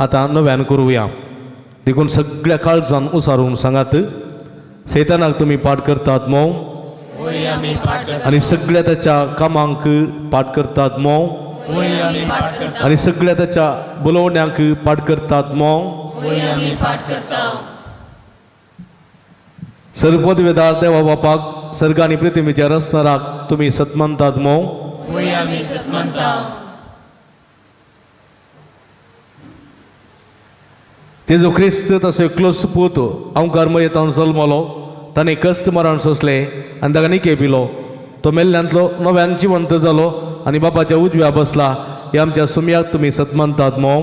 आतां नव्यान करुया. देखून सगळ्या काळजान उसारून सांगात, सैतानाक तुमी पाठ करतात मो आनी सगळ्या ताच्या कामांक पाठ करतात मो आनी सगळ्या ताच्या बोलवण्यांक पाठ करतात मो. सर्वपदवेदार देवा बापाक सर्ग आनी पृथ्वीच्या रचणाराक तुमी सत मानतात मो. तेजो क्रिस्त तसो एकलो सुपूत अवंकार मयेतान जल्मलो, ताणें कश्ट मरण सोंसलें आनी ताका निकेपिलो. तो मेल्ल्यांतलो नव्यान जिवंत जालो आनी बापाच्या उजव्या बसला. हे आमच्या सुमयाक तुमी सत मानतात मो.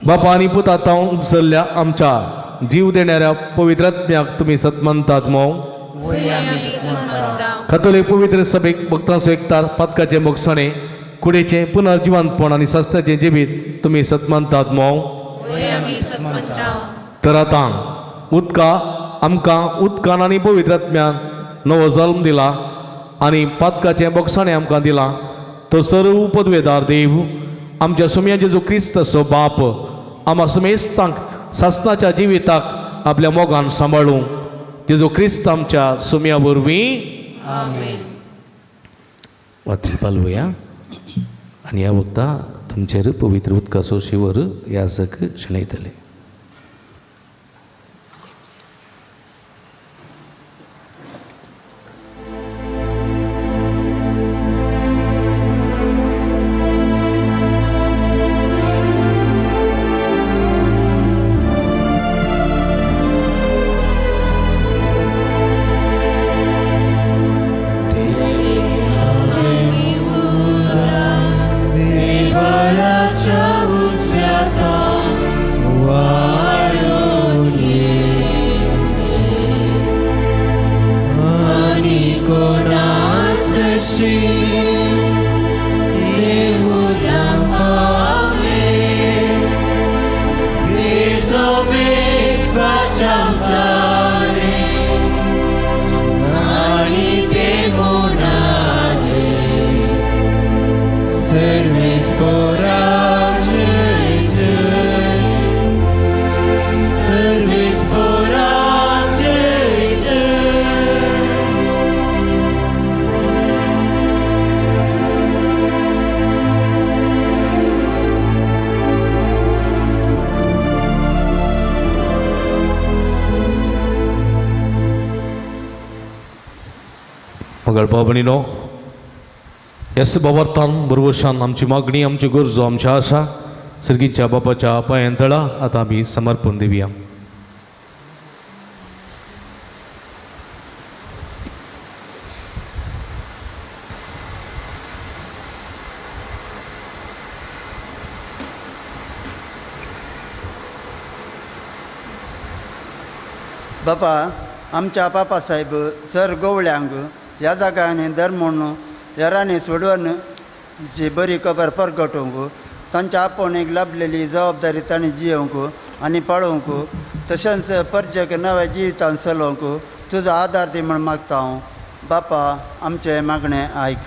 बापा आनी पुता तावन उपसरल्या आमच्या जीव देणाऱ्या पवित्रात्म्याक तुमी सत मानतात मो. कातोलीक पवित्र सभेक भक्तांचो एकतार पातकाचें मोगसाणें कुडेचें पुनर्जिवंतपण आनी सस्त्याचें जिवीत तुमी सत मानतात मो. तर आतां आमकां उदकान आनी पवित्रात्म्यान नवो जल्म दिला आनी पातकाचें बोगसाणें आमकां दिलां. तो सर्व पदवेदार देव आमच्या सुमया जेजू क्रिस्तचो बाप आम्हा समेस्तांक सासणाच्या जिविताक आपल्या मोगान सांबाळूंक जेजू क्रिस्त आमच्या सुमया वरवीं वाती पालवया. आनी ह्या वखदां तुमचेर पवित्र उदकाचो शिवर याजक शेणयतले. मगळपा भणीनो, येस बाबार्थान बरोवशान आमची मागणी, आमची गरजो, आमची आशा सर्गीच्या बापाच्या पांयांतळा आतां आमी समर्पण दिवया. बापा, आमच्या बापा साहेब सर गवळ्यांक ह्या जाग्यांनी धर्म म्हणून यारांनी सोडून जी बरी खबर परगटोवंक तांच्या आपोवणेक लाभलेली जबाबदारी तांणी जियोवंक आनी पळोवंक तशेंच परजेक नव्या जिवितान चलोवंक तुजो आदार दी म्हण मागता हांव. बापा आमचे मागणे ऐक.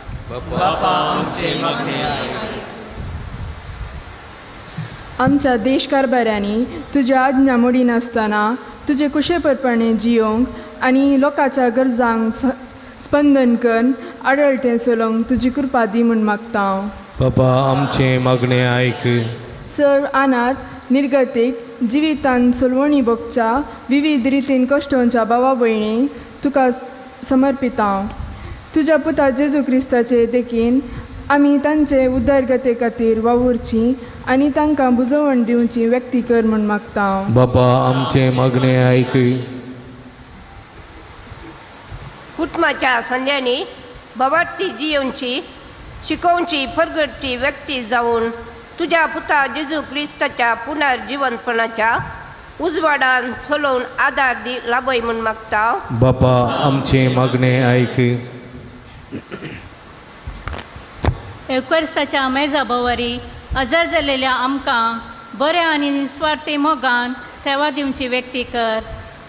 आमच्या देशकारभाऱ्यांनी तुज्या आज्ञा मोडी नासतना तुजे कुशेपरपणे जियोंक आनी लोकांच्या गरजांक स्पंदन करून आडळतें चलोवंक तुजी कृपा दी म्हूण मागता हांव. बापा आमचे मागणे ऐक. सर्व अनाथ निर्गतीक जिवितांत सोलवणी भोगच्या विविध रितीन कश्टांच्या भावा भयणी तुका समर्पिता हांव. तुज्या पुता जेजू क्रिस्ताचे देखीन आमी तांचे उद्धारगते खातीर वावुरची आनी तांकां बुजवण दिवची व्यक्ती कर म्हूण मागता हांव. बापा आमचे मागणे ऐक. कुटुंबाच्या संध्यांनी भवार्थी जियोवची शिकोवची परगडची व्यक्ती जावन तुज्या पुता जेजू क्रिस्ताच्या पुनर्जीवनपणाच्या उजवाडान चलोवन आदार दी लाभय म्हूण मागता. बापा आमचे मागणे ऐक. एवकरिस्ताच्या मेजा भोवरी हजर जाल्लेल्या आमकां बऱ्या आनी निस्वार्थी मोगान सेवा दिवची व्यक्ती कर.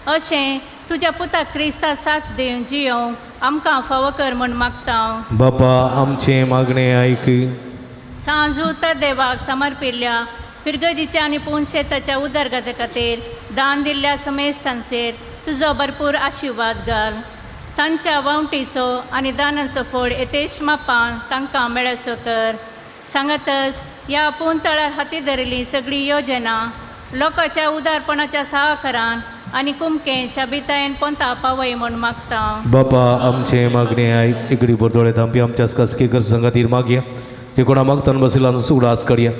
अशें तुज्या पुता क्रिस्ता साथ दिवन जियोवंक आमकां फावो कर म्हूण मागता. बापा आमचे मागणे ऐक. सांजू तर देवाक समर्पिल्ल्या पिरगजीच्या आनी पुणशेताच्या उदरगते खातीर दान दिल्ल्या समेस्तांचेर तुजो भरपूर आशिर्वाद घाल. तांच्या वावटीचो आनी दानाचो फळ येतेश मापान तांकां मेळसो कर. सांगातच ह्या पुंतळार हाती धरिल्ली सगळी योजना लोकांच्या उदारपणाच्या सहकारान आनी कुमकें शाबितायेन पोंता पावय म्हूण मागता. बापा आमचे मागणे ऐक. इकडी बोरदोळे थांबी आमच्याच कास्केकर संघातीर मागया जे कोणा मागताना बसला सुगडा आस काडया.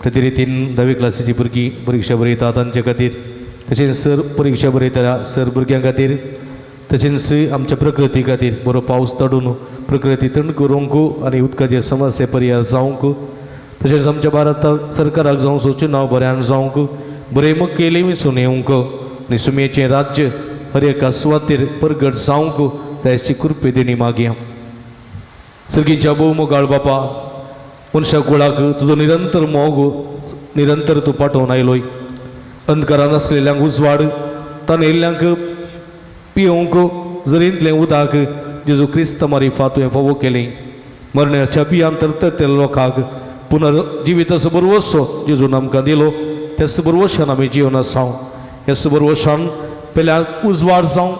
प्रति रितीन 10वी क्लासीची भुरगीं परिक्षा बरयता तांचे खातीर तशेंच सर परिक्षा बरयता सर भुरग्यां खातीर तशेंच आमच्या प्रकृती खातीर बरो पावस तडून प्रकृती थंड करूंक आनी उदकाचे समस्या परिहार जावंक तशेंच आमच्या भारत सरकाराक जावं चुनाव बऱ्यान जावंक बरे मग केले विसून येवंक आनी सुमेचें राज्य हर एका सुवातेर परगट जावंक जायची कृपे देणी मागया. सर्गीच्या भोव मोगाळ बापा मनशा कुळाक तुजो निरंतर मोग निरंतर तूं पाठोवन आयलोय. अंधकारान आसलेल्यांक उजवाड तानेल्ल्यांक पियोवंक जरींतलें उदक जेजू क्रिस्त मारिफा तुवें फावो केलें. मरणाच्या बियांत तरतरतेल्या लोकांक पुनर्जिविताचो बरवसो जेजून आमकां दिलो. त्याच बरवशान आमी जिवन आसां. ह्याच बरवशान पेल्या उजवाड जावं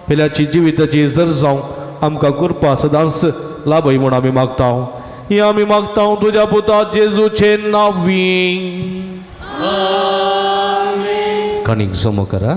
पेल्याची जिविताची जर जावं आमकां करपा सदांच लाभय म्हूण आमी मागता. ही आमी मागता तुज्या पुता जेजूचे नांवी. काणीक जमो करा.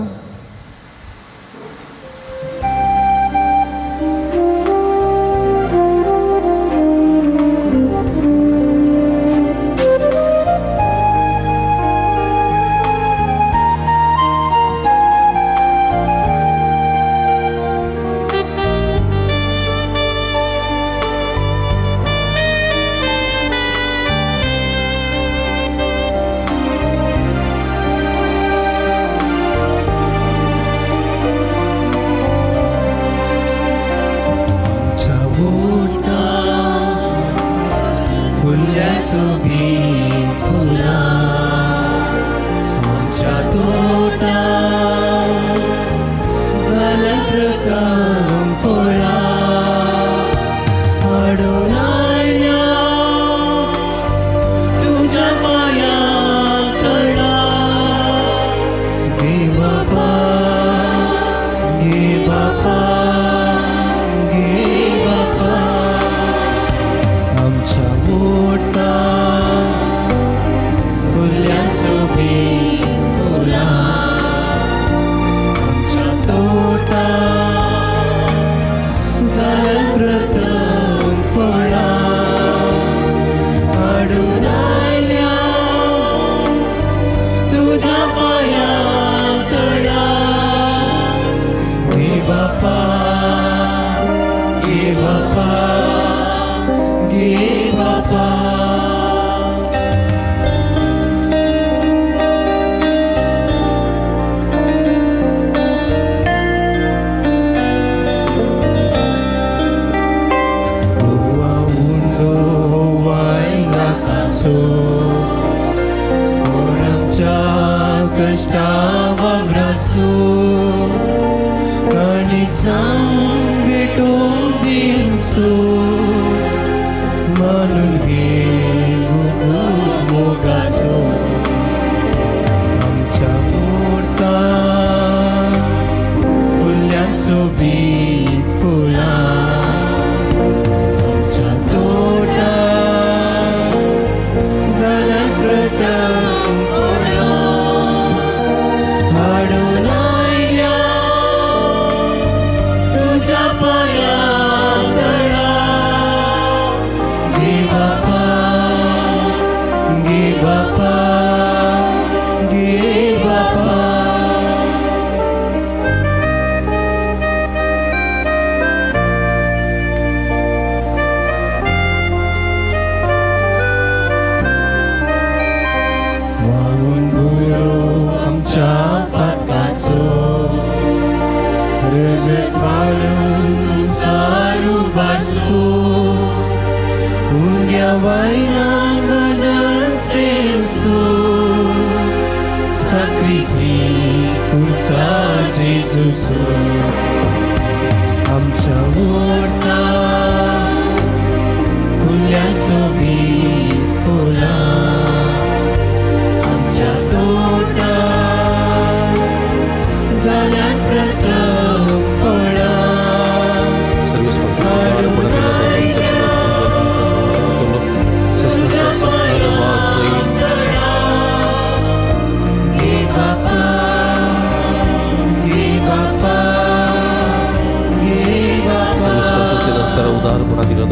कष्टावाग्रासो काणीक जावं भेटोवंक वाचो रगत वाळून सारू बारसो उंड्या वायनान गदर सेंसो sacrifice तुझा जेजूसो आमच्या ओटा फुल्यांचो बीत फुला आमच्या तोटा जाल्यार प्रथम फळा उदाहरण दिलं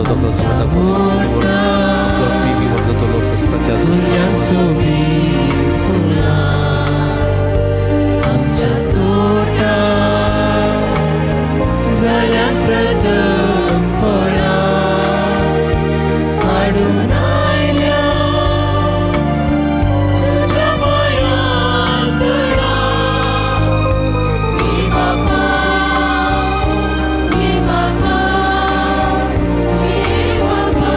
आमच्या तोटा जाल्यार प्रथम फळा हाडून आयल्या तुझ्या पांयां तळा हे बापा हे बापा हे बापा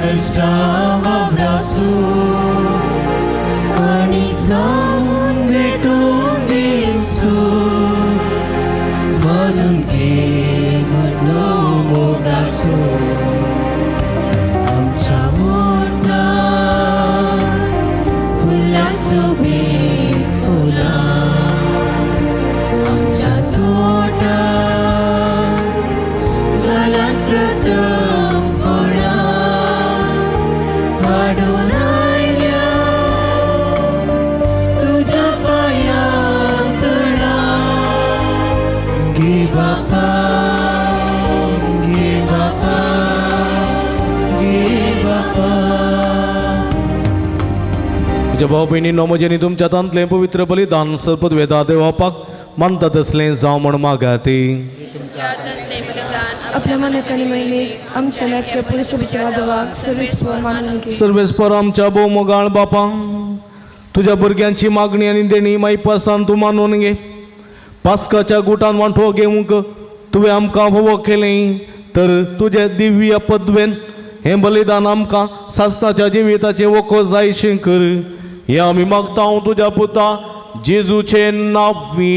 कष्टां वावरासो काणी जाऊन भेटून देवसो मानून घे गुदलो मोगासो आमच्या मोठा फुलासो बीत फुला आमच्या तोटा जाल्यार प्रथम फळा हाडून आयल्या तुझ्या पांयां तळा गे बापा गे बापा गे बापा तुझ्या भाव भयणींनो म्हजें न्ही तुमच्या हातांतलें पवित्र बलिदान सरपद वेदा देवापाक मानता तसलें जावं म्हण मागाती आपल्या मनाकानी महिने आमच्या नाट्य परिसभेच्या वादवाक सर्वेस्पर मानून घे सर्वेस्पर आमच्या भोवमोगाळ बापा तुझ्या भुरग्यांची मागणी आनी देणी माईपासान तूं मानून घे पास्काच्या गुटान वांटो घेवंक तुवें आमकां फोव केलें तर तुझे दिव्य पदवेन हें बलिदान आमकां सासणाच्या जिविताचें वखो जायशें कर हें आमी मागता हांव तुज्या पुता जेजूचे नांवी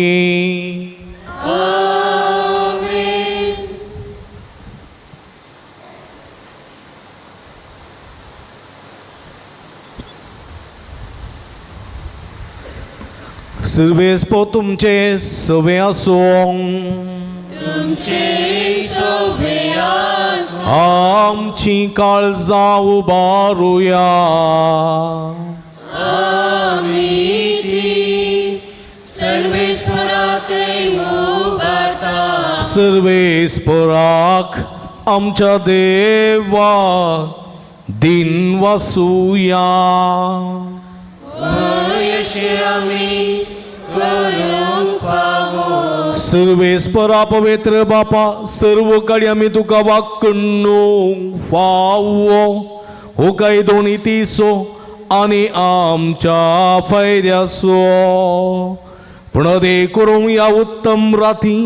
सर्वेस्पो तुमचे सवे आसो आमची काळजां उबारुया सर्वेस्पराक आमच्या देवा दिन वासुया सर्वेस्परा पवित्र बापा सर्व कडे आमी तुका वाकण्णो फावो हो काय दोनी तिसो आनी आमच्या फायद्यासो पुणदे करूं या उत्तम राती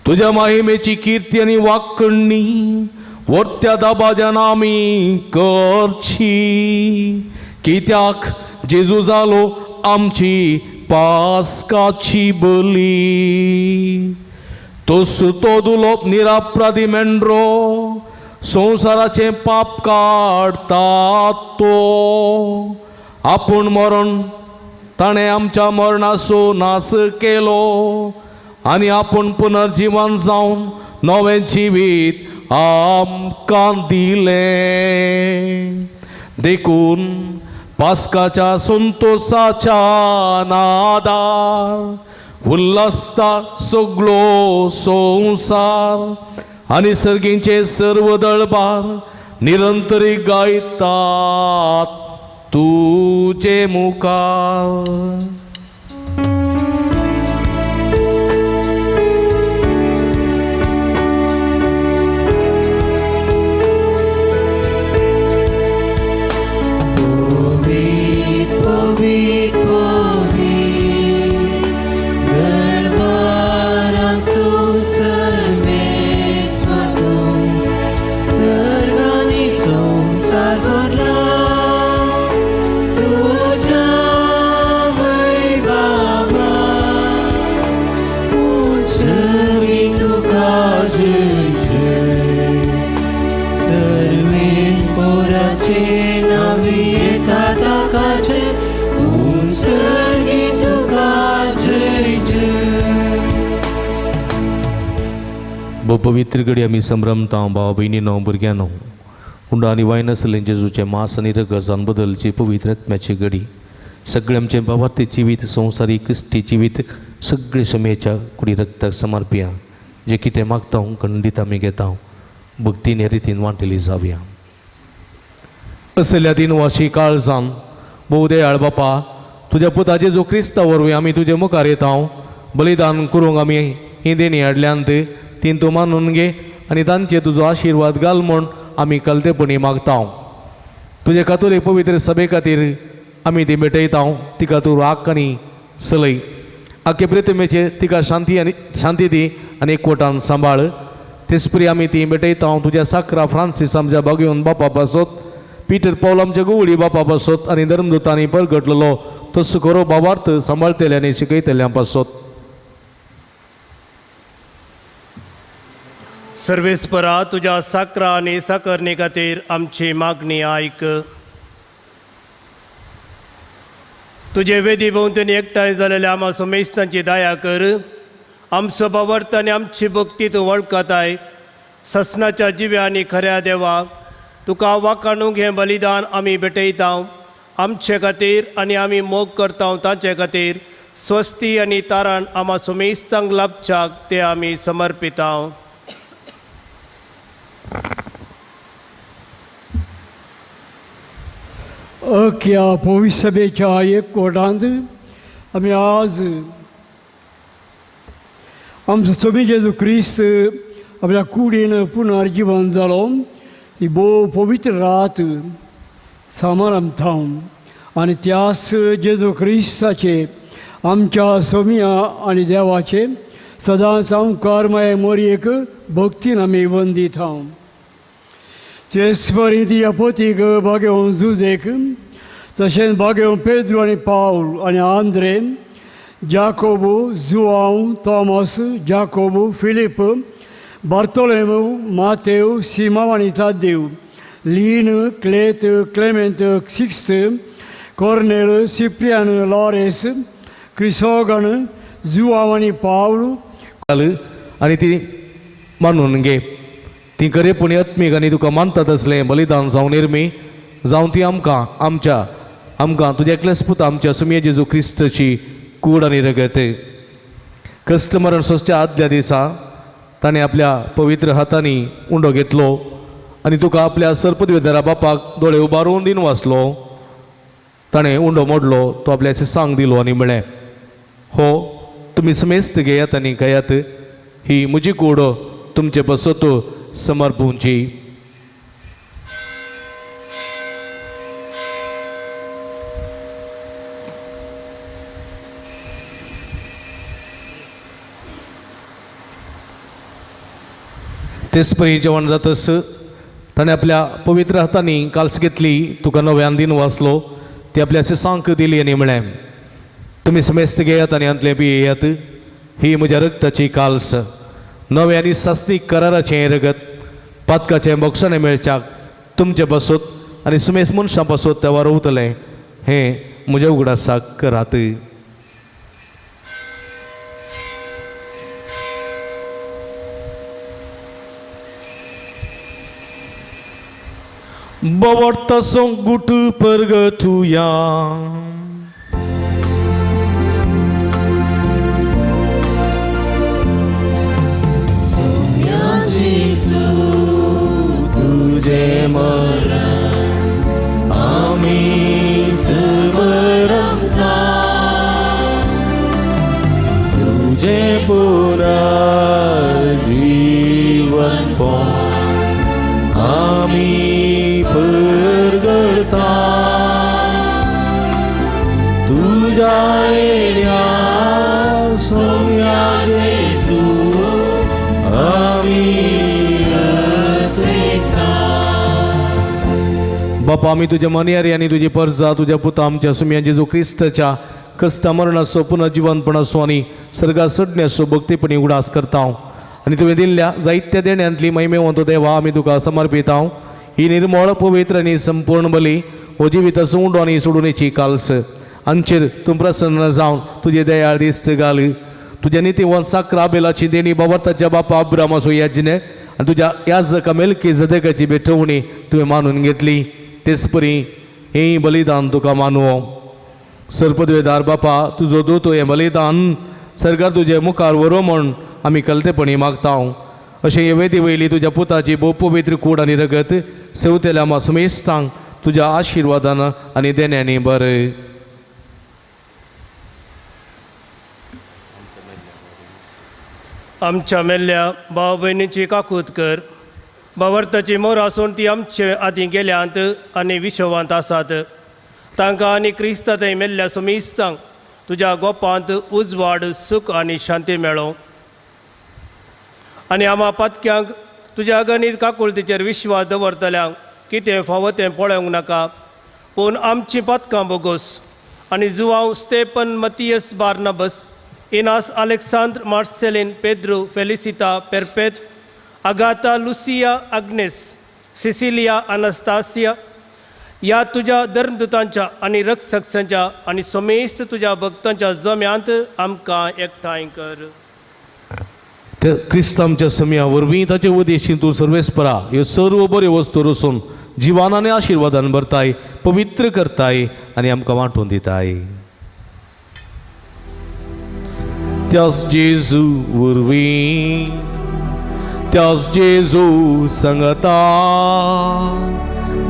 तुझ्या महिमेची कीर्ती आनी वाकण्णी वर्त्या दाबाज्यान आमी करची कित्याक जेजू जालो आमची पास्काची बली तो सुतो दुलोप निरापराधी मेंढरो संवसाराचे पाप काडता तो आपूण मरण ताणें आमच्या मरणाचो नाश केलो आनी आपूण पुनर्जीवन जावन नवें जिवीत आमकां दिलें देखून पास्काच्या संतोषाच्या नादार उल्हासता सगळो संवसार आणि सर्गींचे सर्व दळबार निरंतरी गायतात तुझे मुखार. पवित्र घडी आमी संभ्रमता भाव भयणीनो भुरग्यानो हुंडा आनी वायन आसलें जेजूचें मांस आनी रगत जावन बदलची पवित्र आत्म्याची घडी. सगळें आमचें भावार्थी जिवीत संवसारीक क्रिस्ती जिवीत सगळे शमेच्या कुडी रगताक समर्पिया. जे कितें मागता खंडीत आमी घेता भक्तीन ह्या रितीन वांटेली जावया. असल्या दिनवाशी काळजान भोव दयाळ बापा तुज्या पुता जेजू क्रिस्ता वरवीं आमी तुजे मुखार येता. बलिदान करूंक आमी ही देणी हाडल्यांत तीन तूं मानून घे आनी तांचे तुजो आशिर्वाद घाल म्हूण आमी कलतेपणी मागता. तुजे कातोलीक पवित्र सभे खातीर आमी ती भेटयता. तिका तूं राख आनी सलय. आख्खे प्रतिमेचे तिका शांती दी आनी एकवटान सांबाळ. तेसपरी आमी ती भेटयता तुज्या साकरा फ्रांसीस आमच्या बागेवन बापा पासत पीटर पौल आमच्या गुवळी बापा पासत आनी धर्मदूतांनी परगटलेलो तसो खरो भावार्थ सांबाळतेल्या आनी शिकयतल्या पासत. सर्वेस्परा तुझ्या साकरा आनी साकरणे खातीर आमची मागणी आयक. तुजे वेदी भोंवतणी एकठांय जालेल्या आमा सोमेस्तांची दया कर. आमचो भावार्थ आनी आमची भक्ती तूं वळखताय. ससनाच्या जिव्या आनी खऱ्या देवा तुका वाखाणूंक हें बलिदान आमी भेटयता. आमचे खातीर आनी आमी मोग करता तांचे खातीर स्वस्ती आनी तारण आमा सोमेस्तांक लाभच्याक ते आमी समर्पिता. अख्ख्या पवित्र सभेच्या एकवटांत आमी आज आमचो स्वामी जेजू क्रिस्त आपल्या कुडीन पुनर्जीवन जालो ती भोव पवित्र रात समारंभता आनी त्याच जेजू क्रिस्ताचे आमच्या स्वामिया आनी देवाचे सदांच संकारमय मोरयेक भक्तीन आमी वंदिता. तेसपरी ती अपोतीक बागेवन जुजेक तशेंच बागेवन पेद्रू आनी पावल आनी आंद्रे जाकोबू जुआंव थॉमस जाकोबू फिलीप बार्तोलेमू मातेव सिमाव आनी तादेव लीन क्लेत क्लेमेंत सिक्स्त कॉर्नेल सिप्रियान लॉरेस क्रिसोगन जुआंव आनी पावल आनी ती मानून घे. ती खरेपणी आत्मीक आनी तुका मानतात असलें बलिदान जावं निर्मी जावं ती आमकां तुज्या एकल्याच पुता आमच्या सुमये जेजू क्रिस्ताची कूड आनी रगत. कस्टमरान सोंसच्या आदल्या दिसा ताणें आपल्या पवित्र हातांनी उंडो घेतलो आनी तुका आपल्या सर्पद्वेदारा बापाक दोळे उबारून दिन वाचलो. ताणें उंडो मोडलो तो आपल्या सिसांक दिलो आनी म्हळें हो तुमी समेस्त घेयात आनी खायात. ही म्हजी कूड तुमचे बसत समर्पूंची. तेसपरी जेवण जातस ताणें आपल्या पवित्र हातांनी काल्स घेतली तुका नव्यान दिन वाचलो ती आपल्या सिसांक दिली आनी म्हळें तुमी समेस्त घेयात आनी अंतलें पियेयात. ही म्हज्या रगताची काल्स नवे आनी सास्तीक कराराचें रगत पातकाचें मोक्षाणें मेळच्याक तुमचे बसत आनी सुमेस मनशां पासत ते वारवतलें हें म्हज्या उगडासाक करात. Bawarta gutu pergetuya Sumya तुझे मरण आम्ही स्मरता तुझे पुनर्जीवन पण आम्ही परगळता तुझ्या येण्या सोम्या जेजू आम्ही बापा आम्ही तुझ्या मनियारी आणि तुझी परजा तुझ्या पुता आमच्या सुम्या जेजू क्रिस्ताच्या कष्ट मरणासो पुनर्जीवनपणासो आणि सर्गा सडण्यासो भक्तीपणी उडास करता आणि तुवें दिल्ल्या जायत्या देण्यांतली महिमेवंतो देवा आमी तुका समर्पिता ही निर्मळ पवित्र आणि संपूर्ण बली हो जिवीत सोंड आणि सोडूनेची काल्स हांचेर तूं प्रसन्न जावन तुजे दयाळ दिश्ट घाल तुज्या नितीवन साकरा बेलाची देणी बाबताच्या बापा अब्रामाचो याजने आणि तुझ्या याजका मेल्कीजेदेकाची बेटवणी तुवें मानून घेतली तेच परी हें बलिदान तुका मानूं सर्पद्वेदार बापा तुजो दोतो हें बलिदान सरकार तुजे मुखार व्हरो म्हण आमी कलतेपणी मागता अशें हे वेदी वयली तुज्या पुताची भोव पवित्र कूड आनी रगत सेवतेल्या मासुमेस्तांक तुज्या आशिर्वादान आनी देण्यांनी बरें आमच्या मेल्ल्या भाव भयणीची काकूत कर भावार्थाची मोर आसून ती आमचे आदीं गेल्यांत आनी विश्वांत आसात तांकां आनी क्रिस्ता थंय मेल्ल्या समेस्तांक तुज्या गोपांत उजवाड सूख आनी शांती मेळो आनी आम्हा पातक्यांक तुज्या गणीत काकुळतीचेर विश्वास दवरतल्यांक कितें फावो तें पळोवंक नाका पूण आमचीं पातकां बोगोस आनी जुवांव स्टेपन Matthias Barnabas Ignatius Alexander Marcellinus Pedro Felicity Perpetua Agatha Lucia Agnes Cecilia Anastasia या तुझ्या धर्मदूतांच्या आणि रक्षकांच्या आणि समेस्त तुझ्या भक्तांच्या जम्यांत आमकां एकठांय कर त्या क्रिस्तांच्या समया वरवीं ताचे वदेशीं तूं सर्वेस्परा ह्यो सर्व बऱ्यो वस्तू रचून जिवान आनी आशिर्वादान भरताय पवित्र करताय आनी आमकां वांटून दिताय त्याच जेजू वरवीं त्याच जेजू संगता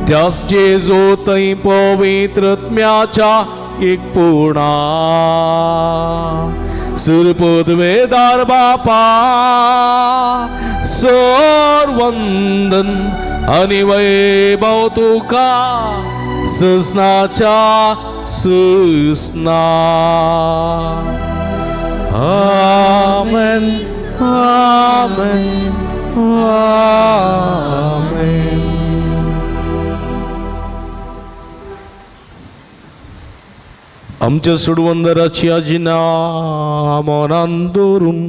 त्याच जेजू थंय पवित्रत्म्याच्या एकपुणा सर्पद्वेदार बापा सर्वंदन आनी वैभव तुका ससनाच्या ससना आमेन आमेन आमेन आमच्या सुडवंदराची आजिना मनान दवरून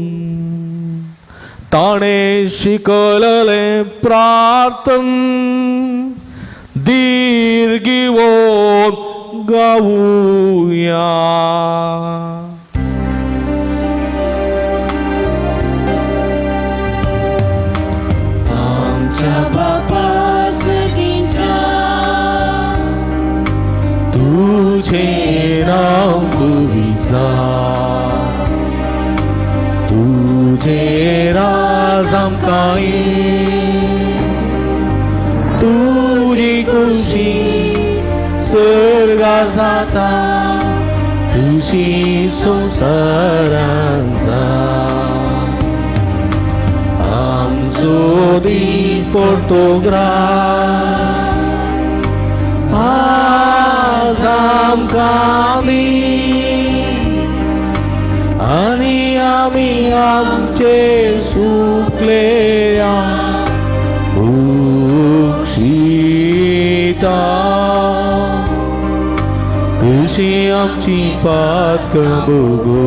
ताणे शिकलले प्रार्थन दीर्घिवोन गावुया आमच्या बापा सगळींच्या तुझे नाव पवित्र तुझे राज आमकां तुझी खुशी सर्गा जाता तुझी संवसारांत आमचो दीस पडटो ग्रास आज आमकां दी आनी आमी आमचे सुकलेल्या भुक्षिता तुझी आमची पातकां भोगो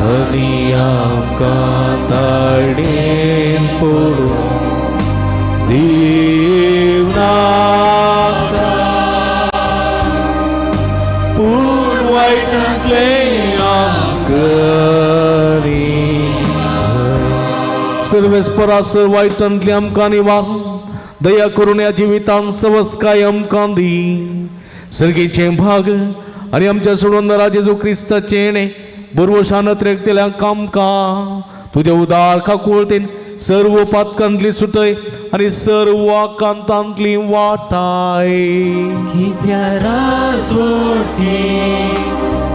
आनी आमकां ताळणेन पडून देव नाका पूण वायटांतले आमकां सर्वेस्परा सर वायटांतले आमकां निवार दया करून या जिवितांत सवस्काय आमकां दी सर्गेचें भाग आनी आमच्या सोडवंदरा जेजू क्रिस्ताचें येणें बरोवशान त्रेकतेल्यांक आमकां तुज्या उदार काकुळतेन सर्व पातकांतली सुटय आनी सर्व आकांतांतली वाटाय. कित्या राजवटी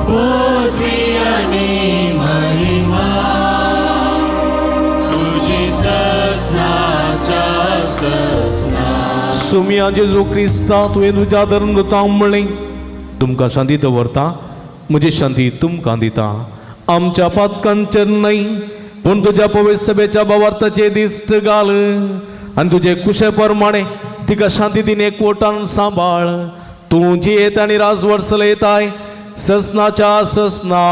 पदवी आनी महिमा तुजी ससनाच्या ससना. सुमिया जेजू क्रिस्ता तुवें तुज्या धर्मदूतांक म्हणलें तुमकां शांती दवरता म्हजी शांती तुमकां दिता. आमच्या पातकांचेर न्हय पूण तुज्या पवित्र सभेच्या भावार्थाचे दिश्ट घाल आनी तुजे कुशे प्रमाणे तिका शांती दिन एकवटान सांबाळ. तूं जियेत आनी राजवट चलयताय ससनाच्या ससना.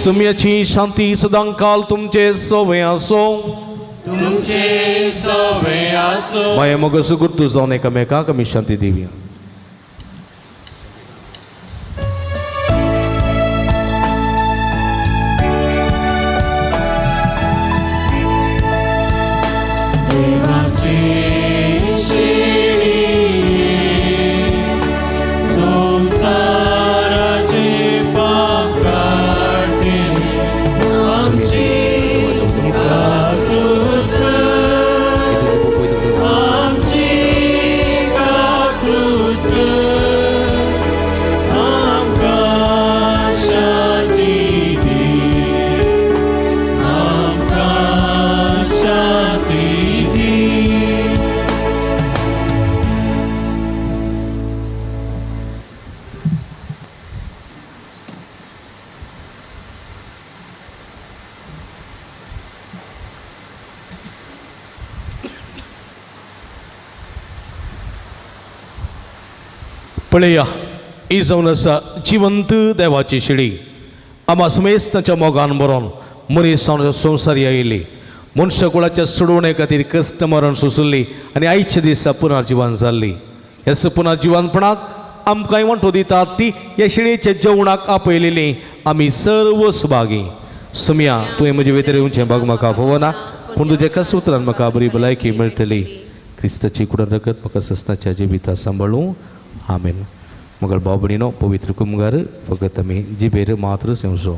सुमयाची शांती सदां काल तुमचे सोवे आसो. तुमचे सोवे आसो. माये मोग सुगुर्तू जावन एकामेकाक आमी शांती दिवया. देवाचे शेळी संसाराचे पाप काढते आमची काकृत आमची काकृत आमकां शांती दी आमकां शांती दी. पळया ही जावन आसा जिवंत देवाची शिडी. आमा समेस्ताच्या मोगान बरोवन मनीस संवसारी आयिल्ली मनशा कुळाच्या सोडवणे खातीर कश्ट मरण सोंसली आनी आयच्या दिसा पुनर्जीवन जाल्ली. ह्या पुनर्जीवनपणाक आमकां वांटो दितात ती ह्या शिडीच्या जेवणाक आपयलेली आमी सर्व सुभागी. सुमया तुवें म्हजे भितर येवचें भाग म्हाका फोवना पूण तुज्या कसुत्रान म्हाका बरी भलायकी मेळटली. क्रिस्ताची कुडन रगत म्हाका सस्ताच्या जिविता सांबाळूं. आमेन. मगळ बाबणीनो पवित्र कुमगार फकत आमी जिबेर मात्र सेवसो.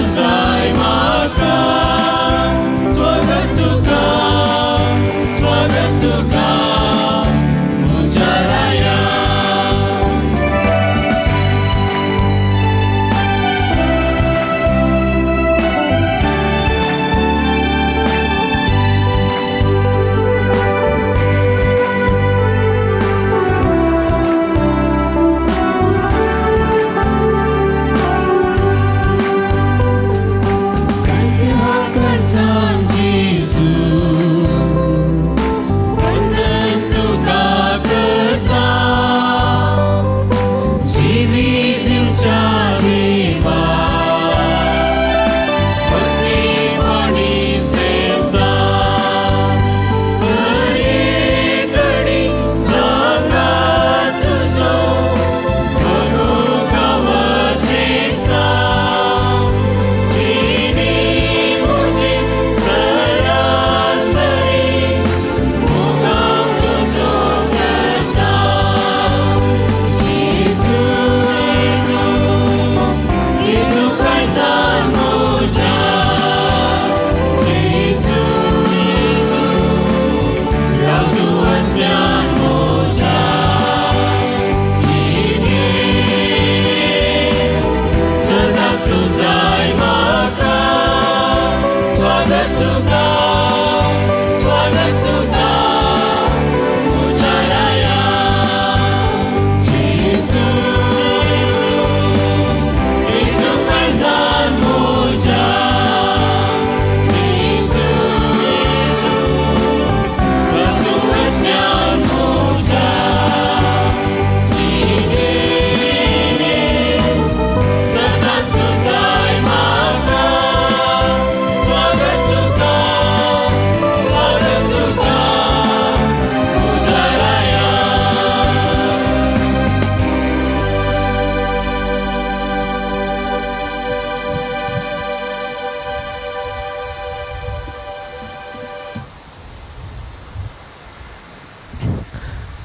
सुजाय म्हाका स्वागत तुका म्हज्या राया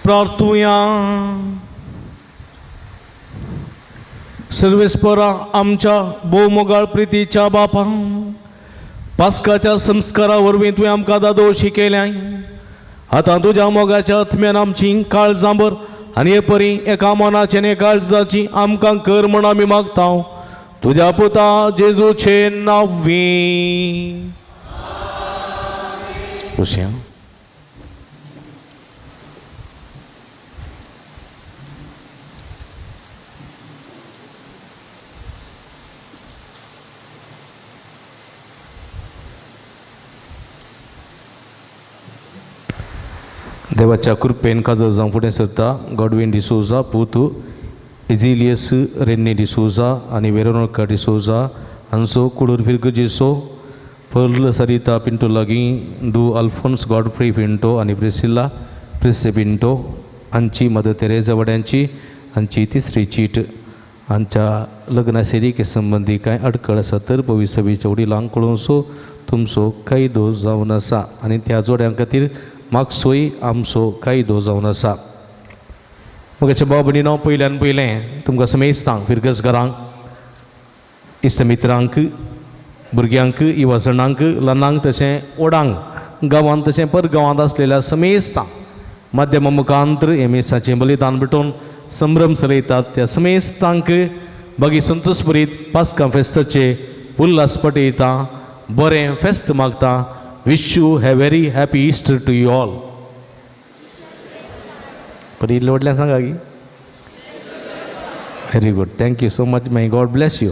प्रार्थूया. सर्वेस्परा आमच्या भोवमोगाळ प्रितीच्या बापा, पास्काच्या संस्कारा वरवीं तुवें आमकां दादोशी केल्याय. आतां तुज्या मोगाच्या आत्म्यान आमची काळजां भर आनी हे परी एका मनाची आनी काळजाची आमकां कर म्हण आमी मागता तुज्या पुता जेजूचे नांवी. खुशी. देवाच्या कृपेन काजर जावं फुडें सरता. गॉडविन डिसोजा, पुतू इजिलियस रेन्नी डिसोजा आनी वेरोनिका डिसोजा हांचो कुडूर फिरगजेसो, पर्ल सरिता पिंटो लागीं, डू अल्फोन्स गॉडफ्री पिंटो आनी प्रिसिल्ला प्रिसे पिंटो हांची मदर तेरेजा वड्यांची हांची तिसरी चीट. हांच्या लग्ना सेरीके संबंदी कांय अडखळ आसा तर पवित्र सभेच्या वडिलांक कळोवचो तुमचो कायदो जावन आसा आनी त्या जोड्यां खातीर मागसोय आमचो कायदो जावन आसा. म्हज्या भाव भयणीनो, पयल्यान पयलें तुमकां समेस्तांक, फिरगसकारांक, इश्टमित्रांक, भुरग्यांक, युवाजणांक, ल्हानांक तशें ओडांक, गांवांत तशें परगांवांत आसलेल्या समेस्तांक माध्यमा मुखांतर हे मेसाचें बलिदान भेटोवन संभ्रम चलयतात त्या समेस्तांक बागी संतोषभरीत पास्का फेस्ताचे उल्हास पटयता, बरें फेस्त मागता. Wish you have very happy Easter to you all. पण इल्ले व्हडल्यान सांगा की. Very good, thank you so much. My God bless you.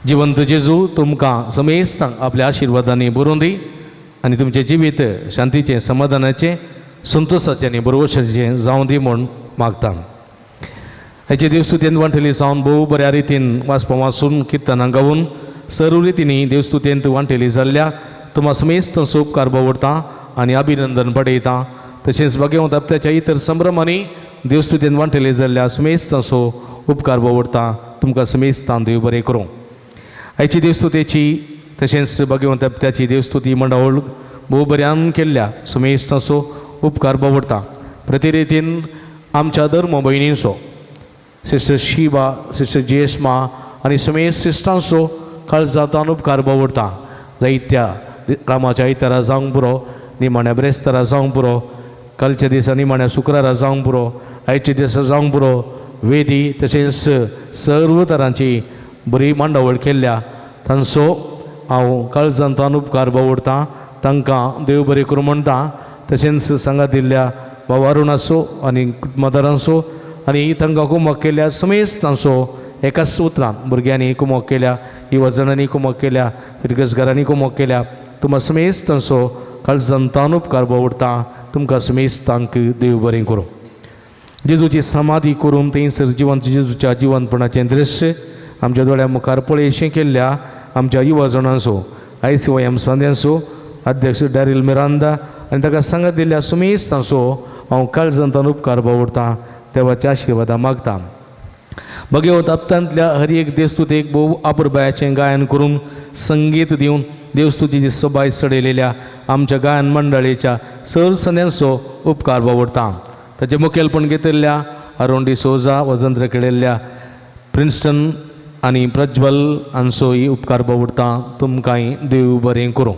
जिवंत जेजू तुमकां समेस्तांक आपल्या आशिर्वादांनी भरून दी आनी तुमचें जिवीत शांतीचें, समाधानाचें, संतोशाचें आनी बरोवशाचें जावं दी म्हूण मागता. हेचे देवस्तुतेन वांटली सावन भोव बऱ्या रितीन वाचपां वाचून किर्तनां गावून सर्व रितींनी देवस्तुतेंत वांटली जाल्ल्या तुम्हा समेस्तांचो उपकार भावडटा आनी अभिनंदन पडयता. तशेंच भगवंत आपल्याच्या इतर संभ्रमांनी देवस्तुतेन वांटले जाल्ल्या समेस्तांचो उपकार भावडटा. तुमकां समेस्तान देव बरें करूं. आयची देवस्तुतेची तशेंच भगवंत आपल्याची देवस्तुती मंडळ भोव बऱ्यान केल्ल्या समेस्तांचो उपकार भावडटा. प्रति रितीन आमच्या धर्म भयणींचो, सिस्टर शिवा, सिस्टर जेस्मा आनी समेस्त सिस्टांचो काळजांतान उपकार बावडटा जायत्या रामाच्या इतरा जावंक पुरो निमाण्या ब्रेस्तारा जावंक पुरो कालच्या दिसा निमाण्या शुक्रारा जावंक पुरो आयच्या दिसा जावंक पुरो वेदी तशेंच सर्व तरांची बरी मांडावळ केल्ल्या तांचो हांव काळजांतान उपकार बावडटां तांकां देव बरें करूं म्हणटा तशेंच सांगात दिल्ल्या भाव अरुण आसूं आनी कुटुंबदारांचो आनी तांकां कुमक केल्या समेस्त तांचो एकाच उतरान भुरग्यांनी कुमक केल्या युवजणांनी कुमक केल्या पिरगसगारांनी कुमक केल्या तुमकां समेस्त तांचो काळजांतान उपकार बावडटा तुमकां समेस्त तांकां देव बरें करूं जेजूची समाधी करून थंयसर जिवंत जेजूच्या जिवंतपणाचें दृश्य आमच्या दोळ्या मुखार पळयशें केल्ल्या आमच्या युवजणांचो ICYM सांद्यांचो अध्यक्ष डॅरिल मिरांदा आनी ताका सांगत दिल्ल्या समेस्त तांचो हांव काळजांतान उपकार बावडटां देवाच्या आशिर्वादा मागतां भगवंत हप्त्यांतल्या हर एक देवस्तुतेक भोव आपुरबायाचें गायन करून संगीत दिवन देवस्तुतीची सबाय सडयलेल्या आमच्या गायन मंडळीच्या सर सन्यांचो उपकार बावडटां ताचे मुखेलपण घेतिल्ल्या अरुण डिसोजा वजंत्र केळिल्ल्या प्रिन्स्टन आनी प्रज्वल हांचोय उपकार बावडटां तुमकांय देव बरें करूं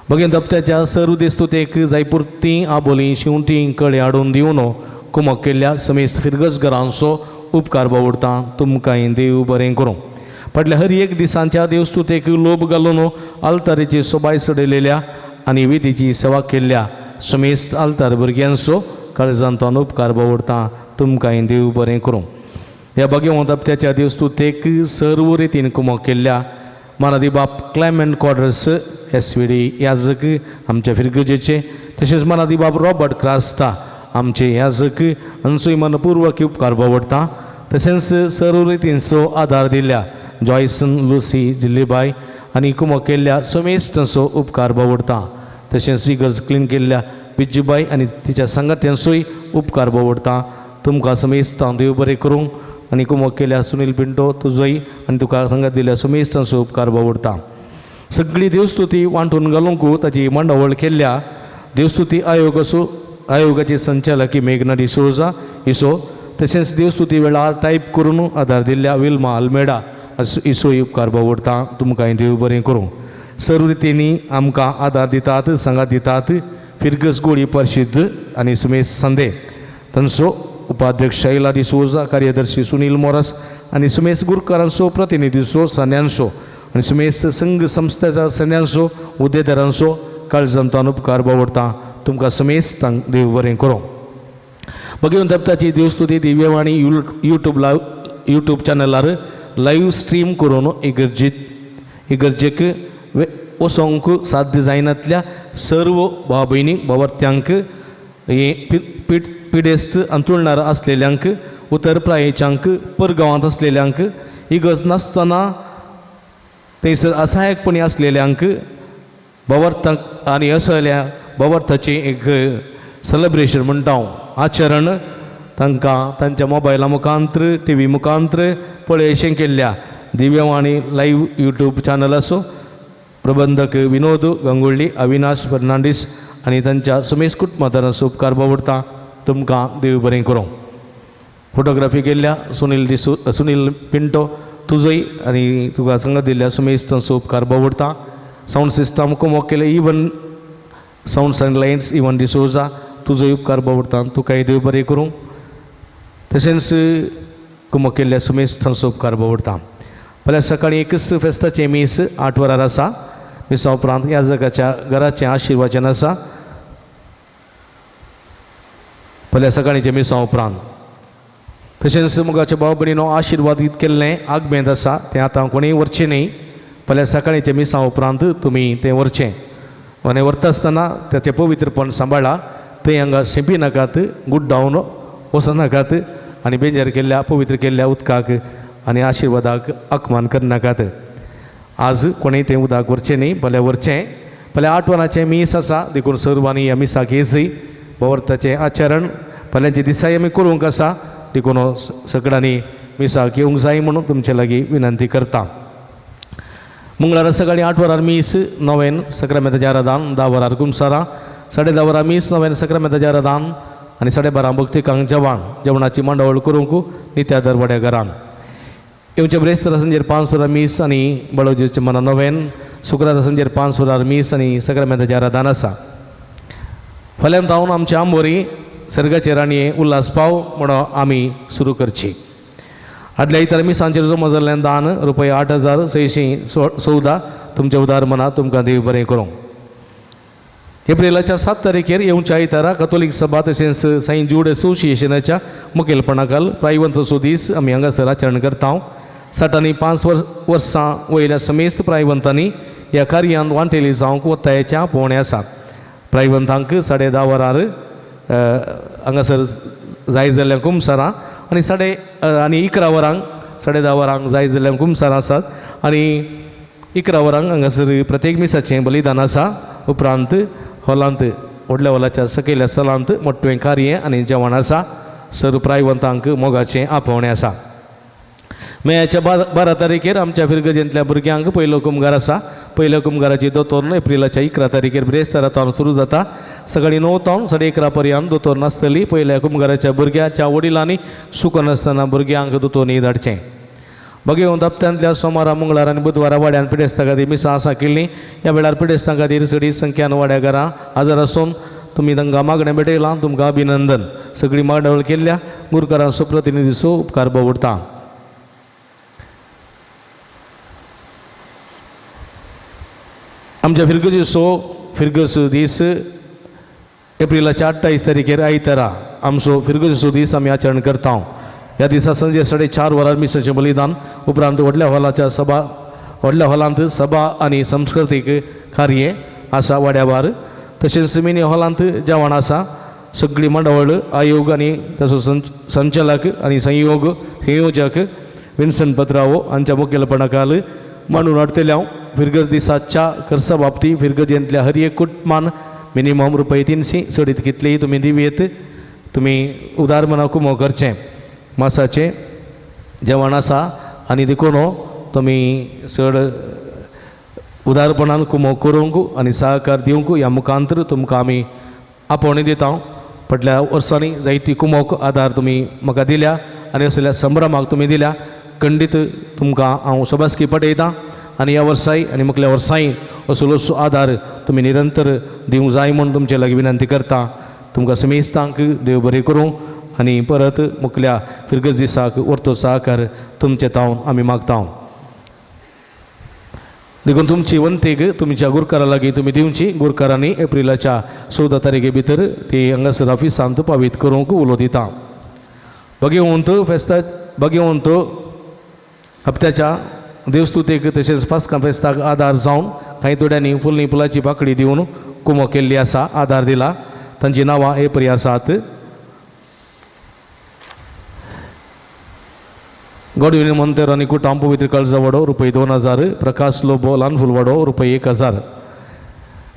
भगवंत हप्त्याच्या सर्व देस्तुतेक जायपुरती आबोलीं शिवटीं कळे हाडून दिवन कुमक केल्ल्या समेस्त फिरगसगरांचो उपकार बावडटां तुमकांय देव बरें करूं फाटल्या हर एक दिसांच्या देवस्तुतेक लोभ घालून आल्तारीची सोबाय सडयलेल्या आनी विधीची सेवा केल्ल्या समेस्त आल्तार भुरग्यांचो काळजांतान उपकार बावडटां तुमकांय देव बरें करूं ह्या भगवंत हप्त्याच्या देवस्तुतेक सर्व रितीन कुमक केल्ल्या मानादी बाप क्लायमेंट क्वॉर्टर्स SVD याजक आमच्या फिरगजेचे तशेंच मानादी बाब रॉबर्ट क्रास्ता आमचे याजक हांचोय मनपूर्वक उपकार बावडटां तशेंच सर्व रितींचो आदार दिल्ल्या जॉयसन लुसी जिल्लीबाई आनी कुमक केल्ल्या समेस्तांचो उपकार बावडटां तशेंच इगर्ज क्लीन केल्ल्या पिज्जूबाई आनी तिच्या सांगात्यांचोय उपकार बावडटां तुमकां समेस्तां देव बरें करूं आनी कुमक केल्या सुनील पिंटो तुजोय आनी तुका सांगात दिल्ल्या समेस्तांचो उपकार बावडटां सगळी देवस्तुती वांटून घालूंक ताची मांडावळ केल्ल्या देवस्तुती आयोग असो आयोगाची संचालकी मेघना डिसोजा इसो तशेंच देवस्तुती वेळार टायप करून आदार दिल्ल्या विल्मा अल्मेडा इसोय उपकार बावडटां तुमकांय देव बरें करूं सर्व रितींनी आमकां आदार दितात सांगात दितात फिरगस गोळी परिशद आनी सुमेश संदे तांचो उपाध्यक्ष शैला डिसोजा कार्यदर्शी सुनील मोरस आनी सुमेश गुरकारांचो प्रतिनिधीचो सन्यांचो आनी सुमेश संघ संस्थेच्या सन्यांचो उद्देदारांचो काळजांतान उपकार बावडटां तुमकां समेस्तांक देव बरें करूं भगवंत हप्त्याची देवस्तुती दिव्यवाणी यूट्यूब चॅनलार लायव्ह स्ट्रीम करून इगर्जेक वचोंक साध्य जायनातल्या सर्व भाव भयणीक भावार्थ्यांक पिडेस्त अंतुळणार असलेल्यांक उतरप्रायेच्यांक परगांवांत असलेल्यांक इगज नासतना थंयसर असहायकपणी असलेल्यांक भावार्थांक आनी असल्या भावार्थाचें एक सेलिब्रेशन म्हणटा हांव आचरण तांकां तांच्या मोबायला मुखांत्र TV मुखांत्र पळयशें केल्ल्या दिव्यवाणी लायव्ह यूट्यूब चॅनल आसूं प्रबंधक विनोद गंगुळ्ळी अविनाश फर्नांडीस आनी तांच्या समेस्त कुटुंबादारांचो उपकार बावडटां तुमकां देव बरें करूं फोटोग्राफी केल्ल्या सुनील पिंटो तुजोय आनी तुका सांगात दिल्ल्या समेस्तांचो उपकार बावडटां सावंड सिस्टम कुमक केले Ivan sounds and lights Ivan D'Souza तुजोय उपकार बावडटां तुकाय देव बरें करूं तशेंच कुमक केल्ल्या समेस्तांचो उपकार बावडटां फाल्यां सकाळीं एकच फेस्ताचें मीस 8 वरार आसा मिसा उपरांत याजकाच्या घराचें आशिर्वाचन आसा फाल्यां सकाळींच्या मिसा उपरांत तशेंच मुगाच्या भाव भयणीनो आशिर्वादीत केल्लें आगमेंत आसा तें आतां कोणीय व्हरचें न्ही फाल्यां सकाळींच्या मिसा उपरांत तुमी तें व्हरचें आनी व्हरता आसतना ताचें पवित्रपण सांबाळा थंय हांगा शिंपी नाकात गुड्डावन वचनाकात आनी बेंजार केल्ल्या पवित्र केल्ल्या उदकाक आनी आशिर्वादाक आकमान करनाकात आज कोणीय तें उदक व्हरचें न्ही फाल्यां व्हरचें फाल्यां 8 वरांचें मीस आसा देखून सर्वांनी ह्या मिसाक येजय भावार्थाचें आचरण फाल्यांच्या दिसाय आमी करूंक आसा देखून सगळ्यांनी मिसाक येवंक जाय म्हणून तुमचे लागीं विनंती करता मंगळारा सकाळीं 8 वरार मीस 9 सक्रामेंताचें आराधन 10 वरार कुमसारा 10:30 वरार मीस 9 सक्रामेंताचें आराधन आनी 12:30 भक्तिकांक जेवणाची मांडावळ करूंक नित्या दरवाड्या घरान येवचे ब्रेस्तारा संजेर 5 वरां मीस आनी बळोजेचे मना नोवेन शुक्रारा संजेर 5 वरां मीस आनी सक्रामेंताचें आराधन आसा. फाल्यां जावन आमची आंबोरी सर्गाचेर आनी उल्हास पाव म्हणून आमी सुरू करची. आदल्या इतर मिसांचेर जमा जाल्लें दान रुपया 8,614 तुमच्या उदार मना तुमकां देव बरें करूं. एप्रिलाच्या 7 तारखेर येवच्या इतारा कथोलीक सभा तशेंच साईं जूड असोसिएशनाच्या मुखेलपणाखाल प्रायवंतचो दीस आमी हांगासर आचरण करता. 60 आनी 5 वर्सां वयल्या समेस्त प्रायवंतांनी ह्या कार्यांत वांटेली जावंक वतायाच्या पोवणे आसात. प्रायवंतांक 10:30 वरार हांगासर जाय जाल्ल्या कुमसारां आनी 11 वरांक 10:30 वरांक जाय जाल्ल्या कुमसारां आसात आनी 11 वरांक हांगासर प्रत्येक मिसाचें बलिदान आसा. उपरांत हॉलांत व्हडल्या हॉलाच्या सकयल्या स्थलांत मोठें कार्य आनी जेवण आसा. सर प्रायवंतांक मोगाचें आपोवणें आसा. मेयाच्या 12 तारखेर आमच्या फिरगजेंतल्या भुरग्यांक पयलो कुमगार आसा. पयल्या कुमगाराची दोतोर एप्रिलाच्या 11 तारखेर ब्रेस्तारांत सुरू जाता. सकाळीं 9 तावन 11:30 पर्यंत दोतोर नासतली. पयल्या कुमगाराच्या भुरग्याच्या वडिलांनी सुकन आसतना भुरग्यांक दोतोरनी धाडचें. भगेवन हप्त्यांतल्या सोमारा मंगळार आनी बुधवारा वाड्यान पिडेस्तां खातीर मिसां आसा केल्लीं. ह्या वेळार पिडेस्तां खातीर चडी संख्यान वाड्याकारां हजर आसून तुमी तांकां मागणें भेटयलां. तुमकां अभिनंदन. सगळीं मांडावळ केल्ल्या गुरकारां सुप्रतिनिधीचो उपकार बावडटा. आमच्या फिरगस दीस एप्रिलाच्या 28 तारखेर आयतारा आमचो फिरगसो दीस आमी आचरण करता. ह्या दिसा संजे 4:30 वरार मिसाचें बलिदान उपरांत व्हडल्या हॉलांत सभा आनी संस्कृतीक कार्य आसा वाड्यावार. तशेंच मिनी हॉलांत जेवण आसा. सगळी मंडळ आयोग आनी ताचो संचालक आनी संयोजक विन्संट पत्रावो हांच्या मुखेलपणाखाल मांडून हाडटल्या फिरगस दिसाच्या खर्चा बाबतीत फिरगजेंतल्या हर एक कुटुंबान मिनिमम रुपये 300 चडीत कितलेय तुमी दिवेत. तुमी उदार मना कुमो करचें. मासाचें जेवण आसा आनी देखून तुमी चड उदारपणान कुमो करूंक आनी सहकार दिवंक ह्या मुखांतर तुमकां आमी आपोवणी दिता. फाटल्या वर्सांनी जायती कुमोक आदार तुमी म्हाका दिल्या आनी असल्या संभ्रमाक तुमी दिल्या. खंडीत तुमकां हांव शबासकी पटयतां आनी ह्या वर्साय आनी मुखल्या वर्सांय असो आदार तुमी निरंतर दिवंक जाय म्हूण तुमचे लागीं विनंती करता. तुमकां समेस्तांक देव बरें करूं आनी परत मुखल्या फिरगस दिसाक व्हरतो सहकार तुमचे तावन आमी मागता. देखून तुमची वंतेक तुमच्या गुरकारा लागीं तुमी दिवची. गुरकारांनी एप्रिलाच्या 14 तारखे भितर ती हांगासर ऑफिसांत पावीत करूंक उलो दिता. भगवंत हप्त्याच्या देवस्तुतेक तशेंच पास्कां फेस्ताक आदार जावन कांय थोड्यांनी फुलनी फुलाची पाकळी दिवन कुमो केल्ली आसा. आदार दिला. तांची नांवां हे परी आसात. गडविन मोंतेर आनी कुटाम पवित्र कळजावडो रुपये 2,000. प्रकाश लोबो ल्हान फुलवाडो रुपये 1,000.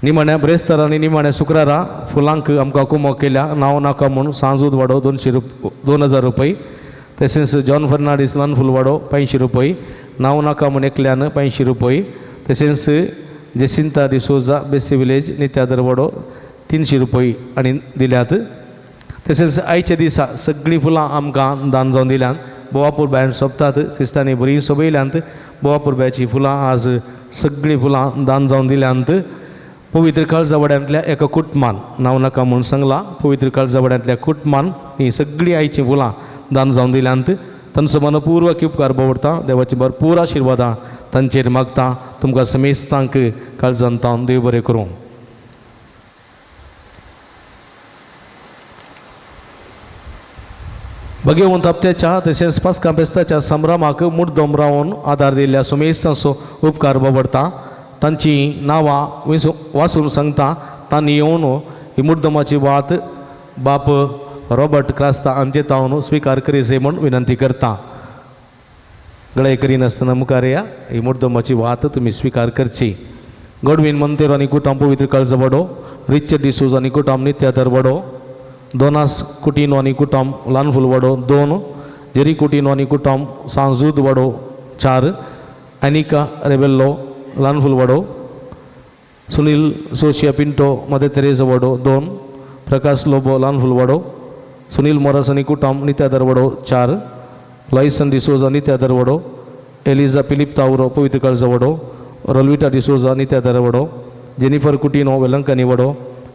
निमाण्या ब्रेस्तार आनी निमाण्या शुक्रारा फुलांक आमकां कुमो केल्या. नांव नाका म्हूण सांजूद वाडो 2,000 रुपये. तशेंच जॉन फर्नांडीस ल्हान फुलवाडो 500 रुपये. नांव नाका म्हूण एकल्यान 500 रुपये. तशेंच जेसिंता डिसोजा बेसी विलेज नित्यादर वाडो 300 रुपये आनी दिल्यात. तशेंच आयच्या दिसा सगळीं फुलां आमकां दान जावन दिल्यात. बोवापूर भायर सोंपतात. सिस्टांनी बरी सोबयल्यांत. बोवापूर भायची फुलां आज सगळीं फुलां दान जावन दिल्यांत. पवित्र काळजावड्यांतल्या एका कुटुंबान नांव नाका म्हूण सांगलां. पवित्र काळजावड्यांतल्या कुटुंबान ही सगळीं आयचीं फुलां दान जावन दिल्यांत. तांचो मनपूर्वक उपकार बावडटा. देवाची भरपूर आशिर्वादां तांचेर मागता. तुमकां समेस्तांक काळजांतावन देव बरें करूं. भगवंत हप्त्याच्या तशेंच पास्कां फेस्ताच्या संभ्रमाक मुद्दम रावन आदार दिल्ल्या समेस्तांचो उपकार बावडटा. तांची नांवां वाचून सांगता. तांणी येवन ही मुद्दमाची वात बाप रॉबर्ट क्रास्ता हांचे तावन स्विकार करीसे म्हूण विनंती करता. गळाय करिनासतना मुखार या. ही मुद्दमाची वात तुमी स्विकार करची. गडवीन मोंतेर आनी कुटाम पवित्र काळजावडो. रिचर्ड डिसोज आनी कुटाम नित्यादर वाडो. दोनास कुटिनो आनी कुटाम ल्हान फुलवाडो 2. जेरी कुटिनो आनी कुटाम सांजूद वाडो 4. एनिका रेबेल्लो ल्हान फुलवाडो. सुनील सोशिया पिंटो मदर तेरेसा वाडो 2. प्रकाश लोबो ल्हान फुलवाडो. सुनील मोरास आनी कुटाम नित्यादर वाडो 4. लॉयसन डिसोजा नित्यादर वाडो. एलिझा फिलिप तावरो पवित्र काळजा वडो रोल्विटा डिसोजा नित्यादार वडो जेनिफर कुटिनो वेलंकनी वडो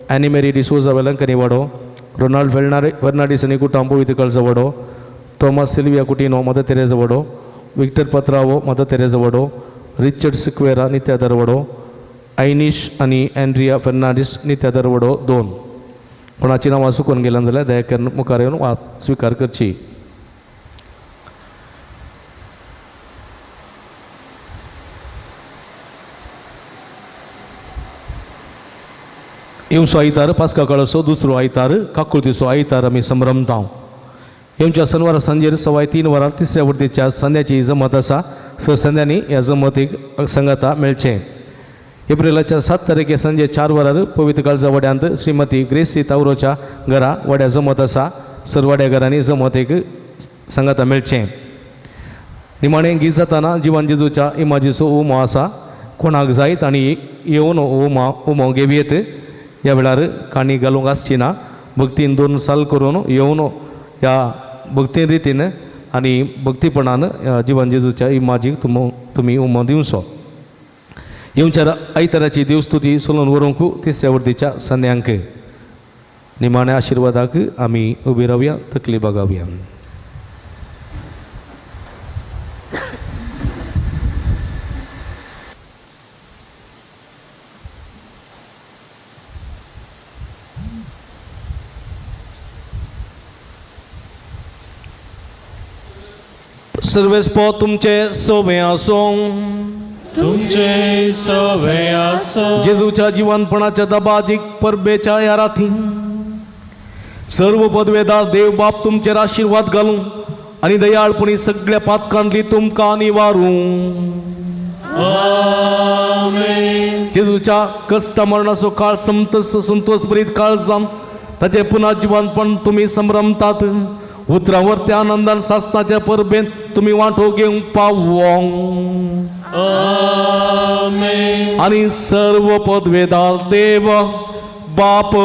ॲनिमेरी डिसोजा वेलंकनी वडो रोनाल्ड फर्नांडीस आणि कुटाम पवित्र काळजा वडो Thomas Sylvia Coutinho mother Teresa वडो विक्टर पत्रावो मदर तेरेजा वडो रिचर्ड सिक्वेरा नित्यादार वडो आयनिश आणि अँड्रिया फर्नांडीस नित्यादार वडो 2 कोणाची नांवां चुकून गेल्यान जाल्यार दया करून मुखार येवन स्विकार करची. येवचो आयतार पास्का काळाचो दुसरो आयतार काकुळतीचो आयतार आमी संभ्रमता. येवच्या शनिवार सांजेर सवाय 3 वरार तिसऱ्या वर्तीच्या संध्याची जमत आसा. संध्यांनी ह्या जमतीक संगता मेळचें. एप्रिलाच्या 7 तारखे सांजे 4 वरार पवित्र काळजा वड्यांत श्रीमती ग्रेसी तावरोच्या घरा वड्या जमत आसा. वाड्या घरांनी जमतीक संगता मेळचें. निमाणें गीत जाताना जिवन जेजूच्या इमाजीचो उमो आसा. कोणाक जायत आनी येवन उमो घेवयेत. ह्या वेळार काणी घालूंक आसची ना. भक्तीन 2 साल करून येवन ह्या भक्ती रितीन आनी भक्तीपणान जिवन जेजूच्या इमाजीक तुमी उमो दिवचो. येवच्या आयताराची देवस्तुती सोलून व्हरूंक तिसऱ्या वर्तीच्या संध्यांक निमाण्या आशिर्वादाक आमी उबी रावया तकली बगावया. सर्वेस्पो तुमचे सोबे आसूं. तुमचे सोबे आसूं. जेजूच्या जीवनपणाच्या दबाजीक परबेच्या या राती सर्व पदवेदार देव बाप तुमचेर आशिर्वाद घालूं आनी दयाळपणी सगळ्या पातकांतली तुमकां निवारूं. आमेन. जेजूच्या कष्ट मरणाचो काळ संतोष बरीत काळ जावन ताचे पुन्हा जीवनपण तुमी संभ्रमतात. उतरावरत्या आनंदान सासनाच्या परबेन तुमी वांटो घेवंक पावोंक. आमेन. आनी सर्व पदवेदार देव बाप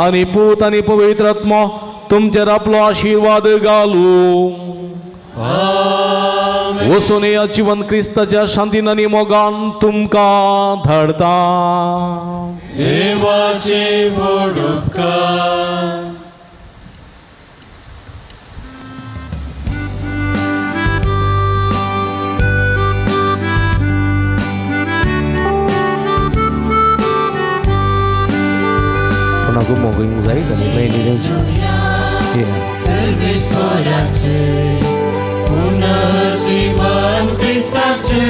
आनी पूत आनी पवित्र आत्मा तुमचेर आपलो आशिर्वाद घालूं. आमेन. वचून या जीवन क्रिस्ताच्या शांतीन आनी मोगान तुमकां धाडटा. देवाचे व्हड उपकार. गुमो घेवंक जाय जाल्यार मेळ्ळी देवची. सर्वेस्पराचे पुनर्जीवन क्रिस्ताचे.